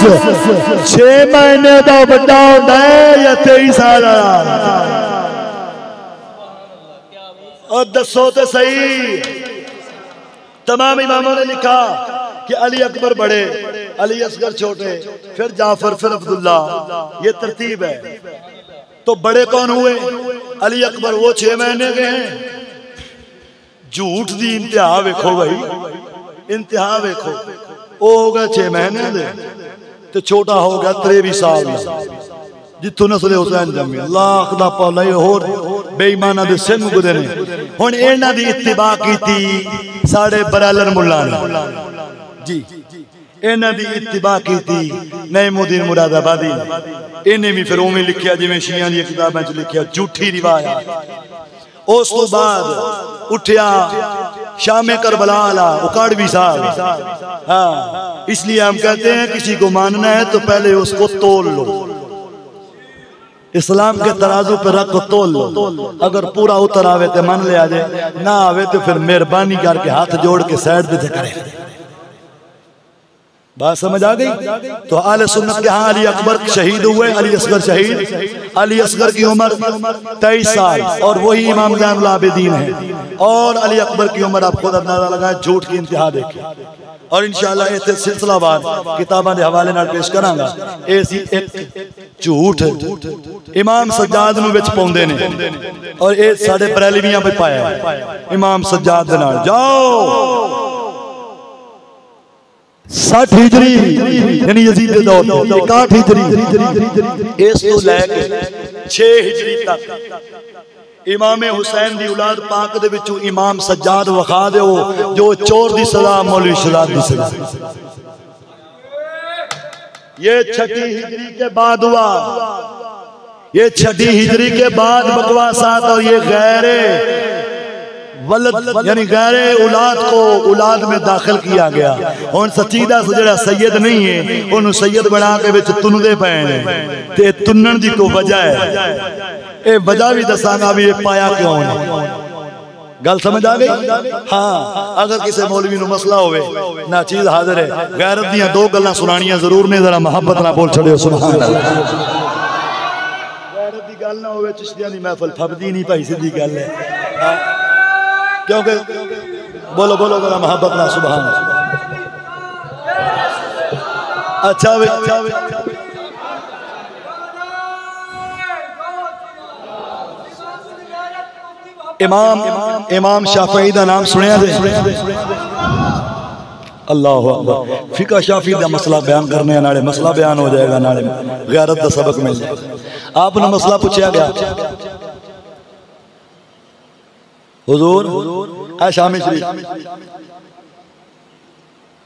6 महीने का बड़ा होता है या 23 साल वाला? और दसो तो सही। तमाम इमामों ने लिखा कि अली अकबर बड़े, अली असगर छोटे, फिर जाफर, फिर अब्दुल्ला, ये तरतीब है। तो बड़े कौन हुए? अली अकबर वो 6 महीने के हैं। झूठ दी इंतहा वेखो भाई, इंतहा वेखो। वो हो गया 6 महीने दे ते छोटा हो गया 23 साल जिथों नस्ल हुसैन जमी। लाख दा पाला होर बेईमाना दे सिंह गुदे ने। हुण इन्हां दी इत्तिबा कीती साडे बरालर मुल्ला ने जी। इन्हां दी इत्तिबा कीती नईमुद्दीन मुरादाबादी ने। इन्हें भी फिर उवें लिखिया जिवें शियां दी किताबां च लिखिया, झूठी रिवायत। उस तो बाद उठिया शामे करबला आला उकाड़वी साहब। हाँ, इसलिए हम कहते हैं किसी को मानना है तो पहले उसको तोल लो, इस्लाम के तराजू पे रख तोल लो। अगर पूरा उतर आवे तो मान लिया जाए, ना आवे तो फिर मेहरबानी करके हाथ जोड़ के साइड पे करे। बात समझ आ गई? तो आले सुन्नत के हाँ अली अकबर शहीद हुए, अली असगर शहीद। अली असगर की उम्र 23 साल और वही इमाम ज़ैनुल आबिदीन है। और अली अकबर की उम्र आप खुद अंदाजा लगाएं, झूठ की इंतहा देखें। और इंशाअल्लाह इसे सिलसिलावार किताबां दे हवाले नाल पेश करांगा। ऐसी एक झूठ इमाम सज्जाद नूं विच पाउंदे ने और ये साडे बरेलवियां पे पाया इमाम सज्जाद दे नाल। जाओ 60 हिजरी यानी यजीद दे दौर 61 हिजरी इस तो लेके 6 हिजरी तक इमाम हुसैन दी औलाद पाक दे विचों इमाम सज्जाद वखा दो जो चोर दी सजा, मौलवी शराब दी सजा। ये 6ठी हिजरी के बाद हुआ। ये 6ठी हिजरी के बाद बकवासात और ये गैरे वलद यानी गैरे औलाद को औलाद में दाखिल किया गया। और सचीदा जड़ा सैयद नहीं है उन्होंने सैयद बना के विच तुनदे पे ते तुनन दी को वजह है। ये वजह भी दसांगा भी ये पाया क्यों है। गल समझ आ गई? हाँ, अगर किसी मौलवी नूं मसला होवे ना चीज हाजिर है। गैरत दियां 2 गल्लां सुनानियां जरूर ने, जरा मोहब्बत ना बोल छड़ियो सुभान अल्लाह। गैरत दी गल ना होवे चिश्तियां दी महफिल फबदी नहीं भाई, सीधी गल है। क्योंकि बोलो बोलो जरा मोहब्बत ना सुभान अल्लाह। अच्छा भाई इमाम शाफी का नाम सुनिया जे? अल्लाह अकबर। फिका शाफी का मसला बयान करने नाले मसला बयान हो जाएगा, नाले गैरत का सबक मिल जाएगा। आपने मसला पूछा गया, हुजूर है शामी शरीफ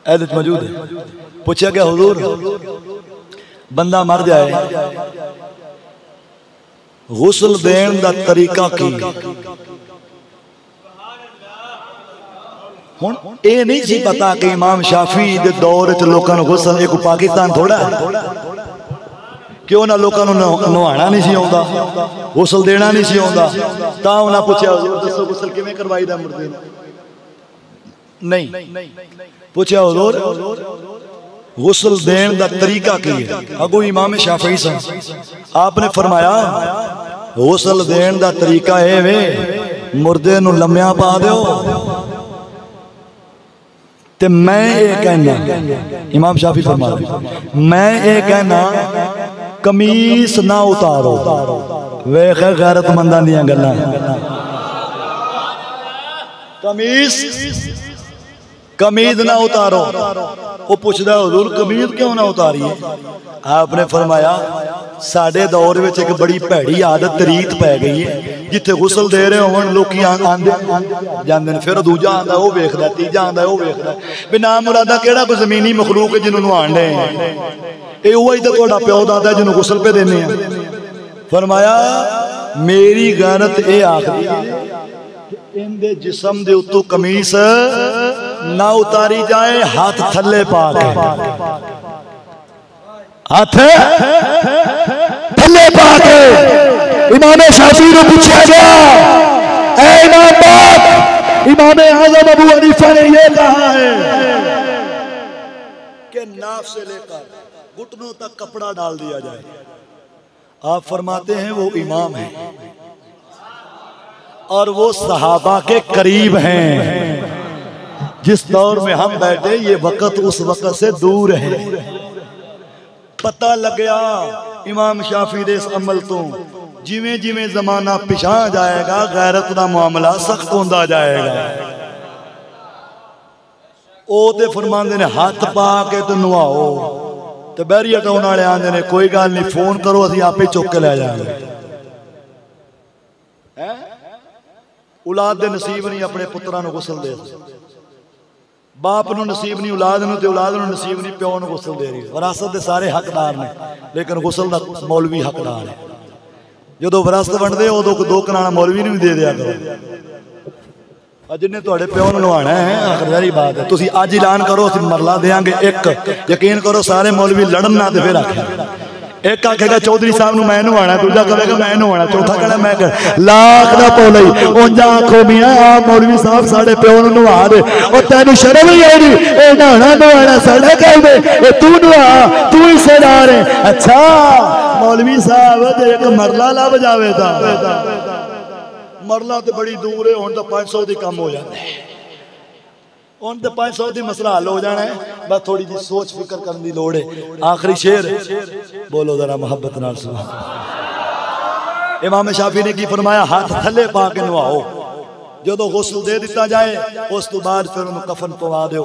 ऐद मौजूद है, पूछा गया हुजूर बंदा मर जाए गुस्ल देन दा तरीका की? हुण ये नहीं सी पता कि इमाम शाफी दे दौर च लोकां नूं गुस्ल, एक पाकिस्तान थोड़ा कि उन्हां लोकां नूं नहाना नहीं सी आउंदा, गुस्ल देना नहीं सी आउंदा, तां उन्हां पुछया हुजूर दसो गुस्ल किवें करवाईदा मुर्दे नूं? नहीं पूछया हुजूर गुस्ल देन दा तरीका की है? अगू इमाम शाफी सन, आपने फरमाया गुस्ल देन दा तरीका है वे मुर्दे नूं लम्या पा दिओ ते मैं ये कहना, इमाम शाफी फरमाते मैं ये कहना कमीस ना उतारो। वेख गैरतमंदां दियां गल्लां, कमीज ना उतारो। वो पूछदा हुजूर कमीज क्यों ना उतारिए? आपने फरमाया साडे दौर में एक बड़ी भैड़ी आदत रीत पै गई है, जिथे गुस्ल दे रहे होवन लोकी आंदे जांदे ने, फिर दूजा आंदा वो वेखदा, तीजा आंदा वो वेखदा, भी नाम मुरादा केड़ा कोई जमीनी मखलूक है जिन्होंने नहाण दे? ये वही तो तुहाडा प्यो दादा जिन्होंने गुस्ल पे देने हैं। फरमाया मेरी गैरत ये आखदी है इनके जिस्म दे उत्तों कमीस ना उतारी जाए, हाथ थले पा के, हाथ थले पा के। इमाम शाफी ने पूछा गया ऐ इमाम बाप, इमाम आज़म अबू हनीफा ने यह कहा है कि नाफ से लेकर घुटनों तक कपड़ा डाल दिया जाए। आप फरमाते हैं वो इमाम है और वो सहाबा के करीब हैं। जिस दौर में हम बैठे ये वक्त उस वक्त से दूर है। पता लग गया इमाम शाफी दे इस अमल तो जिमें जिमें जमाना पिछा जाएगा गैरत का मामला सख्त होता जाएगा। ओ ते फरमांदे ने हाथ पा के तो नवाओ, तो बैरिया टाउन वाले आंदे ने कोई गल नहीं फोन करो असीं आपे चुक के लै जाएंगे। औलाद दे नसीब नहीं अपने पुत्रां नूं गुस्ल दे, बाप नूं नसीब नहीं औलाद नूं, ते औलाद नूं नसीब नहीं प्यो नूं गुस्ल दे रही। विरासत दे सारे हकदार ने लेकिन गुस्ल दा मौलवी हकदार है। जदों विरासत वंडदे उदों दो कनाल मौलवी नूं भी दे दिया करो। जिन्हें तुहाडे प्यो नूं नवाणा है आखिरी बात है, तुसीं अज ऐलान करो असीं मरला देंगे एक, यकीन करो सारे मौलवी लड़न ना ते फिर आखे एक आखेगा चौधरी साहब नूं मैं नवाणा, दूजा कहेगा मैं नवाणा, चौथा कहना मैं लाख दा पौला ही उंज आखो मियां मौलवी साहब साडे प्यो नूं नवा दे, ओ तैनूं शर्म ही आई ए नहाना नवाणा साडे कह दे, ए तू नवा तू ही सरदार है। अच्छा मौलवी साहब एक मरला लब जावे तां मरला तो बड़ी दूर है, हुण तो 500 दी कम हो जाता है, हुण तो 500 दी मसला हल हो जाना है, बस थोड़ी जी सोच फिक्र करने की लोड़ है। आखिरी शेर बोलो जरा मोहब्बत नाल सुभान। इमाम शाफी ने की फरमाया हाथ थले पा के नवाओ, जदों गुस्ल दे दिता जाए उस तो बाद फिर उन्हें कफन पवा दो।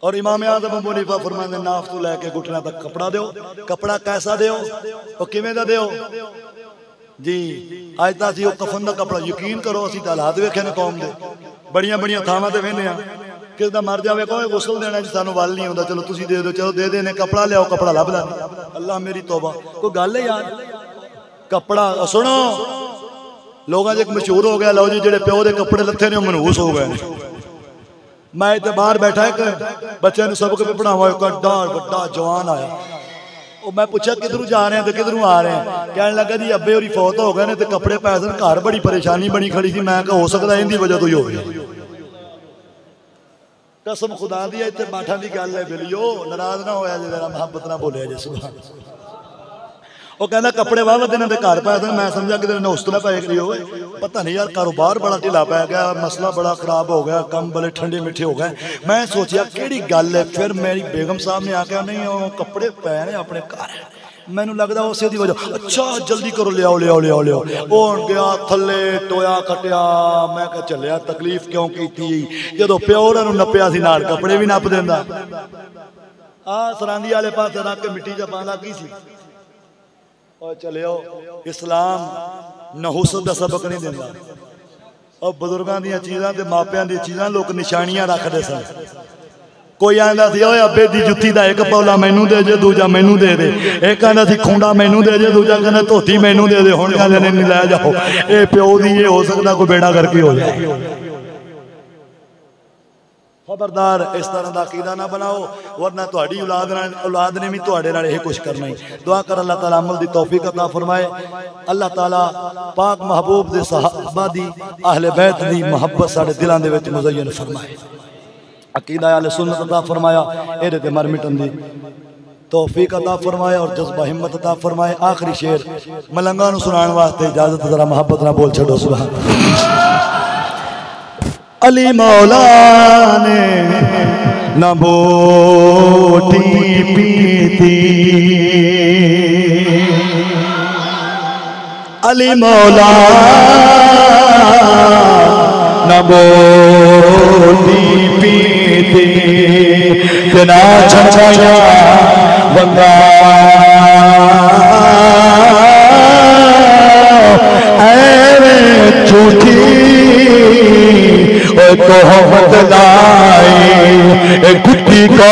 और इमाम आज़म अबू हनीफा फरमाते नाफ तो लैके घुटना तक कपड़ा दो। कपड़ा कैसा दो और किवें दा दो जी? अज तक असीं कफन का कपड़ा यकीन करो असीं तां हालात वेखे ने कौम दे, बड़ियां बड़ियां थावां ते वेखने किस दा मर जावे कहो गुस्ल देना जी सानू वल नहीं आउंदा, चलो तुसीं दे दो, चलो दे देने कपड़ा लियाओ, कपड़ा लभदा नहीं। अल्लाह मेरी तौबा कोई गल है यार। कपड़ा सुनो लोगों च एक मशहूर हो गया, लो जी जेडे प्यो के कपड़े लत्थे ने मनहूस हो गए। मैं इतने बाहर बैठा एक बच्चे सबक पे पढ़ावा, बड़ा जवान आया, मैं पूछा किधरों जा रहे हैं तो किधरों आ रहे हैं, कहने लगा जी अब्बे होरी फौत हो गए ने तो कपड़े पैसे घर बड़ी परेशानी बनी खड़ी थी। मैं हो सकता है इनकी वजह तो ही हो गई। कसम खुदा दी इतने बाठा की गल है बिलियो, नाराज ना होया जे जरा मोहब्बत ना बोलिया जे सुभान। वो कहना कपड़े वाह दिन के घर पाए थे, मैं समझा कि हौसला पै गई हो, पता नहीं यार कारोबार बड़ा ढिला पै गया, मसला बड़ा खराब हो गया, कम बड़े ठंडे मिठे हो गए। मैं सोचा कि गल है, फिर मेरी बेगम साहब ने आख्या नहीं वो कपड़े पै ने अपने घर मैनू लगता उसे दी वजह अच्छा जल्दी करो लियाओ लियाओ लियाओ लियाओ ओ गया थले टोया कटिया मैं कह चलिया तकलीफ क्यों की जो प्यो उन्होंने नपया सी नाल कपड़े भी नप देंदा आ सरांदी वाले पास रख के मिट्टी च पांदा की सी और चलियो इस्लाम नहुसत का सबक नहीं देता और बजुर्गों दी चीज़ां ते मापियां दी चीज़ां लोग निशानियां रखते सन कोई आंदा सी ओए अब्बे दी जुत्ती दा एक पौला मैनू दे जे दूजा मैनू दे दे एक आंदा सी खुंडा मैनू दे जे दूजा कहंदा धोती मैनू दे दे हुण कहंदे ने नहीं लै जाओ ये प्यो दी ये हो सकदा कोई बेड़ा करके हो जाए खबरदार इस तरह का अकीदा ना बनाओ वरना तुहाडी औलाद ने भी तुहाडे नाल यही कुछ करना ही दुआ कर अल्लाह ताला अमल दी तौफीक अता फरमाए अल्लाह ताला पाक महबूब दे सहाबा दी अहले बैत दी मोहब्बत साडे दिलां दे विच मुज़य्यन फरमाए अकीदा अहले सुन्नत अता फरमाया एदे ते मर मिटन दी तौफीक अता फरमाए और जज्बा हिम्मत अता फरमाए आखिरी शेर मलंगा नूं सुनाउण वास्ते इजाजत जरा मोहब्बत नाल बोल छड्डो सुभान अली मौला ने न बोटी पीती अली मौला न बोटी पीती बिना छछाया बंदा ऐवे झूठी तोहमत लाई गुट्टी को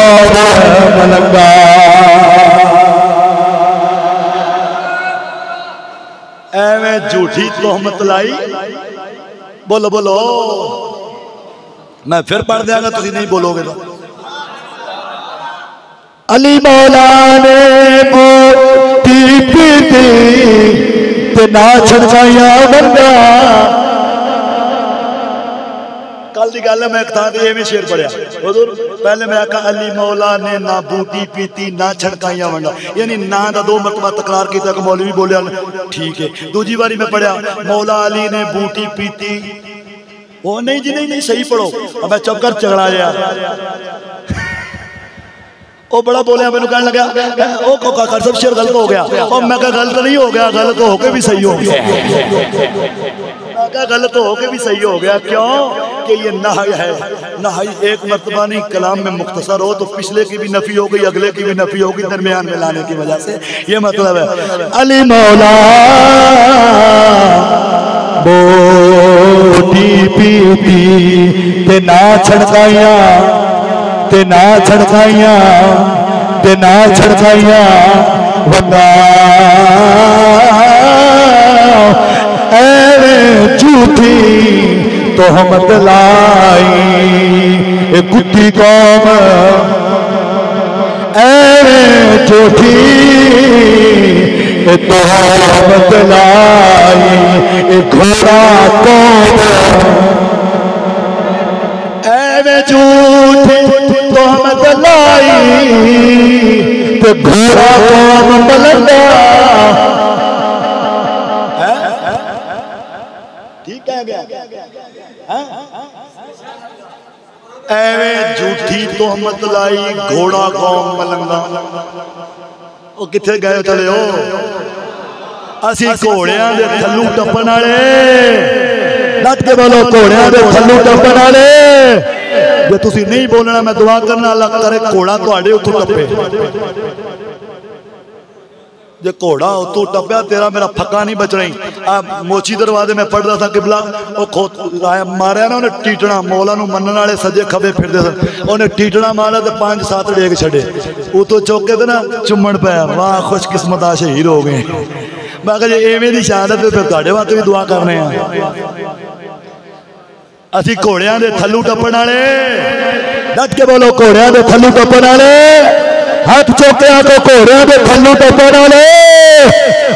मलंगा एवें झूठी तोहमत लाई बोलो बोलो मैं फिर पढ़ दियागा तुम नहीं बोलोगे तो अली मौला ने बोटी पीती ते ना छड़काया बंदा कल की गल है मैं एक थां ते एवें शेर पढ़िया हुजूर पहले मैं आखा अली मौला ने ना बूटी पीती ना छड़काइया वंडा यानी ना दा दो मरतबा तकरार किया कि मौलवी बोलिया ठीक है दूजी बारी मैं पढ़िया मौला अली ने बूटी पीती वो नहीं जी नहीं सही पढ़ो अब मैं चुप कर झगड़ा गया वो बड़ा बोलिया मैंने कहने लगा ओ कर सब शेर गलत हो गया और मैं कहा गलत नहीं हो गया गलत होके भी सही हो गया गलत होके भी सही हो गया क्यों कि ये नहाई है नहाई एक मर्तबा नहीं कलाम में मुख्तसर हो तो पिछले की भी नफी हो गई अगले की भी नफी होगी दरमियान में लाने की वजह से ये मतलब है अली मौला बोटी पीती ते ना छड़काइया ते ना छड़काइया ते ना छड़काइया वंदा ऐवे झूठी तोहमत लाई गुट्टी कौम ऐवे झूठी तोहमत लाई घोड़ा कौम ऐवे झूठी तोहमत लाई घोड़ा कौम मलंगा एवें झूठी तोहमत लाई घोड़ा कौम मलंगा ओ किथे गए चले हो असी घोड़ियां दे थल्लू टप्पण वाले डट के बोलो घोड़ियां दे थल्लू टप्पण वाले जे तुसी नहीं बोलना मैं दुआ करना अल्लाह करे घोड़ा तुहाडे उत्तों टप्पे जे घोड़ा उतों टप्पया तेरा मेरा फक्का नहीं बचना ही मोची दरवाजे में पढ़ता था किबला मारिया ना उन्हें टीटना मौला नूं मनण वाले सजे खबे फिरदे सन उन्हें टीटना मारा तो 5-7 डेग छड़े उतों चौके ते ना चुम्मण पाया वाह खुशकिस्मत आ शहीद हो गए मैं कहा जे एवें दी शहादत फिर तुहाडे वास्ते भी दुआ करने असी घोड़ियां दे थल्लू टप्पण वाले डट के बोलो घोड़ियां दे थल्लू टप्पण वाले हाथ चौके आको घोड़ियां दे थल्लू टप्पण वाले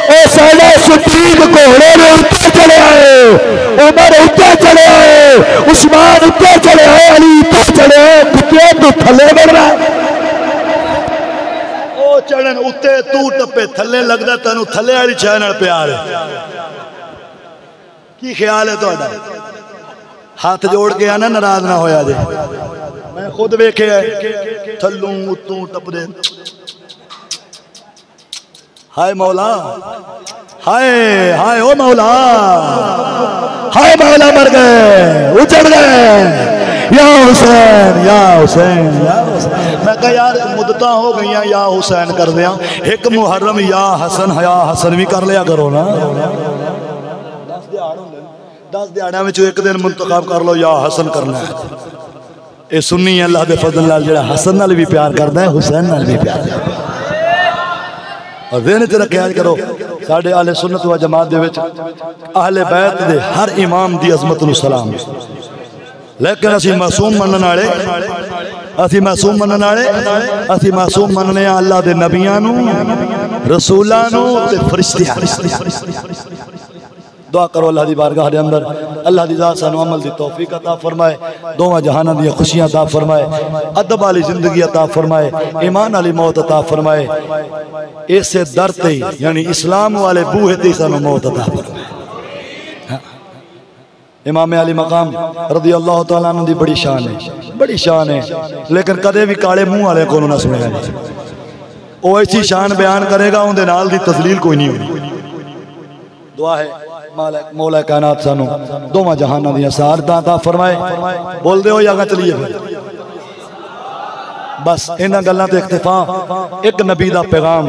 ओ साडा सुदीक घोड़े दे उत्ते चले आए उमर उत्ते चले आए उस्मान उत्ते चले आए अली उत्ते चले आए कुत्ते तू थल्ले बढ़ना ओ चढ़न उत्ते तू टप्पे थल्ले लगदा तैनू थल्ले वाली शय नाल प्यार है की ख्याल है तुहाडा हाथ जोड़ के आना नाराज ना होया जे मैं खुद वेखे थल्लू उत्तों टपदे हाय मौला, हाय हाय ओ मौला, हाय मौला मर गए, उजड़ गए। या हुसैन, या हुसैन, या हुसैन। मैं कहा यार मुद्दतां हो गई या हुसैन कर दिया, एक मुहर्रम या हसन भी कर लिया करो ना। 10 दिहाड़ियां में एक दिन मुंतखब कर लो या हसन करना है। ये सुन्नी अल्लाह दे फजल नाल जेड़ा हसन नाल भी प्यार करता है, हुसैन नाल भी प्यार करता है। और ज़हन च रखिया करो साडे अहले सुन्नत व जमात दे विच अहले बैत दे हर इमाम दी अजमत नूं सलाम, लेकिन असी मासूम मनने वाले, असी मासूम मनने वाले, असी मासूम मनने अल्लाह दे नबियां नूं, रसूलां नूं ते फरिश्तियां। दुआ करो अल्लाह दी बारगाह दे अंदर अल्लाह दी ज़ात सानू अमल दी तौफीक अता फरमाए, दोवां जहानां दी खुशियां अता फरमाए, अदब वाली जिंदगी अता फरमाए, ईमान वाली मौत अता फरमाए। इसे दर ते यानी इस्लाम वाले बूहे ते सानू मौत अता फरमाए। इमाम अली मकाम रज़ी अल्लाह तआला अन्हु दी बड़ी शान है, बड़ी शान है, लेकिन कदे भी काले मुंह वाले को ना सुनेगा। वो ऐसी शान बयान करेगा उनके नाल दी तस्लील कोई नहीं होगी। दुआ है मौला कायनात सानू दोवां जहानां दी सआदतां अता फरमाए। बोल दे हो या चलिए बस इन्हां गल्लां ते इक्तिफा, एक नबी दा पैगाम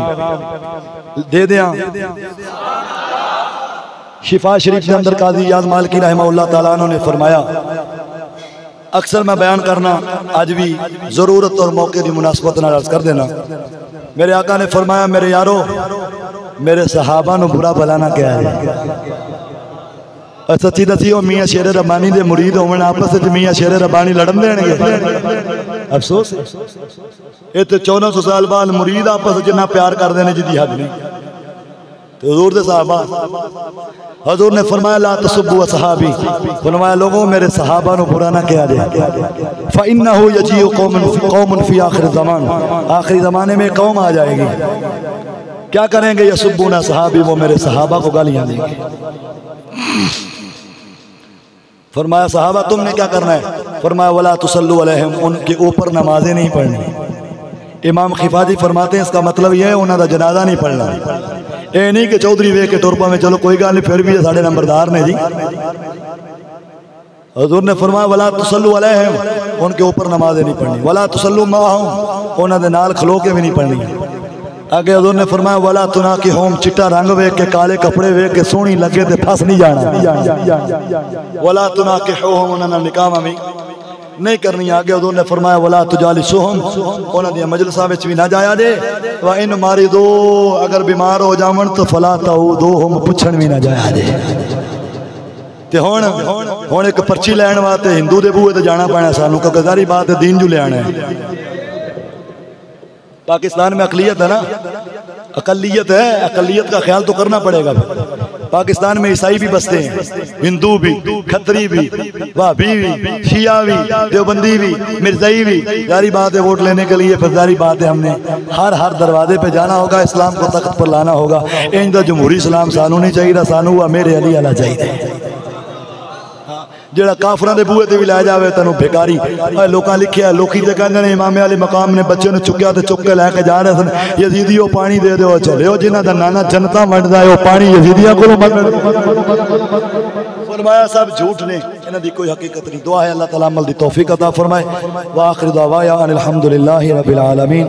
दे दियां। शिफा शरीफ के अंदर काजी याद मालिकी रहमहुल्लाह ताला ने फरमाया, अक्सर मैं बयान करना आज भी जरूरत और मौके की मुनासबत नाल अर्ज कर देना। मेरे आका ने फरमाया, मेरे यारो मेरे सहाबा नु बुरा भला ना कहा है। सच्ची दसी हो मियाँ शेर रब्बानी दे मुरीद होवन आपस में मियाँ शेर रब्बानी लड़न देंगे? अफसोस ये तो 1400 साल बाद मुरीद आपस में जिन्ना प्यार करते हैं जिदी हद नहीं। तो हुजूर दे सहाबा, हुजूर ने फरमाया ला तसब्बु असहाबी, फरमाया लोगों मेरे सहाबा नु बुरा ना कहा जाए। फइन्नहु यजीउ कौमुन फी आखिर ज़मान, आखिरी ज़माने में कौम आ जाएगी, क्या करेंगे? यसुब्बुना सहाबी, वो मेरे सहाबा को गालियां देंगे। फरमाया सहाबा तुमने क्या करना है? फरमाया वला तुसल्लु अलैहिम, उनके ऊपर नमाजें नहीं पढ़नी। इमाम खिफाजी फरमाते हैं इसका मतलब यह है उन्होंने जनाजा नहीं पढ़ना। ये नहीं कि चौधरी वे के टुरपा में चलो कोई गल नहीं, फिर भी साढ़े नंबरदार ने जी। हुजूर ने फरमाया वला तुसल्लु अलैहिम, उनके ऊपर नमाजें नहीं पढ़नी। वला तुसल्लु माअहुम, उन्होंने नाल खलो के भी नहीं पढ़नी। आगे हुजूर ने फरमाया वला तुना की होम, चिट्टा रंग वेख के काले कपड़े वेख के सोहनी लगे तो फस नहीं जाना। वला तुना के होम, उन्होंने निकाह में नहीं करनी। आगे हुजूर ने फरमाया वला तुजालिसुहुम, उन्होंने मजलिसां विच भी ना जाया जे। व इन मारिदो, अगर बीमार हो जावन तो फला तऊदुहुम, पुछण भी ना जाया जे। ते हुण एक पर्ची लैण वास्ते हिंदू दे बूहे ते जाना पैना सानू, क्योंकि सारी बात दीन जो लियाना है। पाकिस्तान में अकलियत है ना, अकलियत है, अकलियत का ख्याल तो करना पड़ेगा। पाकिस्तान में ईसाई भी बसते हैं, हिंदू भी, खत्री भी, वाबी भी, शिया भी, देवबंदी भी, मिर्जाई भी। जारी बात है वोट लेने के लिए, फिर जारी बात है हमने हर दरवाजे पे जाना होगा, इस्लाम को तख्त पर लाना होगा। इंज दा जमहूरी इस्लाम सानू नहीं चाहिए, सानू हुआ मेरे अली अला चाहिए। जेड़ा काफरां दे बूहे ते भी लै जावे तेनू भिकारी। लोकां लिखिया, लोकी ते कहंदे ने इमाम अली मकाम ने बच्चे नु चुक्या ते चुक के लैके जा रहे सन, यजीदियो पानी दे दो चले, जिन्हां दा नाना जनता वंडदा है वो पानी यजीदियां कोलों मंगण। फरमाया सब झूठ ने, इन्हां दी कोई हकीकत नहीं। दुआ है अल्लाह ताला अमल दी तौफीक अता फरमाए। व आखिर दावाया अनिल हम्दुलिल्लाहि रब्बिल आलमीन।